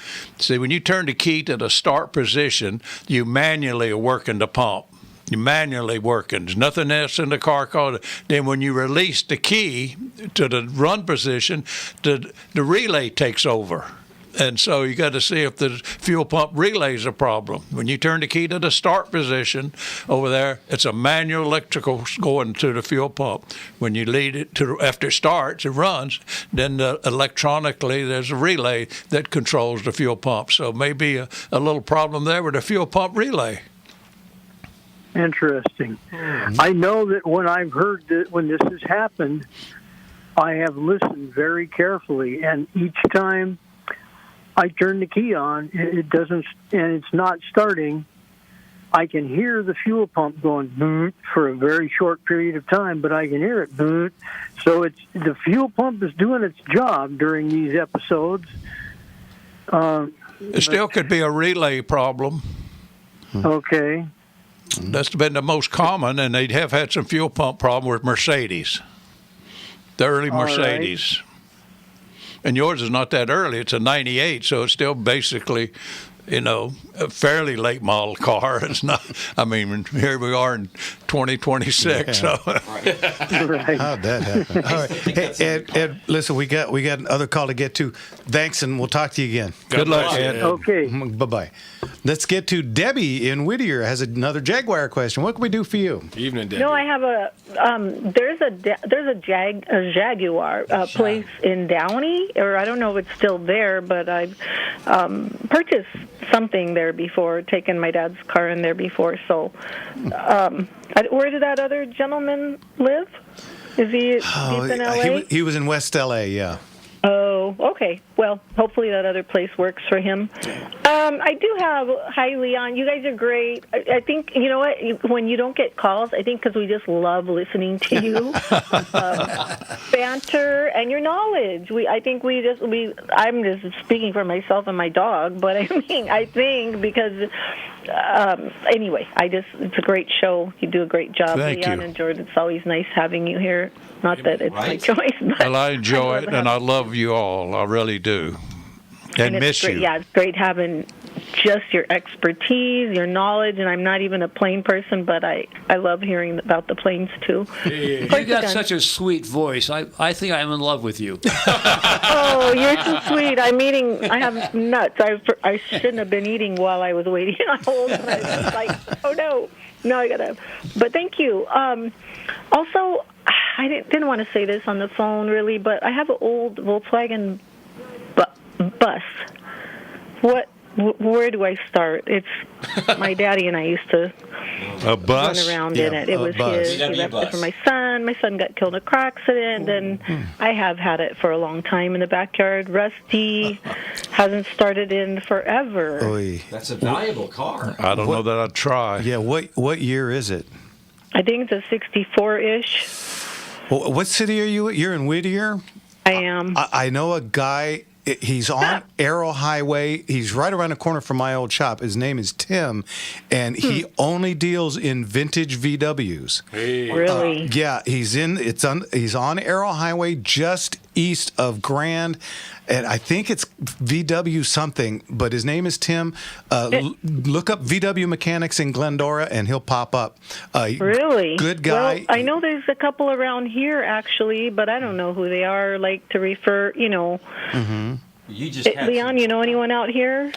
when you turn the key to the start position, you manually are working the pump. You're manually working. There's nothing else in the car called. Then when you release the key to the run position, the relay takes over. And so you got to see if the fuel pump relay is a problem. When you turn the key to the start position over there, it's a manual electrical going to the fuel pump. When you lead it to after it starts, it runs. Then electronically, there's a relay that controls the fuel pump. So maybe a little problem there with the fuel pump relay.
Interesting. I know that when I've heard that when this has happened, I have listened very carefully, and each time I turn the key on, it doesn't, and it's not starting. I can hear the fuel pump going boot for a very short period of time, but I can hear it boot. So it's the fuel pump is doing its job during these episodes.
It still could be a relay problem.
Okay.
That's been the most common, and they have had some fuel pump problem with Mercedes, the early Mercedes. Right. And yours is not that early. It's a 98, so it's still basically, a fairly late model car. It's not, here we are in 2026. Yeah. So.
Right.
How'd that happen? All right. Hey, Ed, listen, we got another call to get to. Thanks, and we'll talk to you again.
Good luck, Ed.
Okay.
Bye-bye. Let's get to Debbie in Whittier. Has another Jaguar question. What can we do for you?
Evening, Debbie.
No, I have there's a Jaguar place in Downey, or I don't know if it's still there, but I've purchased something there before, taken my dad's car in there before. So, where did that other gentleman live? Is he deep in L.A.?
He was in West L.A., yeah.
Oh, okay. Well, hopefully that other place works for him. I do have, hi, Leon. You guys are great. I think, you know what, when you don't get calls, I think because we just love listening to you. Banter and your knowledge. I'm just speaking for myself and my dog, but I think because, anyway, it's a great show. You do a great job, Leon and George. It's always nice having you here. Not that it's my choice, but
well, I enjoy it, and I love you all. I really do. And miss you.
Yeah, it's great having just your expertise, your knowledge, and I'm not even a plane person, but I love hearing about the planes, too.
You got such a sweet voice. I think I'm in love with you.
Oh, you're so sweet. I have nuts. I shouldn't have been eating while I was waiting. I was like, oh, no. No, I got to. But thank you. Also, I didn't want to say this on the phone, really, but I have an old Volkswagen bus. Where do I start? It's my daddy and I used to run around in it. It was his. He left it for my son. My son got killed in a car accident, and I have had it for a long time in the backyard. Rusty, hasn't started in forever.
Oy.
That's a valuable car.
I don't know that I'd try.
Yeah, what year is it?
I think it's a 64-ish.
Well, what city are you? You're in Whittier.
I am.
I know a guy. He's on Arrow Highway. He's right around the corner from my old shop. His name is Tim, and he only deals in vintage VWs.
Really?
Yeah, he's on Arrow Highway just east of Grand, and I think it's VW something, but his name is Tim. Look up VW Mechanics in Glendora, and he'll pop up.
Really?
Good guy.
Well, I know there's a couple around here, actually, but I don't know who they are, like to refer,
Mm-hmm.
You just
Leon, you know anyone out here?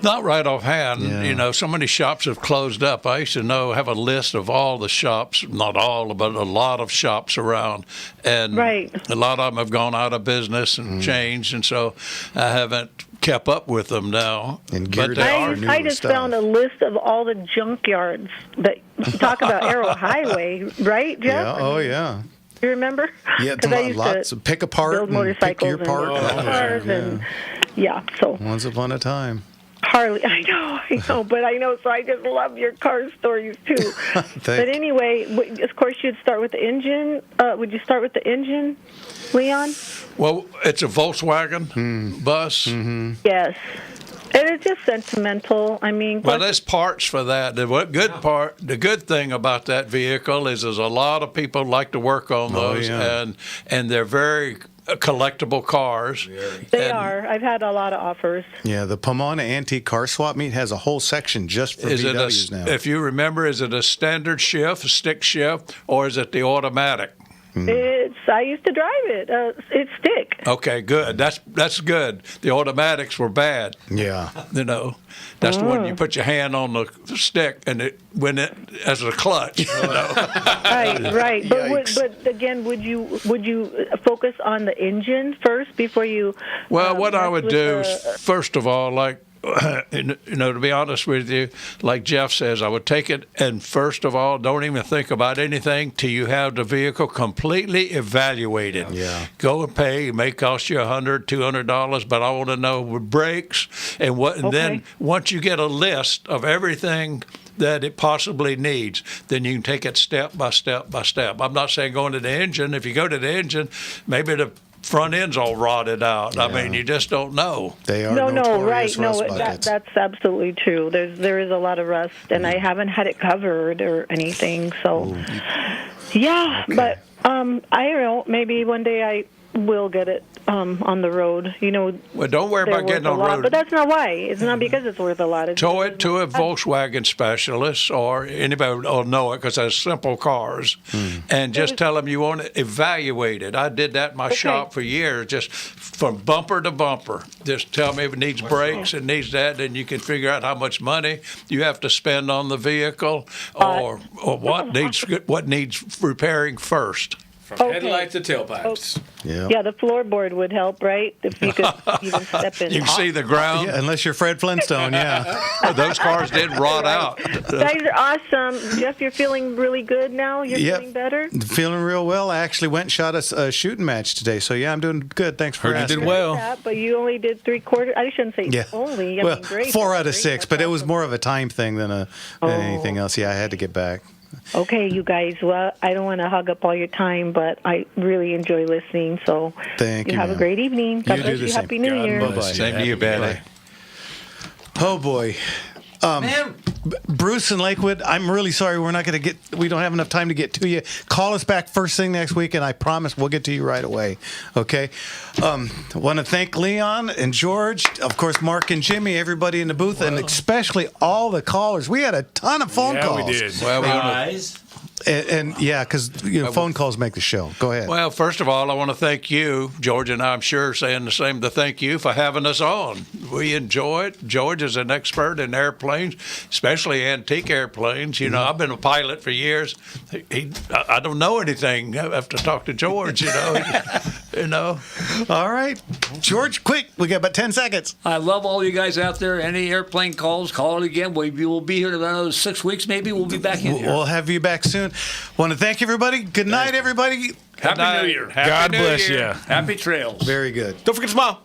Not right offhand. You know, so many shops have closed up. I used to have a list of all the shops, not all, but a lot of shops around. And a lot of them have gone out of business and changed, and so I haven't kept up with them now. But they are new
I just
stuff.
found a list of all the junkyards that talk about Arrow Highway, right, Jeff?
Yeah. Oh, yeah.
You remember?
Yeah,
'Cause I used
lots
to
of pick apart
build
and pick
motorcycles
your part.
and cars and so
Once upon a time.
Harley. I know, but I know. So I just love your car stories too. But anyway, of course, you'd start with the engine. Would you start with the engine, Leon?
Well, it's a Volkswagen bus.
Mm-hmm.
Yes. And it's just sentimental. I mean,
Well, there's parts for that. The good thing about that vehicle is there's a lot of people like to work on those, and they're very collectible cars.
They are. I've had a lot of offers.
Yeah, the Pomona Antique Car Swap Meet has a whole section just for VWs now.
If you remember, is it a standard shift, a stick shift, or is it the automatic?
I used to drive it. It's stick.
Okay, good. That's good. The automatics were bad.
Yeah.
That's the one you put your hand on the stick and it went as a clutch.
Right. But again, would you focus on the engine first before you?
Well, what I would do, first of all, to be honest with you, like Jeff says, I would take it and first of all, don't even think about anything till you have the vehicle completely evaluated.
Yeah.
Go and pay. It may cost you $100, $200, but I want to know with brakes and what. And then once you get a list of everything that it possibly needs, then you can take it step by step by step. I'm not saying going to the engine. If you go to the engine, maybe the front end's all rotted out. I mean, you just don't know.
They are
right. No, that's absolutely true. There is a lot of rust, and I haven't had it covered or anything. So, but I don't know. Maybe one day I will get it on the road.
Well, don't worry about getting on the road.
But that's not why. It's not because it's worth a lot. It's
Tow it to a Volkswagen specialist, or anybody will know it because they're simple cars, and just tell them you want it evaluated. I did that in my shop for years, just from bumper to bumper. Just tell me if it needs brakes, it needs that, then you can figure out how much money you have to spend on the vehicle, or what needs repairing first.
From headlights to tailpipes.
Yeah, the floorboard would help, right? If you could even step in.
You can see the ground.
Yeah, unless you're Fred Flintstone,
Those cars did rot out.
Guys are awesome. Jeff, you're feeling really good now? You're feeling better?
Feeling real well. I actually went and shot a shooting match today, so I'm doing good. Thanks for asking.
You did well.
But you only did 3/4. I shouldn't say only. I mean, great.
4 out of 6, but it was more of a time thing than anything else. Yeah, I had to get back.
Okay, you guys. Well, I don't want to hog up all your time, but I really enjoy listening. So
thank you.
Have a great evening. God bless you. Happy New Year.
Bye-bye.
Same to you, Betty.
Oh boy. Bruce in Lakewood, I'm really sorry we don't have enough time to get to you. Call us back first thing next week, and I promise we'll get to you right away. Okay? I want to thank Leon and George, of course, Mark and Jimmy, everybody in the booth, and especially all the callers. We had a ton of phone calls.
Yeah, we did.
Well,
And because phone calls make the show. Go ahead.
Well, first of all, I want to thank you, George, and I'm sure saying the same to thank you for having us on. We enjoy it. George is an expert in airplanes, especially antique airplanes. I've been a pilot for years. I don't know anything. I have to talk to George.
All right, George, quick. We got about 10 seconds.
I love all you guys out there. Any airplane calls, call it again. We'll be here in another 6 weeks. Maybe we'll be back in here.
We'll have you back soon. Want to thank everybody. Good night, everybody.
Happy New Year.
God bless you.
Happy trails.
Very good.
Don't forget to smile.